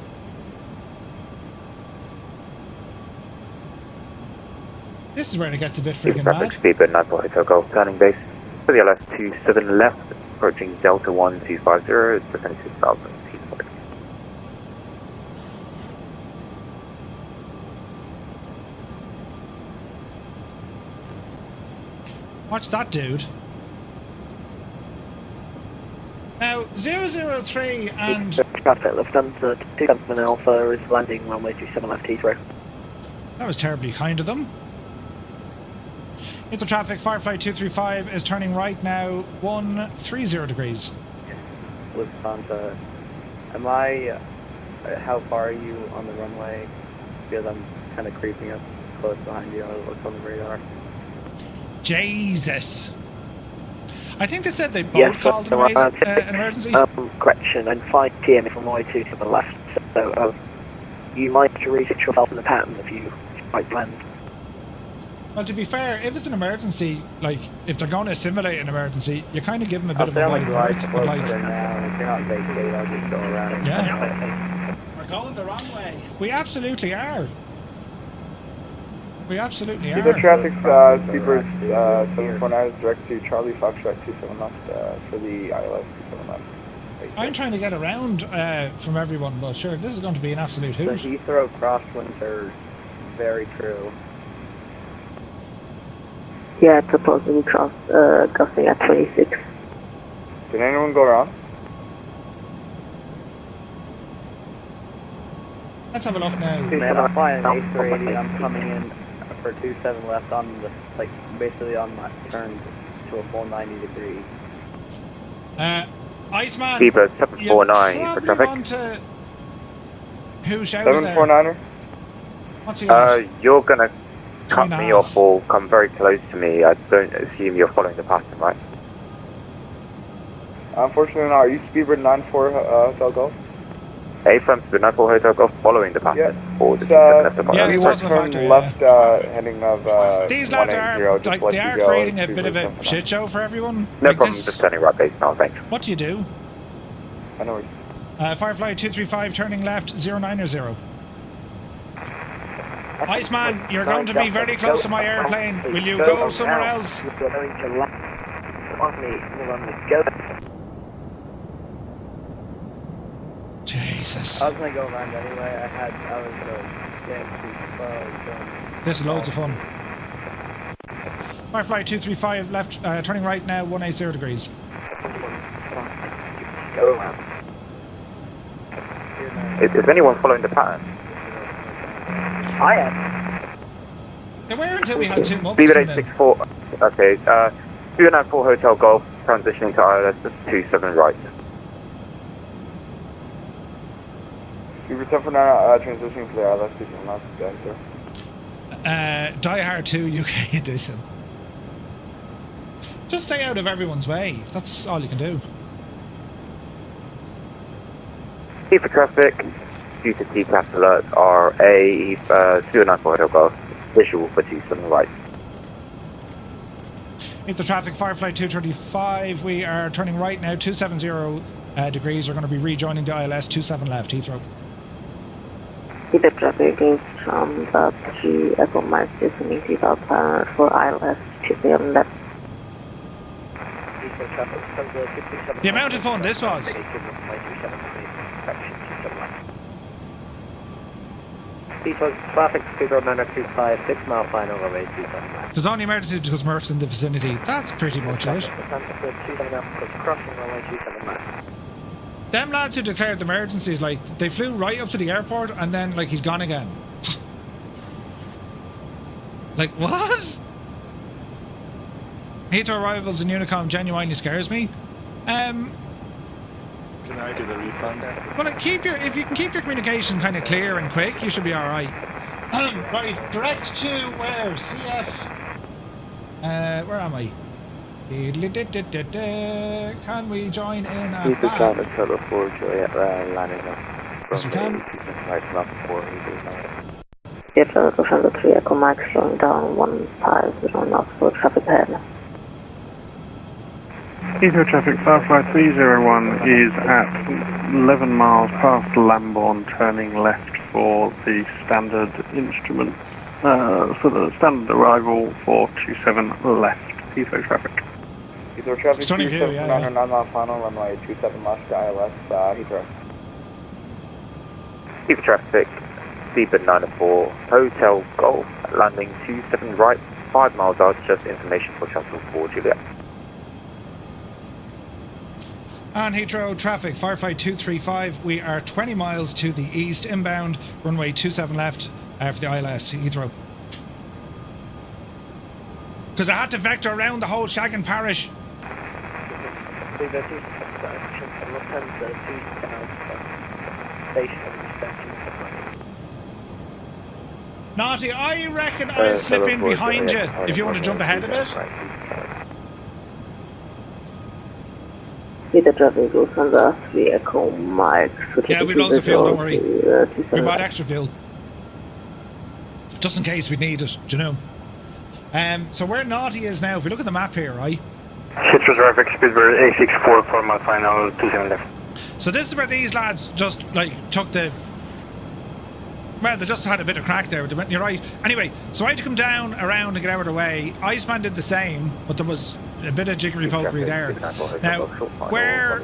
This is where it gets a bit freaking mad. Speedbird 94 Hotel Golf, turning base. For the ILS 27 left, approaching Delta 1250, descending 6000. Watch that, dude. Now, 003 and... Traffic, Lufthansa 27 Alpha is landing runway 27 left Heathrow. That was terribly kind of them. Here's the traffic. Firefly 235 is turning right now, 130 degrees. Lufthansa, am I... how far are you on the runway? Because I'm kind of creeping up close behind you. I'll look on the radar. Jesus. I think they said they both called an emergency. Correction, and 5 PM from runway 27 left. So you might reach yourself in the pattern if you might blend. Well, to be fair, if it's an emergency, like, if they're going to simulate an emergency, you kind of give them a bit of a wide berth. But like, yeah. We're going the wrong way. We absolutely are. We absolutely are. Speedbird traffic, Speedbird 749 is direct to Charlie Foxtrot 27 left for the ILS 27 left. I'm trying to get around from everyone, but sure, this is going to be an absolute hoot. The Heathrow crosswinds are very true. Yeah, it's supposed to be gusting at 26. Did anyone go around? Let's have a look now. Man, I'm flying an A380. I'm coming in for 27 left on the, like, basically on my turn to a full 90 degrees. Iceman, Speedbird 749 for traffic. Want to... Who shouted 749er? What's he on? You're gonna cut me off or come very close to me. I don't assume you're following the pattern, right? Unfortunately not. Are you Speedbird 94 Hotel Golf? From the 94 Hotel Golf, following the pattern. Yeah. Or the he was a factor, left heading of these lads are, like, they are creating a bit of a shit show for everyone. No like problem, this. just turning right base now, thanks. What do you do? I know. Firefly 235 turning left, 090. Iceman, you're going to be very close to my airplane. Will you go somewhere else? Jesus. I was gonna go around anyway. I was getting too far. This is loads of fun. Firefly 235 left, turning right now, 180 degrees. Is anyone following the pattern? I am. They were until we had 2 months. Speedbird 864. Okay, 294 Hotel Golf, transitioning to ILS, just 27 right. Speedbird 749 transitioning to the ILS 27 left. Die Hard 2 UK edition. Just stay out of everyone's way. That's all you can do. For traffic, due to T-class alert, RA 294 Hotel Golf, visual for 27 right. It's the traffic, Firefly 235. We are turning right now, 270 degrees. We're going to be rejoining the ILS 27 left, Heathrow. The traffic is from the G Echo Mars descending to Delta for ILS 27 left. The amount of fun this was. Traffic, Speedbird 925, 6 mile flying over way 27 left. There's only emergency because Murph's in the vicinity. That's pretty much it. Crossing runway 27 left. Them lads who declared the emergencies, like, they flew right up to the airport and then, like, he's gone again. Like, what? Heathrow arrivals in Unicom genuinely scares me. Can I do the refund? Well, like, if you can keep your communication kind of clear and quick, you should be alright. Right, direct to where? CF. Where am I? Can we join in a band? Yes, we can. Heathrow 203 Echo Mike slowing down 150 knots for traffic ahead. Heathrow traffic, Firefly 301 is at 11 miles past Lambourne, turning left for the standard instrument, for the standard arrival for 27 left, Heathrow traffic. Heathrow traffic, Stunning view, yeah. 9 mile final, runway 27 left, ILS, Heathrow. Heathrow traffic, Seabird 904, Hotel Golf, landing 27 right, 5 miles out, just information for shuttle for Juliet. And Heathrow traffic, Firefly 235, we are 20 miles to the east, inbound, runway 27 left for the ILS, Heathrow. Because I had to vector around the whole shaggin' parish. Naughty, I reckon I'll slip in behind you if you want to jump ahead of it. Heathrow traffic goes on the 3 Echo Mike. Yeah, we've loads of fuel, don't worry. We bought extra fuel. Just in case we need it, do you know? So where Naughty is now, if we look at the map here, right? Heathrow traffic, Speedbird A64, 4 mile final, 27 left. So this is where these lads just, like, took the... Well, they just had a bit of crack there, you're right. Anyway, so I had to come down, around and get out of the way. Iceman did the same, but there was a bit of jiggery-pokery there. Now, where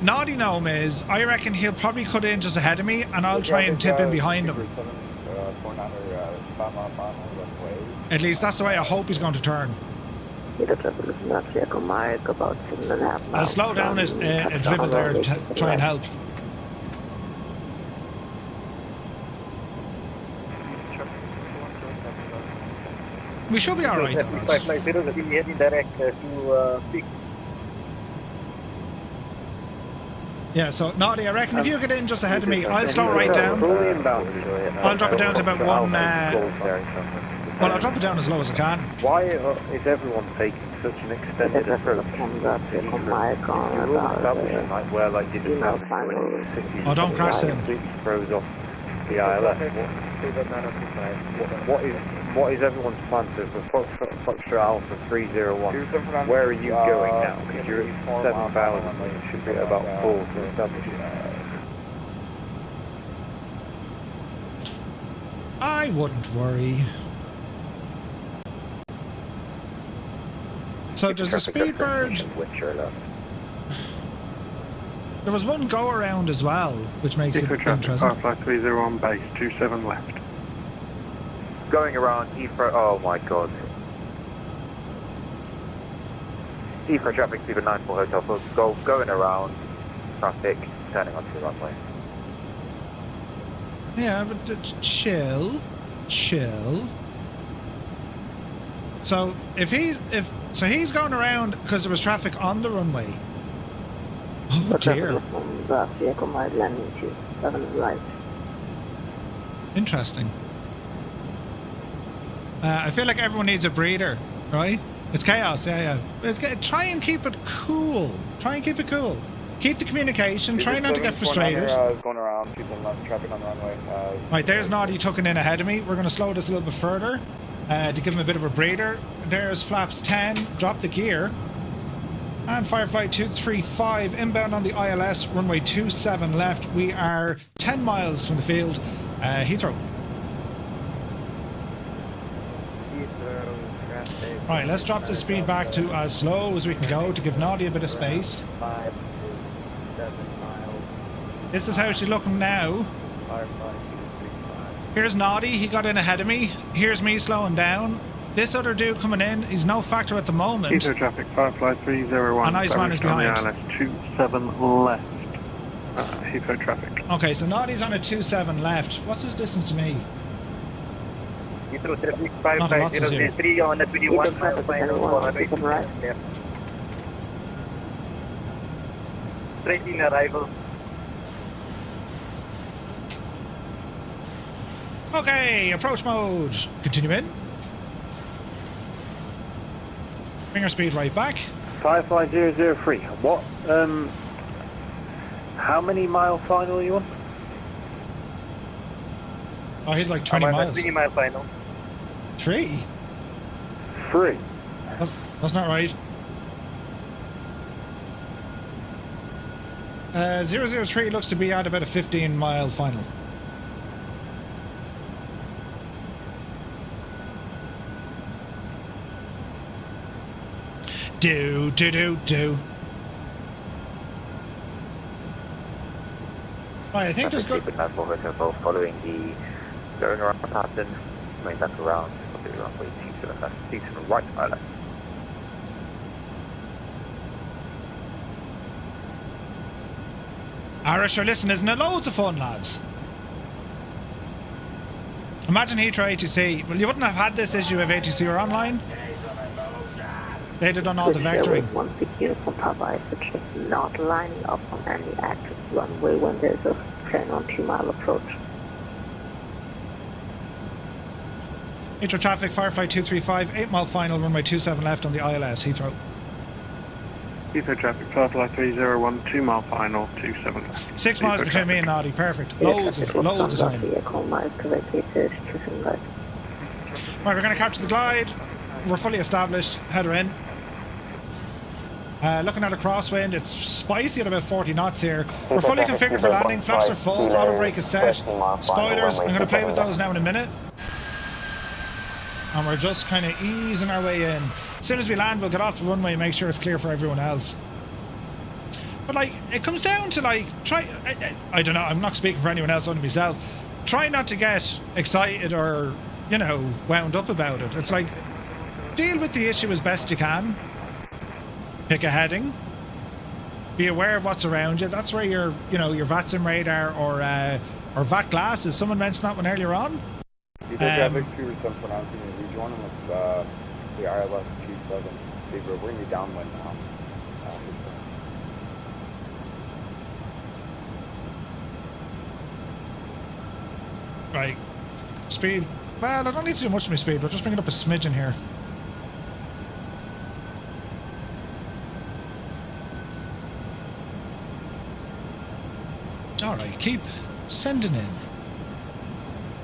Naughty Gnome is, I reckon he'll probably cut in just ahead of me, and I'll try and tip in behind him. At least that's the way I hope he's going to turn. I'll slow down a dribble there to try and help. We should be alright, lads. Yeah, so Naughty, I reckon if you get in just ahead of me, I'll slow right down. I'll drop it down to about one. Well, I'll drop it down as low as I can. Why is everyone taking such an extended approach? Where like you didn't have oh, don't crash him. Throws off the ILS. What is everyone's plan to Foxtrot Alpha 301? Where are you going now? Because you're at 7,000 and you should be at about 4 to establish it. I wouldn't worry. So there's a Speedbird. There was one go around as well, which makes it interesting. Firefly 301 base, 27 left. Going around Heathrow, oh my god. Heathrow traffic, Seabird 94 Hotel Golf, going around traffic, turning onto the runway. Yeah, but chill. So he's going around because there was traffic on the runway. Oh dear. Interesting. I feel like everyone needs a breather, right? It's chaos, yeah. Try and keep it cool. Keep the communication. Try not to get frustrated. Going around, people traffic on the runway. Right, there's Naughty tucking in ahead of me. We're going to slow this a little bit further to give him a bit of a breather. There's flaps 10. Drop the gear. And Firefly 235 inbound on the ILS, runway 27 left. We are 10 miles from the field. Heathrow. Right, let's drop the speed back to as slow as we can go to give Naughty a bit of space. 5 to 7 miles. This is how she's looking now. Here's Naughty, he got in ahead of me. Here's me slowing down. This other dude coming in, he's no factor at the moment. Heathrow traffic, Firefly 301. And Iceman is behind. ILS 27 left. Heathrow traffic. Okay, so Naughty's on a 27 left. What's his distance to me? Heathrow traffic Not a lot to do. 55003 on the 21 mile final for right. Straight in arrival. Okay, approach mode. Continue in. Bring our speed right back. 55003. What? How many mile final are you on? Oh, he's like 20 miles. 3 mile final. 3? 3. That's not right. 003 looks to be at about a 15-mile final. Do. Right, I think just go. Following the going around pattern, coming back around, probably runway 27 left, 27 right, pilot. Irish, listen, isn't it loads of fun, lads? Imagine Heathrow ATC. Well, you wouldn't have had this issue if ATC were online. They'd have done all the vectoring. One Unicom Papa is just not lining up on any active runway when there's a train on 2-mile approach. Heathrow traffic, Firefly 235, 8-mile final, runway 27 left on the ILS, Heathrow. Heathrow traffic, Firefly 301, 2-mile final, 27 left. 6 miles between me and Noddy, perfect. Loads of time. Right, we're going to capture the glide. We're fully established. Header in. Looking at a crosswind, it's spicy at about 40 knots here. We're fully configured for landing. Flaps are full. Auto brake is set. Spoilers, I'm going to play with those now in a minute. And we're just kind of easing our way in. As soon as we land, we'll get off the runway and make sure it's clear for everyone else. But like, it comes down to like, I don't know, I'm not speaking for anyone else, only myself. Try not to get excited or, you know, wound up about it. It's like, deal with the issue as best you can. Pick a heading. Be aware of what's around you. That's where your, you know, your VATSIM radar or VAT glasses. Someone mentioned that one earlier on. Traffic 2 is pronouncing it. Rejoining with the ILS 27. We're going to be downwind now. Right. Speed. Well, I don't need to do much of my speed. We'll just bring it up a smidgen here. Alright, keep sending in.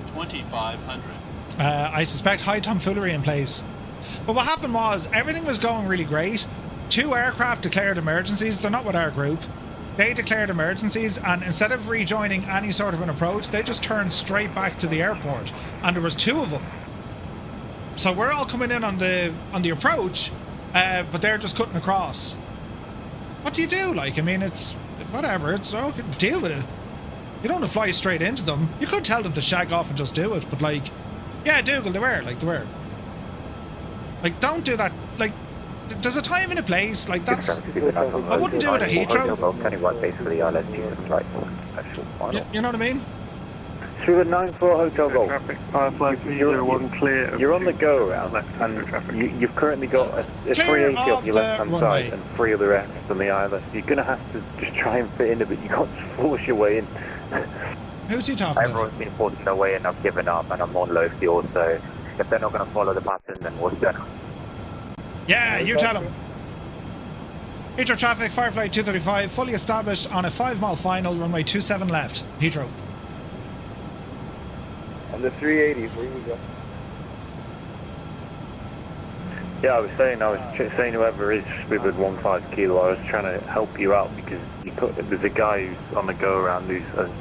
2500. I suspect high tomfoolery in place. But what happened was, everything was going really great. 2 aircraft declared emergencies. They're not with our group. They declared emergencies, and instead of rejoining any sort of an approach, they just turned straight back to the airport. And there was 2 of them. So we're all coming in on the approach, but they're just cutting across. What do you do? Like, I mean, it's whatever. It's okay. Deal with it. You don't want to fly straight into them. You could tell them to shag off and just do it, but like, yeah, Dougal, they were. Like, don't do that. Like, there's a time and a place. Like, that's. I wouldn't do it at Heathrow. You know what I mean? 294 Hotel Golf. Traffic, Firefly 301 clear. You're on the go around, and you've currently got a 380 off your left hand side and 3 other aircraft on the ILS. You're going to have to just try and fit in a bit. You've got to force your way in. Who's he talking to? Everyone's been forcing their way in. I've given up, and I'm on low fuel, so if they're not going to follow the pattern, then what's that? Yeah, you tell them. Heathrow traffic, Firefly 235, fully established on a 5-mile final, runway 27 left. Heathrow. On the 380, where you go? Yeah, I was saying whoever is with 15 kilo, I was trying to help you out because there's a guy who's on the go around who's, and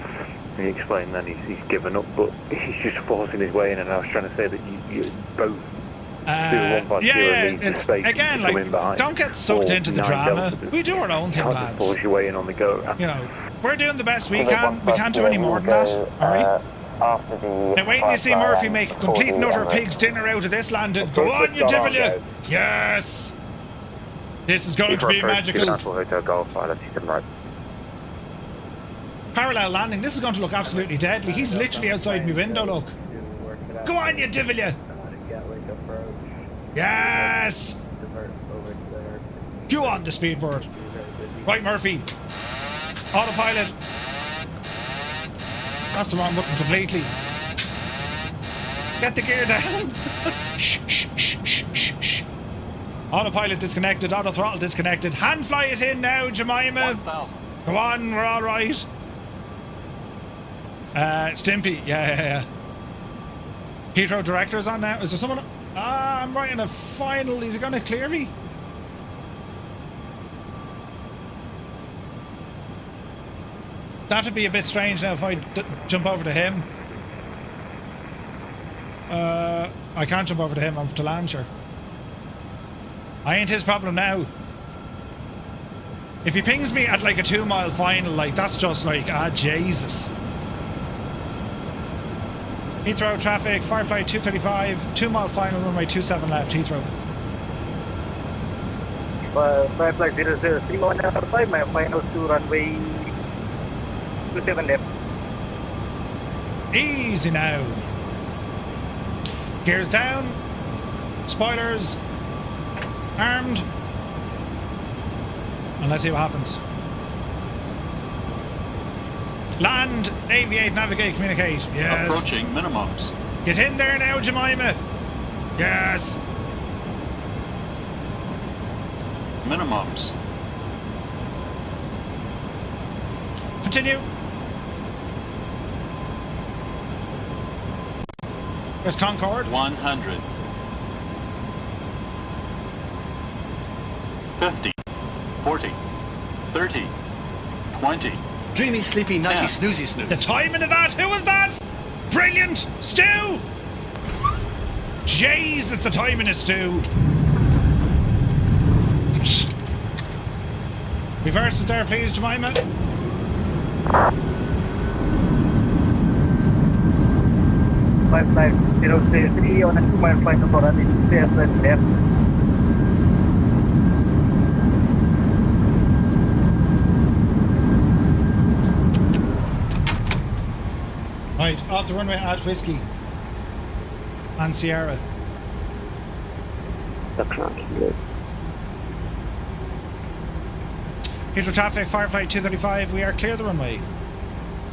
he explained then he's given up, but he's just forcing his way in, and I was trying to say that you both it's again like, don't get sucked into the drama. We do our own thing, lads. Force your way in on the go around. You know, we're doing the best we can. We can't do any more than that. All right. Now wait till you see Murphy make a complete and utter pig's dinner out of this landing. Go on, you devil, you! Yes! This is going to be magical. Parallel landing. This is going to look absolutely deadly. He's literally outside my window, look. Go on, you devil, you. Gatwick approach. Yes. Divert over to there. You on the speedboard. Right, Murphy. Autopilot. That's the wrong button completely. Get the gear down. Shh, shh, shh, shh, shh, shh. Autopilot disconnected. Auto throttle disconnected. Hand fly it in now, Jemima. 1,000. Go on, we're all right. Stimpy. Yeah. Heathrow director's on now. Is there someone? I'm writing a final. Is he going to clear me? That'd be a bit strange now if I jump over to him. I can't jump over to him. I'm to Lancia. I ain't his problem now. If he pings me at like a 2-mile final, like that's just like, Jesus. Heathrow traffic, Firefly 235, 2-mile final, runway 27 left, Heathrow. Firefly 00315, my final to runway 27 left. Easy now. Gears down. Spoilers. Armed. And let's see what happens. Land, aviate, navigate, communicate. Yes. Approaching minimums. Get in there now, Jemima. Yes. Minimums. Continue. There's Concorde. 100. 50. 40. 30. 20. Dreamy, sleepy, nighty, snoozy, snooze. The timing of that, who was that? Brilliant! Stu! Jeez, it's the timing of Stu. Reverses there, please, Jemima. Firefly 033 on a 2-mile flight for runway 27 left. Right, off the runway at Whiskey and Sierra. Heathrow traffic, Firefly 235, we are clear the runway.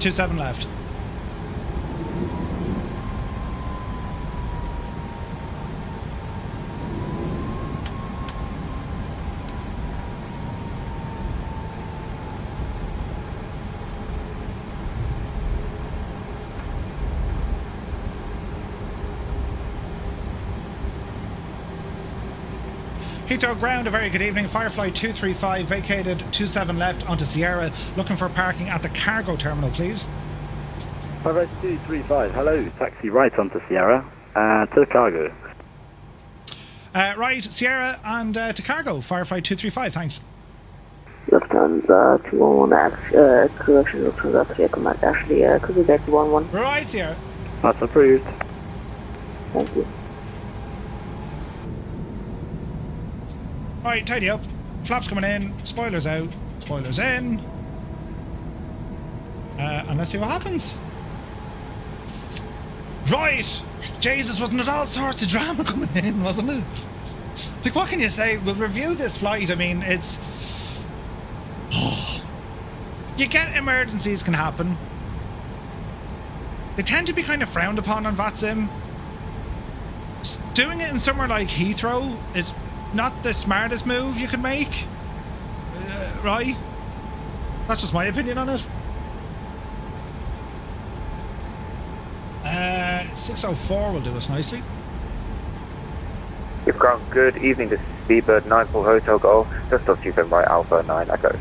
27 left. Heathrow ground, a very good evening. Firefly 235 vacated 27 left onto Sierra, looking for parking at the cargo terminal, please. Firefly 235, hello, taxi right onto Sierra, to the cargo. Right, Sierra and to cargo, Firefly 235, thanks. Lufthansa 211, correction, Lufthansa 3, actually, could we get 11? Right, Sierra. That's approved. Thank you. Right, tidy up. Flaps coming in, spoilers out, spoilers in. And let's see what happens. Right! Jesus, wasn't it all sorts of drama coming in, wasn't it? Like, what can you say? We'll review this flight. I mean, it's... You get emergencies can happen. They tend to be kind of frowned upon on VATSIM. Doing it in somewhere like Heathrow is not the smartest move you can make. Right? That's just my opinion on it. 604 will do us nicely. You've ground, good evening, this is Speedbird 94 Hotel Golf, just off you from right Alpha 9 Echo.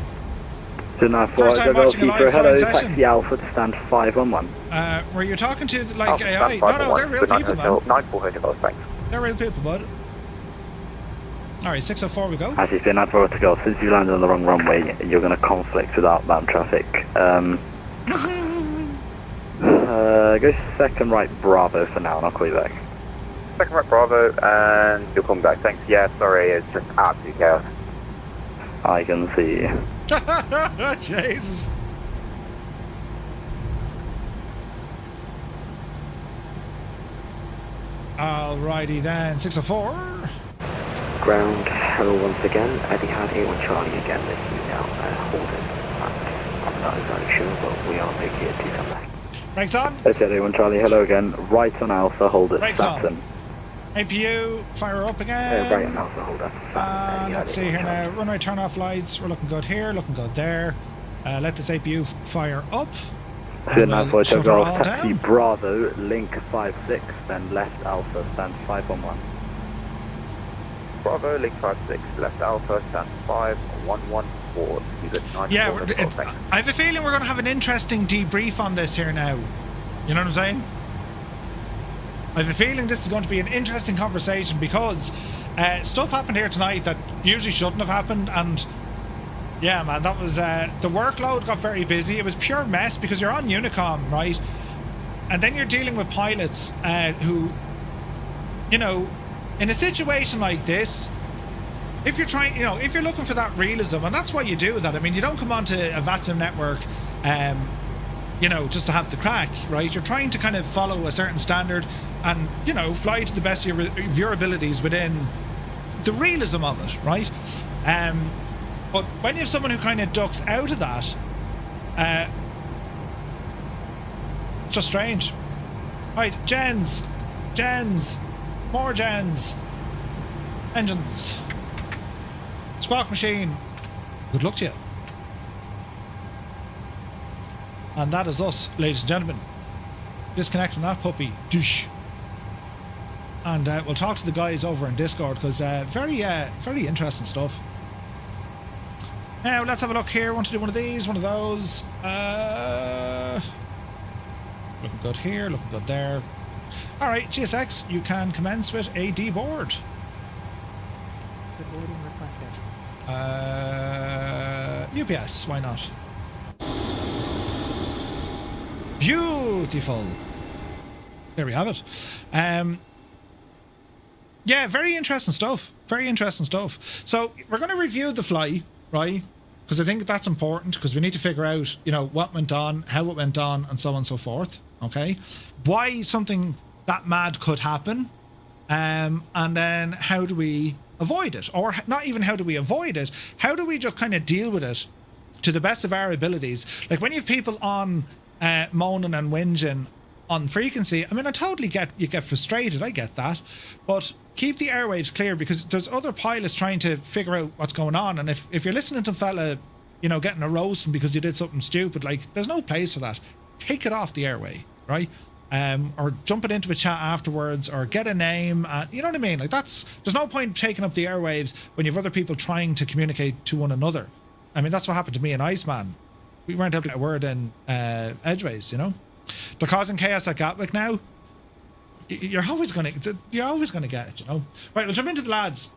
294 Hotel Golf, hello, taxi Alpha to stand 511. Were you talking to like AI? No, they're real people, man. 94 Hotel Golf, thanks. They're real people, bud. Alright, 604 we go. As it's been 94 Hotel Golf, since you landed on the wrong runway, you're going to conflict with outbound traffic. Go second right Bravo for now, and I'll call you back. Second right Bravo, and you'll come back, thanks. Yeah, sorry, it's just absolute chaos. I can see you. Jesus. Alrighty then, 604. Ground, hello once again. Etihad 81 Charlie again with you now. Hold it. I'm not entirely sure, but we are making it to come back. Brakes on. Etihad 81 Charlie, hello again. Right on Alpha, hold it. Brakes on. APU, fire up again. Right on Alpha, hold it. Let's see here now. Runway turn off lights. We're looking good here, looking good there. Let this APU fire up. Soon Alpha Hotel Golf, taxi down. Bravo, link 56, then left Alpha, stand 511. Bravo, link 56, left Alpha, stand 5114. You got 9. Yeah, I have a feeling we're going to have an interesting debrief on this here now. You know what I'm saying? I have a feeling this is going to be an interesting conversation because stuff happened here tonight that usually shouldn't have happened, and yeah, man, that was the workload got very busy. It was pure mess because you're on Unicom, right? And then you're dealing with pilots who, you know, in a situation like this, if you're trying, you know, if you're looking for that realism, and that's why you do that. I mean, you don't come onto a VATSIM network, you know, just to have the crack, right? You're trying to kind of follow a certain standard and, you know, fly to the best of your abilities within the realism of it, right? But when you have someone who kind of ducks out of that, it's just strange. Right, gens, more gens, engines, squawk machine. Good luck to you. And that is us, ladies and gentlemen. Disconnect from that puppy. Douche. And we'll talk to the guys over in Discord because very interesting stuff. Now let's have a look here. Want to do one of these, one of those. Looking good here, looking good there. All right, GSX, you can commence with a deboard. Deboarding requested. UPS, why not? Beautiful. There we have it. Yeah, very interesting stuff. Very interesting stuff. So we're going to review the fly, right? Because I think that's important because we need to figure out, you know, what went on, how it went on, and so on and so forth. Okay, why something that mad could happen, and then how do we avoid it, or not even how do we avoid it? How do we just kind of deal with it to the best of our abilities? Like when you have people on moaning and whinging on frequency, I mean, I totally get you get frustrated. I get that, but keep the airwaves clear because there's other pilots trying to figure out what's going on. And if you're listening to a fella, you know, getting a roasting because you did something stupid, like there's no place for that. Take it off the airway, right? Or jump it into a chat afterwards, or get a name. You know what I mean? Like there's no point taking up the airwaves when you have other people trying to communicate to one another. I mean, that's what happened to me and Iceman. We weren't able to get a word in edgeways, you know. They're causing chaos at Gatwick now. You're always gonna get it, you know. Right, we'll jump into the lads.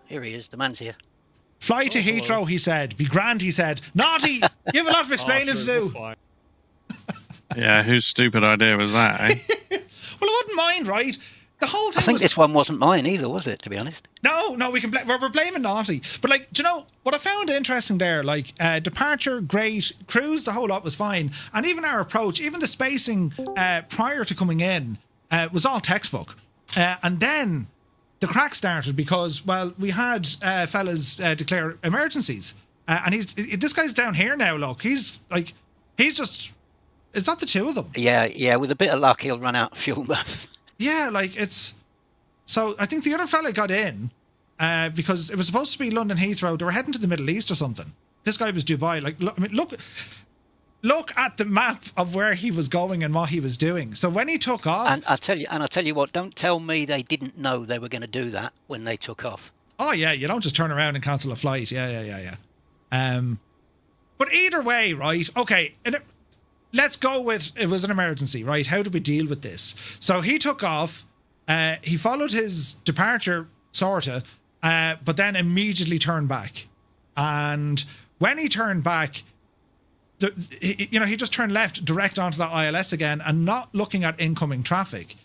Here he is, the man's here. Fly to Heathrow, he said. Be grand, he said. Naughty! You have a lot of explaining to do. Yeah, whose stupid idea was that, eh? Well, I wouldn't mind, right? The whole thing I think this one wasn't mine either, was it, to be honest? No, we can we're blaming Naughty. But, like, do you know, what I found interesting there, like, departure, great, cruise, the whole lot was fine. And even our approach, even the spacing prior to coming in was all textbook. And then the crack started because, well, we had fellas declare emergencies. And this guy's down here now, look. He's just... Is that the two of them? Yeah, with a bit of luck, he'll run out of fuel. Yeah, like it's... So I think the other fella got in because it was supposed to be London Heathrow. They were heading to the Middle East or something. This guy was Dubai. Like, look at the map of where he was going and what he was doing. So when he took off... And I'll tell you what, don't tell me they didn't know they were going to do that when they took off. Oh, yeah, you don't just turn around and cancel a flight. Yeah. But either way, right, okay, let's go with it was an emergency, right? How do we deal with this? So he took off, he followed his departure, sorta, but then immediately turned back. And when he turned back, he just turned left direct onto that ILS again and not looking at incoming traffic,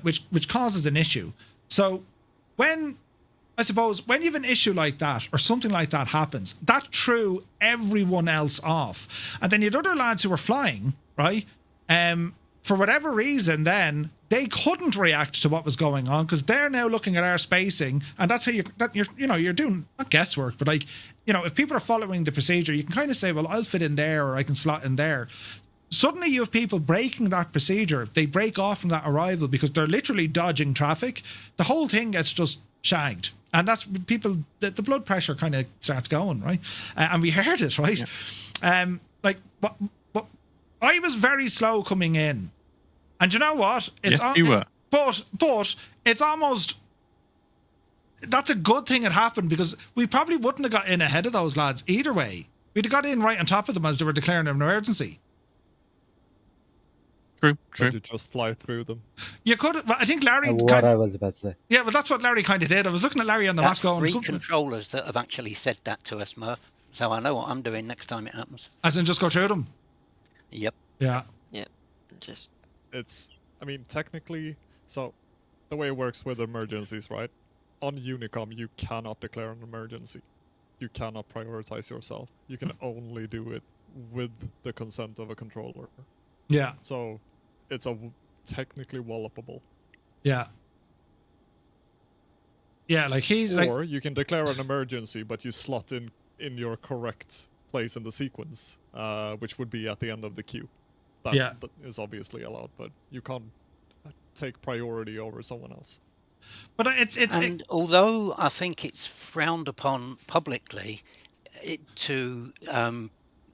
which causes an issue. So when I suppose when you have an issue like that or something like that happens, that threw everyone else off. And then you had other lads who were flying, right? For whatever reason, then they couldn't react to what was going on because they're now looking at our spacing, and that's how you're doing not guesswork, but like, you know, if people are following the procedure, you can kind of say, well, I'll fit in there or I can slot in there. Suddenly you have people breaking that procedure. They break off from that arrival because they're literally dodging traffic. The whole thing gets just shagged. And that's people, the blood pressure kind of starts going, right? And we heard it, right? Yeah. But I was very slow coming in. And you know what? Yes, you were. But it's almost, that's a good thing it happened because we probably wouldn't have got in ahead of those lads either way. We'd have got in right on top of them as they were declaring an emergency. True. Could you just fly through them? You could. I think Larry. I was about to say. Yeah, but that's what Larry kind of did. I was looking at Larry on the map going. 3 controllers that have actually said that to us, Murph. So I know what I'm doing next time it happens. As in, just go through them. Yep. Yeah. Yep. Just. I mean, technically, so the way it works with emergencies, right? On Unicom, you cannot declare an emergency. You cannot prioritize yourself. You can only do it with the consent of a controller. Yeah. So it's technically wallopable. Yeah. Yeah, like or you can declare an emergency, but you slot in your correct place in the sequence, which would be at the end of the queue. That is obviously allowed, but you can't take priority over someone else. But although I think it's frowned upon publicly to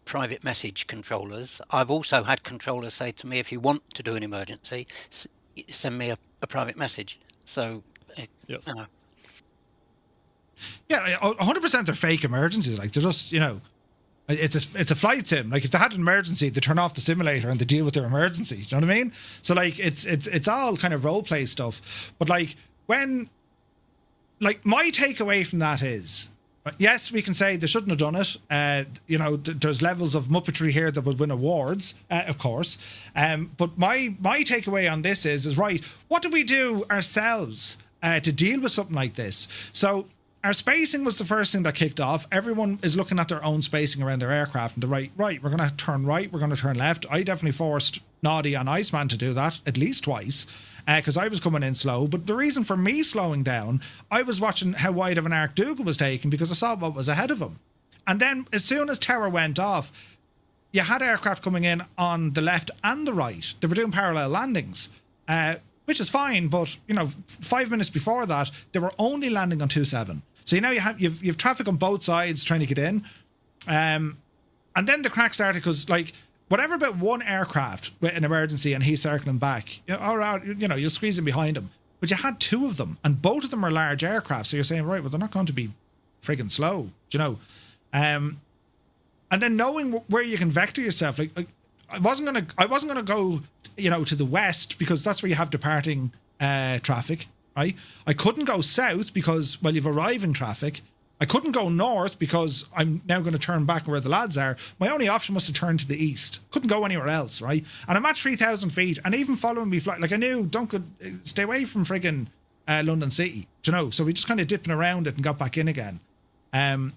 private message controllers, I've also had controllers say to me, if you want to do an emergency, send me a private message. So, yes. You know. Yeah, 100% they're fake emergencies. Like, they're just, you know, it's a flight sim. Like, if they had an emergency, they turn off the simulator and they deal with their emergency. Do you know what I mean? So, like, it's all kind of role play stuff. But like, when, like, my takeaway from that is, yes, we can say they shouldn't have done it. You know, there's levels of muppetry here that would win awards, of course. But my takeaway on this is right, what do we do ourselves to deal with something like this? So our spacing was the first thing that kicked off. Everyone is looking at their own spacing around their aircraft and right, we're going to turn right, we're going to turn left. I definitely forced Noddy and Iceman to do that at least twice. Because I was coming in slow. But the reason for me slowing down, I was watching how wide of an arc Dougal was taking because I saw what was ahead of him. And then as soon as tower went off, you had aircraft coming in on the left and the right. They were doing parallel landings, which is fine. But, you know, 5 minutes before that, they were only landing on 27. So you have traffic on both sides trying to get in. And then the crack started because, like, whatever about one aircraft with an emergency and he's circling back, you're squeezing behind him. But you had 2 of them, and both of them are large aircraft. So you're saying, right, well, they're not going to be friggin' slow, do you know? And then knowing where you can vector yourself, like I wasn't gonna go, you know, to the west because that's where you have departing traffic, right? I couldn't go south because, well, you've arriving traffic. I couldn't go north because I'm now going to turn back where the lads are. My only option was to turn to the east. Couldn't go anywhere else, right? And I'm at 3,000 feet, and even following me flight, like I knew, stay away from friggin' London City, do you know? So we just kind of dipping around it and got back in again. And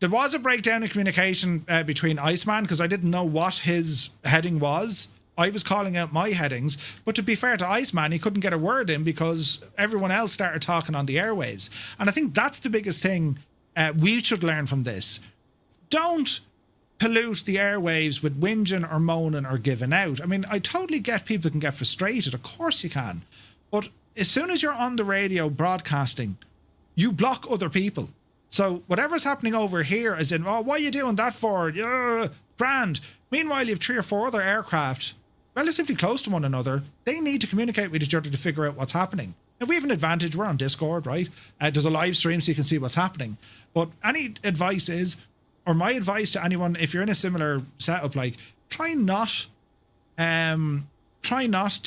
there was a breakdown in communication between Iceman because I didn't know what his heading was. I was calling out my headings, but to be fair to Iceman, he couldn't get a word in because everyone else started talking on the airwaves. And I think that's the biggest thing we should learn from this. Don't pollute the airwaves with whinging or moaning or giving out. I mean, I totally get people can get frustrated. Of course you can. But as soon as you're on the radio broadcasting, you block other people. So whatever's happening over here is in, what are you doing that for? Grand. Meanwhile, you have 3 or 4 other aircraft relatively close to one another. They need to communicate with each other to figure out what's happening. Now, we have an advantage. We're on Discord, right? There's a live stream so you can see what's happening. But any advice is, or my advice to anyone, if you're in a similar setup, like, try not to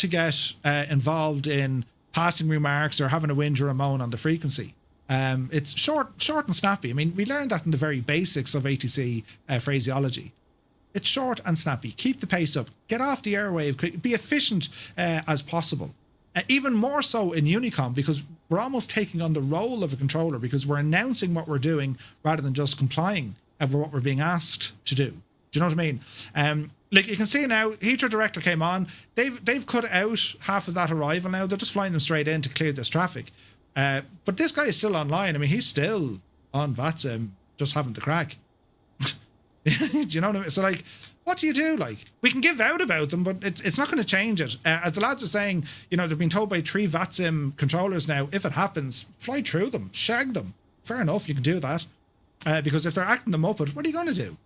get involved in passing remarks or having a whinge or a moan on the frequency. It's short and snappy. I mean, we learned that in the very basics of ATC phraseology. It's short and snappy. Keep the pace up. Get off the airwave. Be efficient as possible. Even more so in Unicom, because we're almost taking on the role of a controller because we're announcing what we're doing rather than just complying with what we're being asked to do. Do you know what I mean? Like you can see now, Heathrow director came on. They've cut out half of that arrival now. They're just flying them straight in to clear this traffic. But this guy is still online. I mean, he's still on VATSIM, just having the crack. Do you know what I mean? So like, what do you do? Like, we can give out about them, but it's not going to change it. As the lads are saying, you know, they've been told by 3 VATSIM controllers now, if it happens, fly through them, shag them. Fair enough, you can do that. Because if they're acting them up, what are you going to do?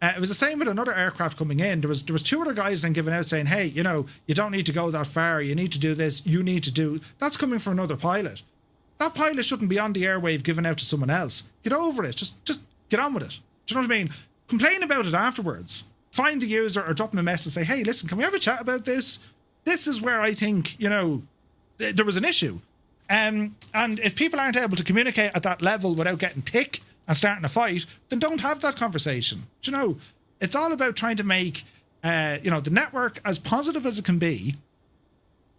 It was the same with another aircraft coming in. There was 2 other guys then giving out saying, hey, you know, you don't need to go that far. You need to do this. You need to do... That's coming from another pilot. That pilot shouldn't be on the airwave given out to someone else. Get over it. Just get on with it. Do you know what I mean? Complain about it afterwards. Find the user or drop them a message and say, hey, listen, can we have a chat about this? This is where I think, you know, there was an issue. And if people aren't able to communicate at that level without getting tick and starting a fight, then don't have that conversation. Do you know, it's all about trying to make, you know, the network as positive as it can be.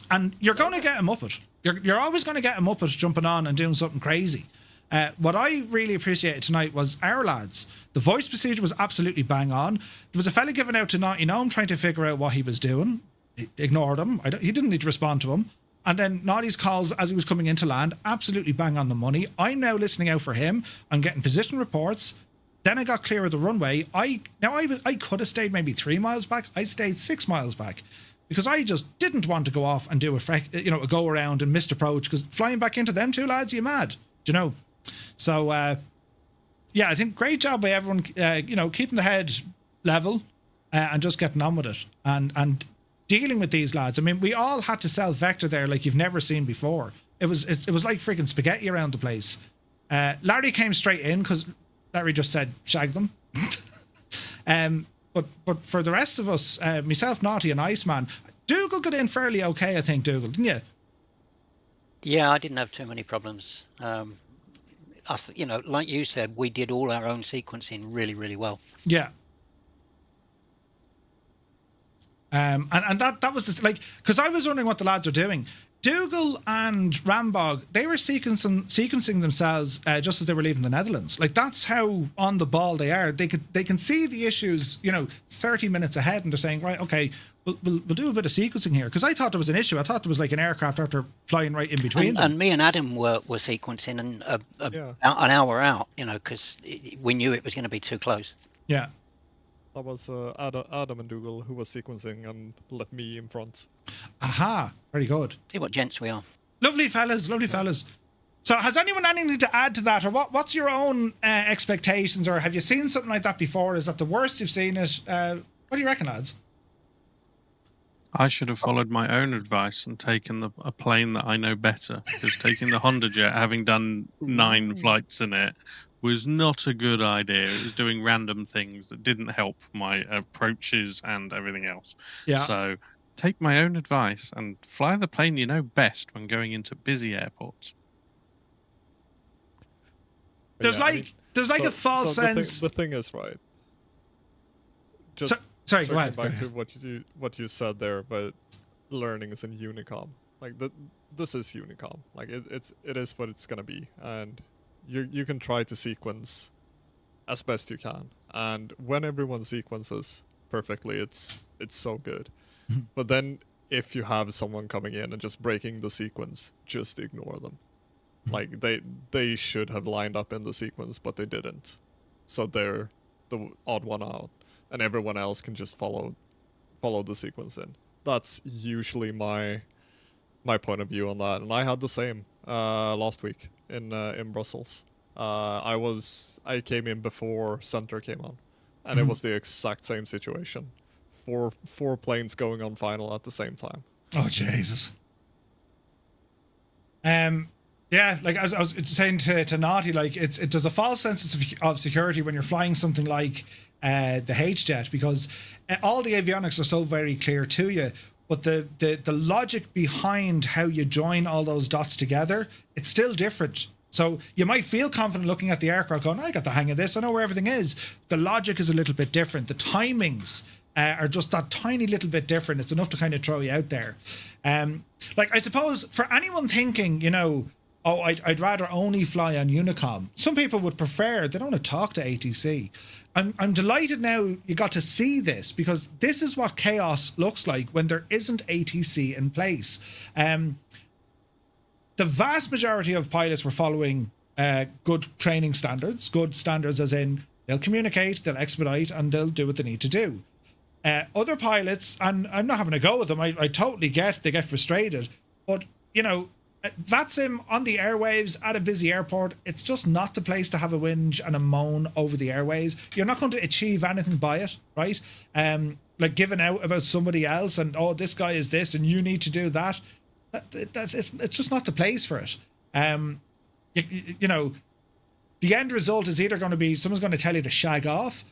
And you're going to get them up it. You're always going to get them up at jumping on and doing something crazy. What I really appreciated tonight was our lads. The voice procedure was absolutely bang on. There was a fella giving out to Naughty Gnome trying to figure out what he was doing. He ignored him. He didn't need to respond to him. And then Naughty's calls as he was coming into land, absolutely bang on the money. I'm now listening out for him. I'm getting position reports. Then I got clear of the runway. I could have stayed maybe 3 miles back. I stayed 6 miles back because I just didn't want to go off and do a go around and missed approach, because flying back into them 2 lads, you mad? Do you know? So, yeah, I think great job by everyone, you know, keeping the head level and just getting on with it and dealing with these lads. I mean, we all had to self-vector there like you've never seen before. It was like freaking spaghetti around the place. Larry came straight in because Larry just said, shag them. But for the rest of us, myself, Naughty and Iceman, Dougal got in fairly okay, I think, Dougal, didn't you? Yeah, I didn't have too many problems. You know, like you said, we did all our own sequencing really, really well. Yeah. And that was just like, because I was wondering what the lads are doing. Dougal and Rambog, they were sequencing themselves just as they were leaving the Netherlands. Like, that's how on the ball they are. They can see the issues, you know, 30 minutes ahead, and they're saying, right, okay, we'll do a bit of sequencing here. Because I thought there was an issue. I thought there was like an aircraft after flying right in between them. And me and Adam were sequencing and about an hour out, you know, because we knew it was going to be too close. Yeah. That was Adam and Dougal who was sequencing and let me in front. Aha, very good. See what gents we are. Lovely fellas, lovely fellas. So has anyone anything to add to that, or what's your own expectations, or have you seen something like that before? Is that the worst you've seen it? What do you reckon, lads? I should have followed my own advice and taken a plane that I know better, because taking the Honda Jet, having done 9 flights in it, was not a good idea. It was doing random things that didn't help my approaches and everything else. Yeah. So take my own advice and fly the plane you know best when going into busy airports. There's a false sense. The thing is, right? Just sorry, go ahead. Back to what you said there about learnings in Unicom. Like this is Unicom. Like it is what it's gonna be, and you can try to sequence as best you can, and when everyone sequences perfectly, it's so good. But then if you have someone coming in and just breaking the sequence, just ignore them. Like they should have lined up in the sequence, but they didn't, so they're the odd one out, and everyone else can just follow the sequence in. That's usually my point of view on that, and I had the same last week in Brussels. I came in before center came on, and it was the exact same situation. Four planes going on final at the same time. Oh Jesus. Yeah, like as I was saying to Naughty, like there's a false sense of security when you're flying something like the H-Jet, because all the avionics are so very clear to you, but the logic behind how you join all those dots together, it's still different. So you might feel confident looking at the aircraft going, I got the hang of this, I know where everything is. The logic is a little bit different. The timings are just that tiny little bit different. It's enough to kind of throw you out there. Like, I suppose for anyone thinking, you know, oh, I'd rather only fly on Unicom. Some people would prefer, they don't want to talk to ATC. I'm delighted now you got to see this, because this is what chaos looks like when there isn't ATC in place. The vast majority of pilots were following good training standards, good standards as in they'll communicate, they'll expedite, and they'll do what they need to do. Other pilots, and I'm not having a go with them, I totally get, they get frustrated, but, you know, VATSIM on the airwaves at a busy airport, it's just not the place to have a whinge and a moan over the airways. You're not going to achieve anything by it, right? Like giving out about somebody else and, oh, this guy is this and you need to do that. It's just not the place for it. You know, the end result is either going to be someone's going to tell you to shag off,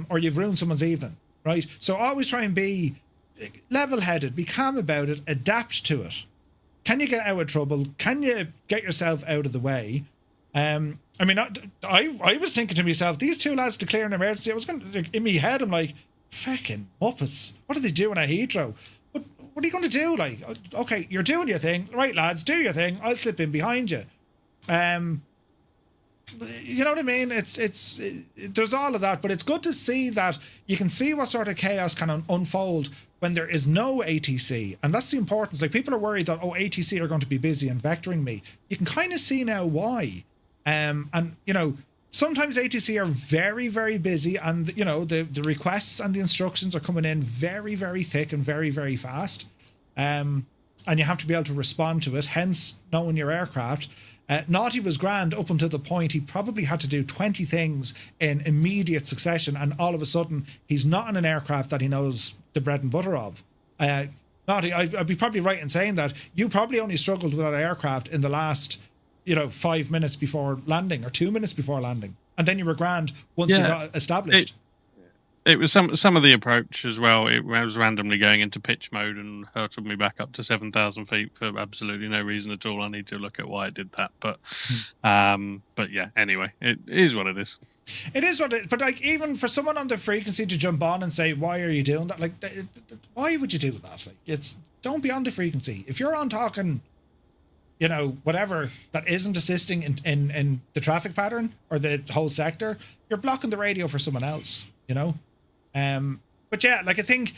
or you've ruined someone's evening, right? So always try and be level-headed, be calm about it, adapt to it. Can you get out of trouble? Can you get yourself out of the way? I mean, I was thinking to myself, these two lads declare an emergency. I was going to, in my head, I'm like, fucking muppets. What are they doing at Heathrow? What are you going to do? Like, okay, you're doing your thing. Right, lads, do your thing. I'll slip in behind you. You know what I mean? There's all of that, but it's good to see that you can see what sort of chaos can unfold when there is no ATC, and that's the importance. Like, people are worried that, oh, ATC are going to be busy and vectoring me. You can kind of see now why. And you know, sometimes ATC are very, very busy, and you know, the requests and the instructions are coming in very, very thick and very, very fast. And you have to be able to respond to it. Hence, knowing your aircraft. Naughty was grand up until the point he probably had to do 20 things in immediate succession, and all of a sudden he's not in an aircraft that he knows the bread and butter of. Naughty, I'd be probably right in saying that you probably only struggled with that aircraft in the last, you know, 5 minutes before landing or 2 minutes before landing, and then you were grand once you got established. It was some of the approach as well. It was randomly going into pitch mode and hurtled me back up to 7,000 feet for absolutely no reason at all. I need to look at why it did that, but yeah. Anyway, it is what it is. It is what it. But like, even for someone on the frequency to jump on and say, "Why are you doing that?" Like, why would you do that? Like, don't be on the frequency. If you're on talking, you know, whatever that isn't assisting in the traffic pattern or the whole sector, you're blocking the radio for someone else. You know. But yeah, like, I think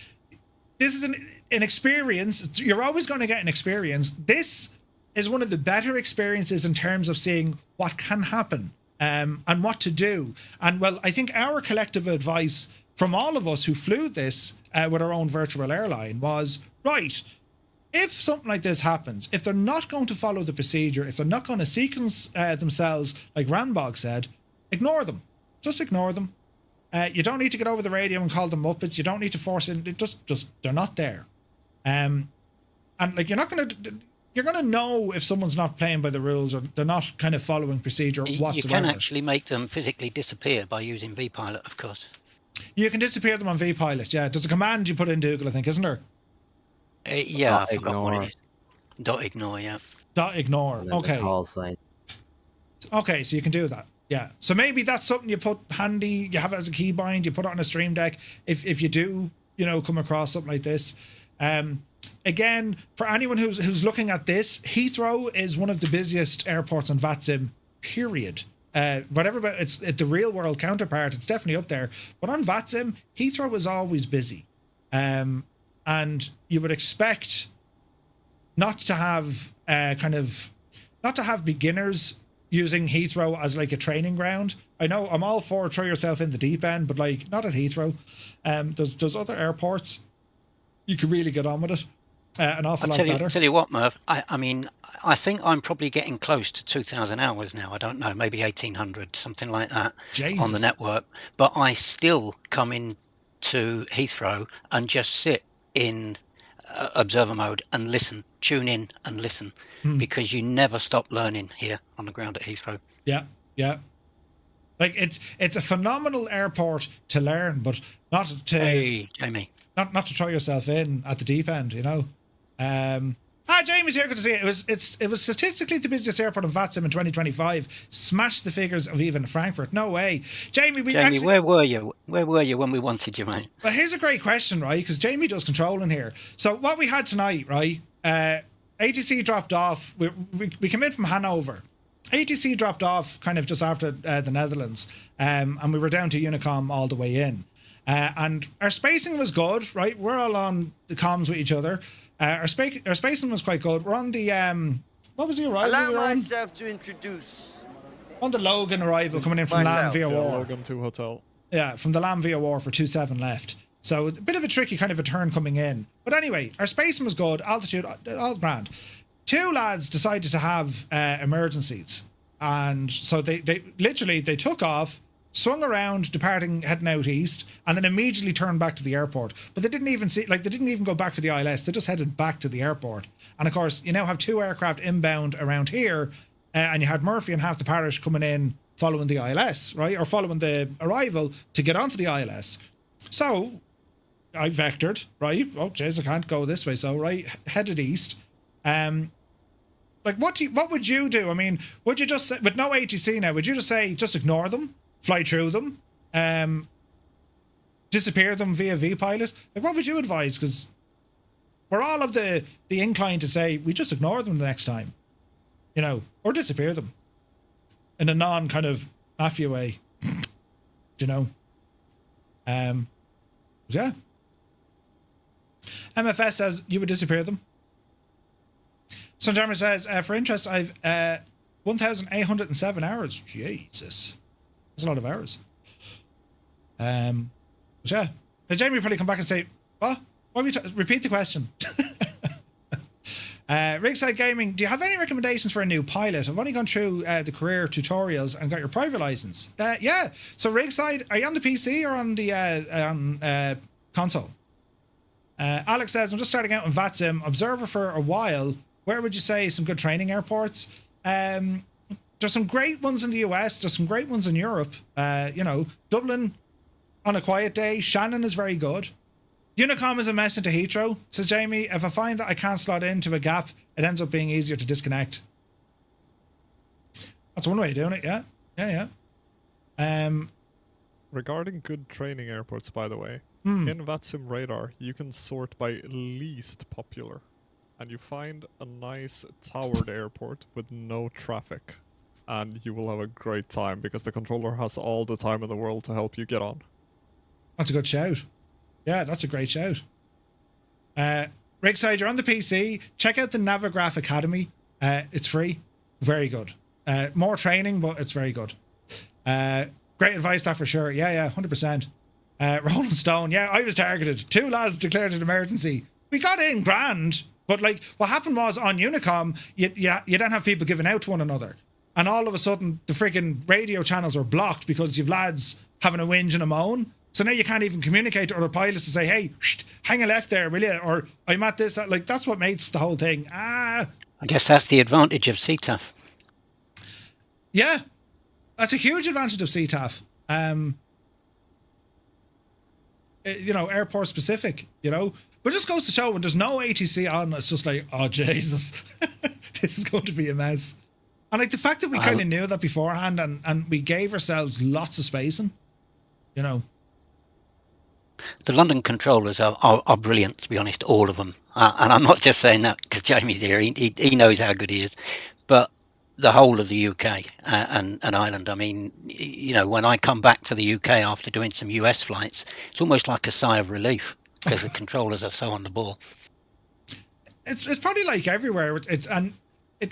this is an experience. You're always going to get an experience. This is one of the better experiences in terms of seeing what can happen, and what to do. And well, I think our collective advice from all of us who flew this with our own virtual airline was, right, if something like this happens, if they're not going to follow the procedure, if they're not going to sequence themselves, like Ranbog said, ignore them. Just ignore them. You don't need to get over the radio and call them Muppets. You don't need to force it. Just they're not there. And like, you're going to know if someone's not playing by the rules or they're not kind of following procedure whatsoever. You can actually make them physically disappear by using vPilot, of course. You can disappear them on vPilot, yeah. There's a command you put in Google, I think, isn't there? Yeah, I forgot what it is. .ignore, yeah. .ignore, okay. Okay, so you can do that. Yeah, so maybe that's something you put handy, you have it as a keybind, you put it on a stream deck if you do, you know, come across something like this. Again, for anyone who's looking at this, Heathrow is one of the busiest airports on VATSIM, period. Whatever, but it's the real world counterpart, it's definitely up there. But on VATSIM, Heathrow is always busy. And you would expect not to have beginners using Heathrow as like a training ground. I know I'm all for throw yourself in the deep end, but like, not at Heathrow. There's other airports you can really get on with it an awful lot better. Tell you what, Merv, I mean, I think I'm probably getting close to 2,000 hours now. I don't know, maybe 1,800, something like that. Jesus. On the network. But I still come into Heathrow and just sit in observer mode and listen, tune in and listen, because you never stop learning here on the ground at Heathrow. Yeah. Like, it's a phenomenal airport to learn, but not to Jamie. Not to throw yourself in at the deep end, you know. Jamie's here. Good to see you. It was statistically the busiest airport in VATSIM in 2025. Smashed the figures of even Frankfurt. No way, Jamie. Where were you? Where were you when we wanted you, mate? Well, here's a great question, right? Because Jamie does controlling here. So what we had tonight, right? ATC dropped off. We came in from Hanover. ATC dropped off kind of just after the Netherlands, and we were down to Unicom all the way in. And our spacing was good, right? We're all on the comms with each other. Our spacing was quite good. We're on the what was the arrival Allow we were on? myself to introduce. On the Logan arrival coming in from Land via War. Logan 2 Hotel. Yeah, from the Land via War for 27 left. So a bit of a tricky kind of a turn coming in. But anyway, our spacing was good, altitude, all grand. Two lads decided to have emergencies. And so they literally took off, swung around, heading out east, and then immediately turned back to the airport. But they didn't even go back for the ILS. They just headed back to the airport. And of course, you now have two aircraft inbound around here, and you had Murphy and half the parish coming in following the ILS, right? Or following the arrival to get onto the ILS. So I vectored, right? Oh, jeez, I can't go this way. So, right, headed east. Like, what would you do? I mean, would you just say, with no ATC now, would you just say, just ignore them, fly through them, disappear them via V-pilot? Like, what would you advise? Because we're all of the incline to say, we just ignore them the next time, you know, or disappear them in a non kind of mafia way, you know? Yeah. MFS says you would disappear them. Sunjammer says, for interest, I've 1,807 hours. Jesus. That's a lot of hours. Yeah. Now, Jamie will probably come back and say, what? Why repeat the question. Rigside Gaming, do you have any recommendations for a new pilot? I've only gone through the career tutorials and got your private license. Yeah. So Rigside, are you on the PC or on the console? Alex says, I'm just starting out in VATSIM, observer for a while. Where would you say some good training airports? There's some great ones in the US. There's some great ones in Europe. You know, Dublin on a quiet day. Shannon is very good. Unicom is a mess into Heathrow, says Jamie. If I find that I can't slot into a gap, it ends up being easier to disconnect. That's one way of doing it, yeah. Yeah. Regarding good training airports, by the way, in VATSIM radar, you can sort by least popular. And you find a nice towered airport with no traffic. And you will have a great time because the controller has all the time in the world to help you get on. That's a good shout. Yeah, that's a great shout. Rigside, you're on the PC. Check out the Navigraph Academy. It's free. Very good. More training, but it's very good. Great advice, that for sure. Yeah, 100%. Rolling Stone, yeah, I was targeted. Two lads declared an emergency. We got in grand. But like what happened was on Unicom, you don't have people giving out to one another. And all of a sudden the freaking radio channels are blocked because you've lads having a whinge and a moan. So now you can't even communicate to other pilots to say, hey, hang a left there, will you? Or I'm at this. Like, that's what makes the whole thing. I guess that's the advantage of CTAF. Yeah, that's a huge advantage of CTAF. You know, airport specific, you know. But it just goes to show when there's no ATC on, it's just like, oh, Jesus, this is going to be a mess. And like the fact that we kind of knew that beforehand and we gave ourselves lots of spacing, you know. The London controllers are brilliant, to be honest, all of them. And I'm not just saying that because Jamie's here. He knows how good he is. But the whole of the UK and Ireland, I mean, you know, when I come back to the UK after doing some US flights, it's almost like a sigh of relief. Because the controllers are so on the ball. It's probably like everywhere. It's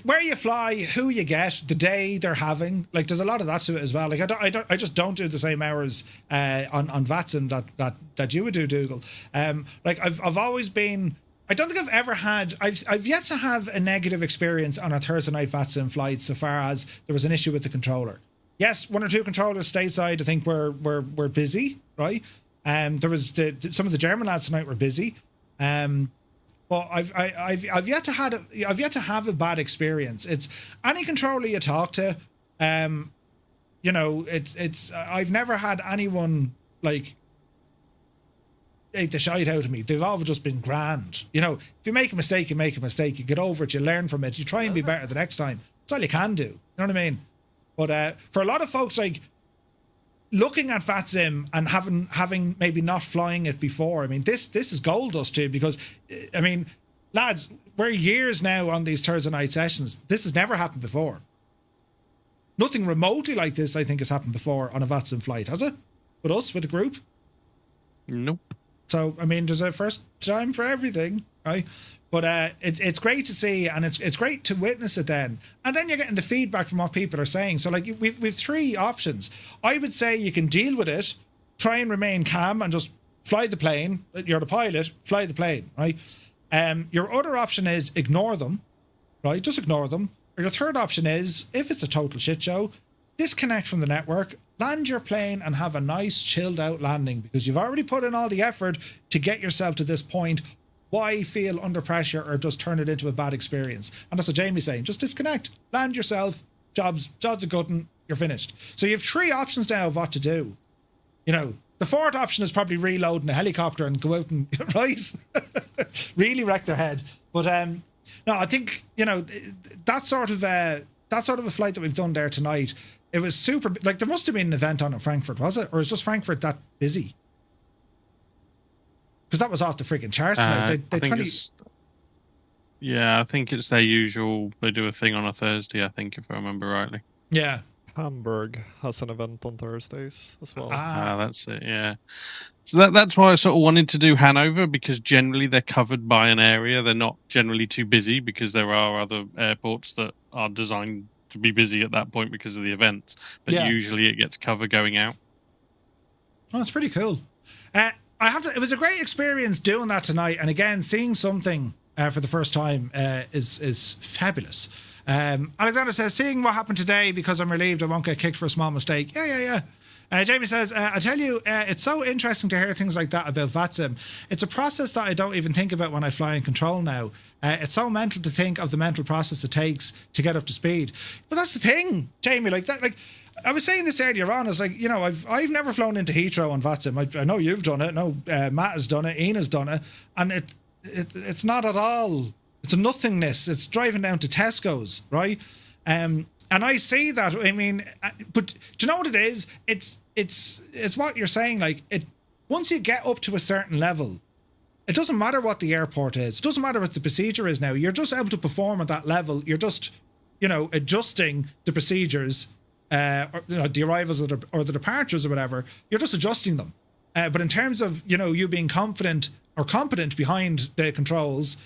where you fly, who you get, the day they're having. Like there's a lot of that to it as well. Like I just don't do the same hours on VATSIM that you would do, Dougal. Like I've always been. I don't think I've ever had. I've yet to have a negative experience on a Thursday night VATSIM flight so far as there was an issue with the controller. Yes, one or two controllers stateside I think were busy, right? There was some of the German lads tonight were busy, but I've yet to have a bad experience. It's any controller you talk to, you know, it's I've never had anyone like ate the shite out of me. They've all just been grand. You know, if you make a mistake, you make a mistake. You get over it. You learn from it. You try and be better the next time. That's all you can do. You know what I mean? But for a lot of folks, like, looking at VATSIM and having maybe not flying it before, I mean, this is gold dust too, because I mean, lads, we're years now on these Thursday night sessions. This has never happened before. Nothing remotely like this, I think, has happened before on a VATSIM flight, has it? With us, with the group? Nope. So, I mean, there's a first time for everything, right? But it's great to see, and it's great to witness it then. And then you're getting the feedback from what people are saying. So, like, we've three options. I would say you can deal with it, try and remain calm, and just fly the plane. You're the pilot, fly the plane, right? Your other option is ignore them, right? Just ignore them. Or your third option is, if it's a total shit show, disconnect from the network, land your plane and have a nice chilled out landing, because you've already put in all the effort to get yourself to this point. Why feel under pressure or just turn it into a bad experience? And that's what Jamie's saying. Just disconnect, land yourself, jobs a gutting, you're finished. So you have three options now of what to do. You know, the fourth option is probably reloading a helicopter and go out and, right? Really wreck their head. But no, I think, you know, that sort of a flight that we've done there tonight, it was super, like there must have been an event on in Frankfurt, was it? Or is just Frankfurt that busy? Because that was off the freaking charts tonight. Yeah, I think it's their usual, they do a thing on a Thursday, I think, if I remember rightly. Yeah. Hamburg has an event on Thursdays as well. That's it, yeah. So that's why I sort of wanted to do Hanover, because generally they're covered by an area. They're not generally too busy, because there are other airports that are designed to be busy at that point because of the events. But usually it gets cover going out. Oh, it's pretty cool. It was a great experience doing that tonight, and again, seeing something for the first time is fabulous. Alexander says, seeing what happened today, because I'm relieved I won't get kicked for a small mistake. Yeah. Jamie says, I tell you, it's so interesting to hear things like that about VATSIM. It's a process that I don't even think about when I fly and control now. It's so mental to think of the mental process it takes to get up to speed. But that's the thing, Jamie, like that, like, I was saying this earlier on, I was like, you know, I've never flown into Heathrow on VATSIM. I know you've done it. No, Matt has done it. Ian has done it. And it's not at all. It's a nothingness. It's driving down to Tesco's, right? And I see that. I mean, but do you know what it is? It's what you're saying. Like, once you get up to a certain level, it doesn't matter what the airport is. It doesn't matter what the procedure is now. You're just able to perform at that level. You're just, you know, adjusting the procedures. Or, you know, the arrivals or the departures or whatever, you're just adjusting them. But in terms of, you know, you being confident or competent behind the controls,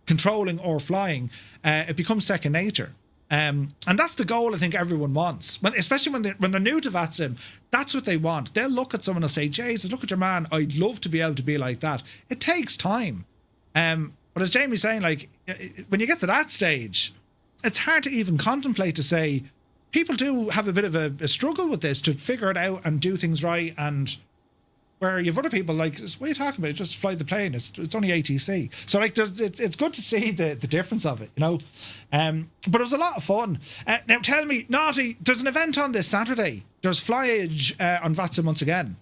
controlling or flying, it becomes second nature. And that's the goal I think everyone wants, especially when they're new to VATSIM. That's what they want. They'll look at someone and say, Jesus, look at your man. I'd love to be able to be like that. It takes time. But as Jamie's saying, like, when you get to that stage, it's hard to even contemplate to say, people do have a bit of a struggle with this to figure it out and do things right. And where you have other people like, what are you talking about? Just fly the plane. It's only ATC. So like, it's good to see the difference of it, you know. But it was a lot of fun. Now tell me, Naughty, there's an event on this Saturday. There's flyage on VATSIM once again.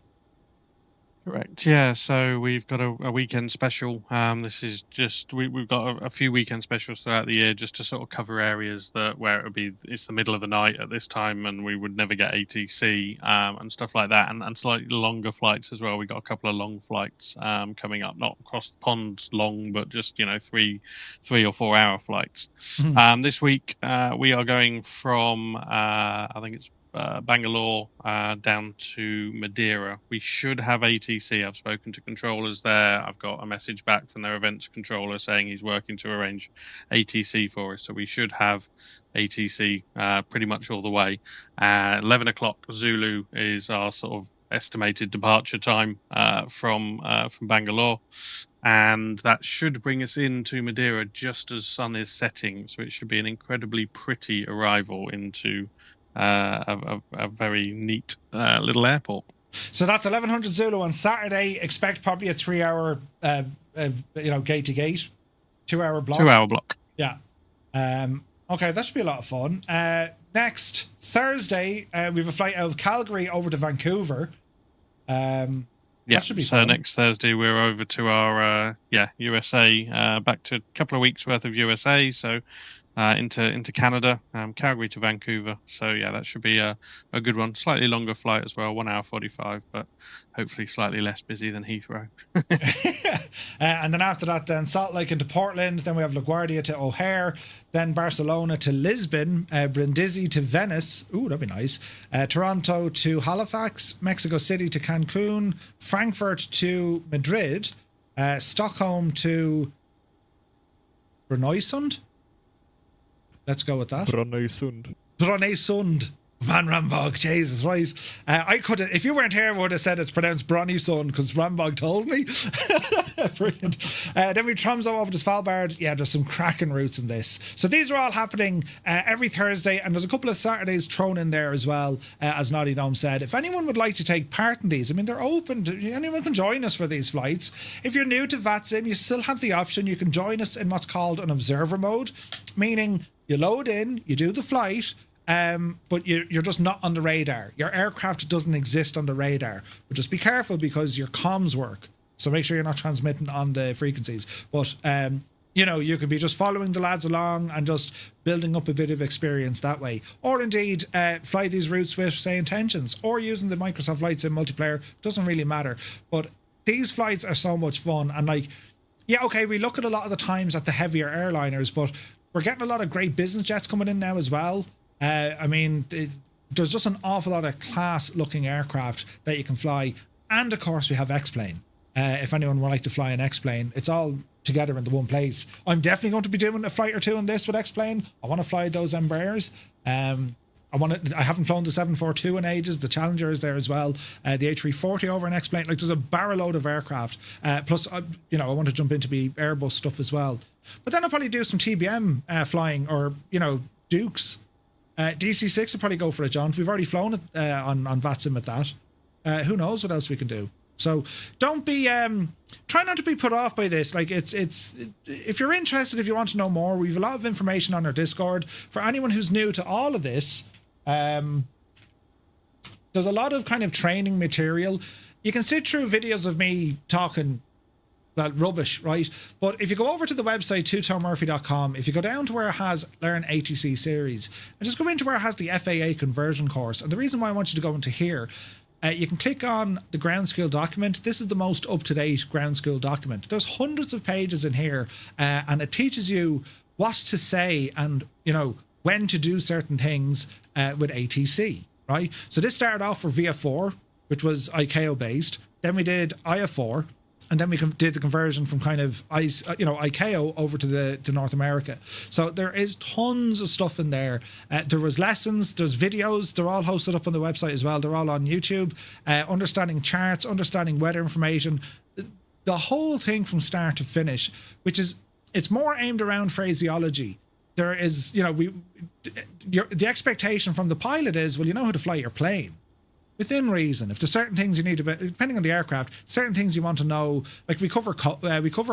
Correct. Yeah. So we've got a weekend special. This is just we've got a few weekend specials throughout the year, just to sort of cover areas where it would be it's the middle of the night at this time, and we would never get ATC and stuff like that, and slightly longer flights as well. We got a couple of long flights coming up, not across the pond long, but just, you know, 3 or 4 hour flights. This week we are going from I think it's Bangalore down to Madeira. We should have ATC. I've spoken to controllers there. I've got a message back from their events controller saying he's working to arrange ATC for us. So we should have ATC pretty much all the way. 11 o'clock Zulu is our sort of estimated departure time from Bangalore. And that should bring us into Madeira just as sun is setting. So it should be an incredibly pretty arrival into a very neat little airport. So that's 1100 Zulu on Saturday. Expect probably a 3 hour, gate to gate, 2 hour block. 2 hour block. Yeah. Okay, that should be a lot of fun. Next Thursday, we have a flight out of Calgary over to Vancouver. That should be fun. So next Thursday we're over to our USA, back to a couple of weeks worth of USA. So into Canada, Calgary to Vancouver. So yeah, that should be a good one. Slightly longer flight as well, 1 hour 45, but hopefully slightly less busy than Heathrow. And then after that, then Salt Lake into Portland. Then we have LaGuardia to O'Hare. Then Barcelona to Lisbon. Brindisi to Venice. Ooh, that'd be nice. Toronto to Halifax. Mexico City to Cancun. Frankfurt to Madrid. Stockholm to Brønnøysund. Let's go with that. Brønnøysund. Van Rambog, Jesus, right. I could have, if you weren't here, I would have said it's pronounced Brønnøysund because Rambog told me. Brilliant. Then we Tromsø over to Svalbard. Yeah, there's some cracking routes in this. So these are all happening every Thursday, and there's a couple of Saturdays thrown in there as well, as Noddy Gnome said. If anyone would like to take part in these, I mean, they're open. Anyone can join us for these flights. If you're new to VATSIM, you still have the option. You can join us in what's called an observer mode, meaning you load in, you do the flight, but you're just not on the radar. Your aircraft doesn't exist on the radar. But just be careful because your comms work. So make sure you're not transmitting on the frequencies. But, you can be just following the lads along and just building up a bit of experience that way. Or indeed, fly these routes with, say, intentions. Or using the Microsoft Flight Sim multiplayer. Doesn't really matter. But these flights are so much fun. And we look at a lot of the times at the heavier airliners, but we're getting a lot of great business jets coming in now as well. There's just an awful lot of class-looking aircraft that you can fly. And, of course, we have X-Plane. If anyone would like to fly an X-Plane, it's all together in the one place. I'm definitely going to be doing a flight or two on this with X-Plane. I want to fly those Embraers. I haven't flown the 742 in ages. The Challenger is there as well. The A340 over an X-Plane. There's a barrel load of aircraft. Plus, I want to jump into the Airbus stuff as well. But then I'll probably do some TBM flying or, Dukes. DC-6 will probably go for a jaunt. We've already flown it on VATSIM at that. Who knows what else we can do. So don't be, try not to be put off by this. If you're interested, if you want to know more, we have a lot of information on our Discord. For anyone who's new to all of this, there's a lot of kind of training material. You can sit through videos of me talking rubbish, right? But if you go over to the website, twotomurphy.com, if you go down to where it has Learn ATC series, and just go into where it has the FAA conversion course, and the reason why I want you to go into here, you can click on the ground school document. This is the most up-to-date ground school document. There's hundreds of pages in here, and it teaches you what to say and, when to do certain things with ATC, right? So this started off for VF4, which was ICAO based. Then we did IF4, and then we did the conversion from kind of ICAO over to North America. So there is tons of stuff in there. There was lessons, there's videos. They're all hosted up on the website as well. They're all on YouTube. Understanding charts, understanding weather information, the whole thing from start to finish. It's more aimed around phraseology. There is, the expectation from the pilot is, well, you know how to fly your plane. Within reason. If there's certain things you need to be, depending on the aircraft, certain things you want to know, like we cover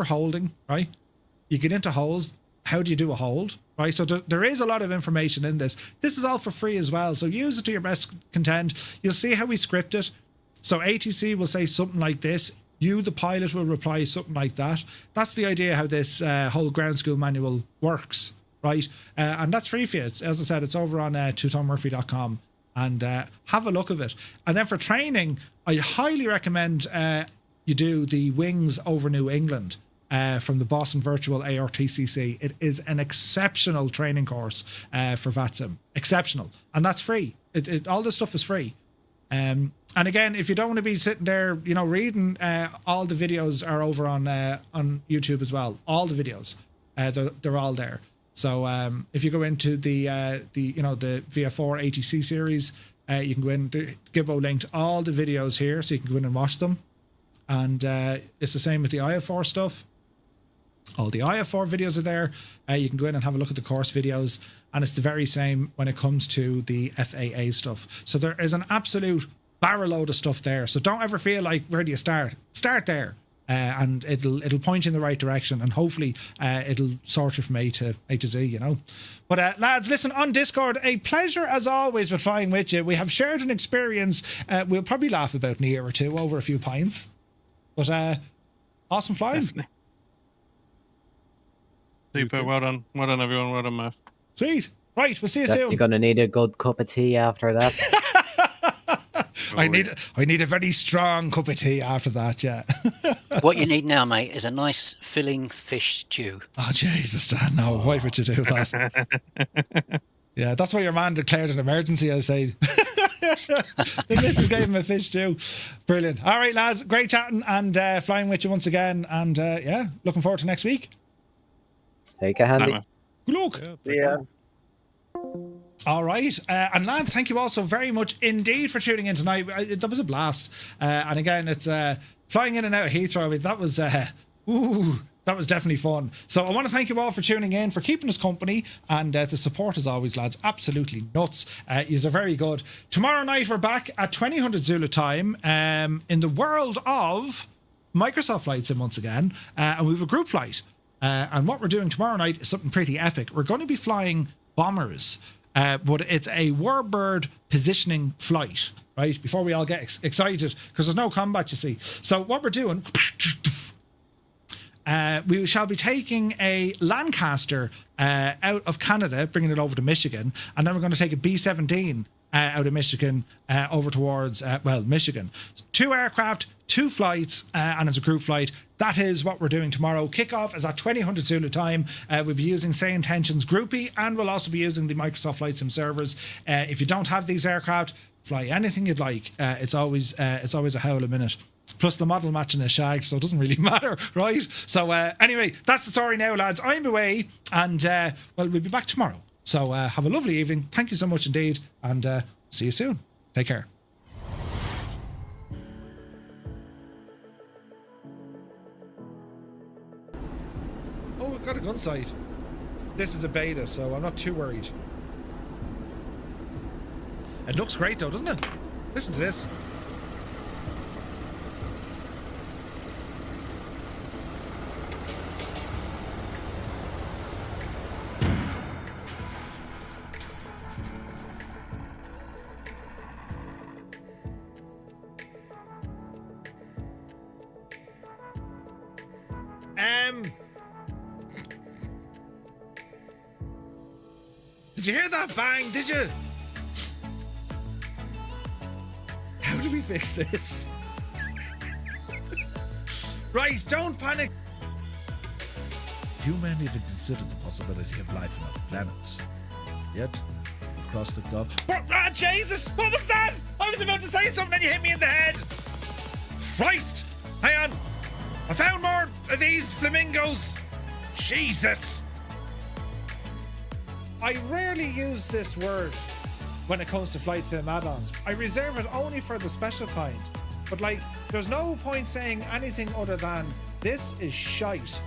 holding, right? You get into holds. How do you do a hold, right? So there is a lot of information in this. This is all for free as well. So use it to your best content. You'll see how we script it. So ATC will say something like this. You, the pilot, will reply something like that. That's the idea how this whole ground school manual works, right? And that's free for you. As I said, it's over on twotommurphy.com. And have a look of it. And then for training, I highly recommend you do the Wings over New England from the Boston Virtual ARTCC. It is an exceptional training course for VATSIM. Exceptional. And that's free. All this stuff is free. And again, if you don't want to be sitting there, reading, all the videos are over on YouTube as well. All the videos, they're all there. So if you go into the VF4 ATC series, you can go in, Gibbo linked all the videos here, so you can go in and watch them. And it's the same with the IF4 stuff. All the IF4 videos are there. You can go in and have a look at the course videos, and it's the very same when it comes to the FAA stuff. So there is an absolute barrel load of stuff there. So don't ever feel like, where do you start? Start there. And it'll point you in the right direction, and hopefully it'll sort you from A to Z, But lads, listen, on Discord, a pleasure as always with flying with you. We have shared an experience we'll probably laugh about in a year or two over a few pints. But awesome flying. Definitely. Super, well done everyone, well done Murph. Sweet. Right, we'll see you Definitely soon. gonna need a good cup of tea after that. I need a very strong cup of tea after that, yeah. What you need now, mate, is a nice filling fish stew. Oh, Jesus, Dan, no. Why would you do that? Yeah, that's why your man declared an emergency, I say. The missus gave him a fish stew. Brilliant. All right, lads, great chatting and flying with you once again. And yeah, looking forward to next week. Take a handy. Good luck. Yeah. All right. And lads, thank you all so very much indeed for tuning in tonight. That was a blast. And again, it's flying in and out of Heathrow. I mean, that was that was definitely fun. So I want to thank you all for tuning in, for keeping us company, and the support as always, lads. Absolutely nuts. Yous are very good. Tomorrow night we're back at 2000 Zulu time in the world of Microsoft Flight Sim once again, and we have a group flight. And what we're doing tomorrow night is something pretty epic. We're going to be flying bombers, but it's a warbird positioning flight, right? Before we all get excited, because there's no combat, you see. So what we're doing, we shall be taking a Lancaster out of Canada, bringing it over to Michigan, and then we're going to take a B-17 out of Michigan over towards, Michigan. 2 aircraft, 2 flights, and it's a group flight. That is what we're doing tomorrow. Kickoff is at 2000 Zulu time. We'll be using Say Intentions Groupie, and we'll also be using the Microsoft Flight Sim servers. If you don't have these aircraft, fly anything you'd like. It's always a howl a minute. Plus the model matching a shag, so it doesn't really matter, right? So anyway, that's the story now, lads. I'm away, and we'll be back tomorrow. So have a lovely evening. Thank you so much indeed, and see you soon. Take care. Oh, we've got a gun sight. This is a beta, so I'm not too worried. It looks great though, doesn't it? Listen to this. Did you hear that bang? Did you? How do we fix this? Right, don't panic. Few men even consider the possibility of life on other planets. Yet, across the Gulf. Ah, Jesus! What was that? I was about to say something and you hit me in the head. Christ! Hang on. I found more of these flamingos. Jesus! I rarely use this word when it comes to Flight Sim add-ons. I reserve it only for the special kind. But like, there's no point saying anything other than this is shite.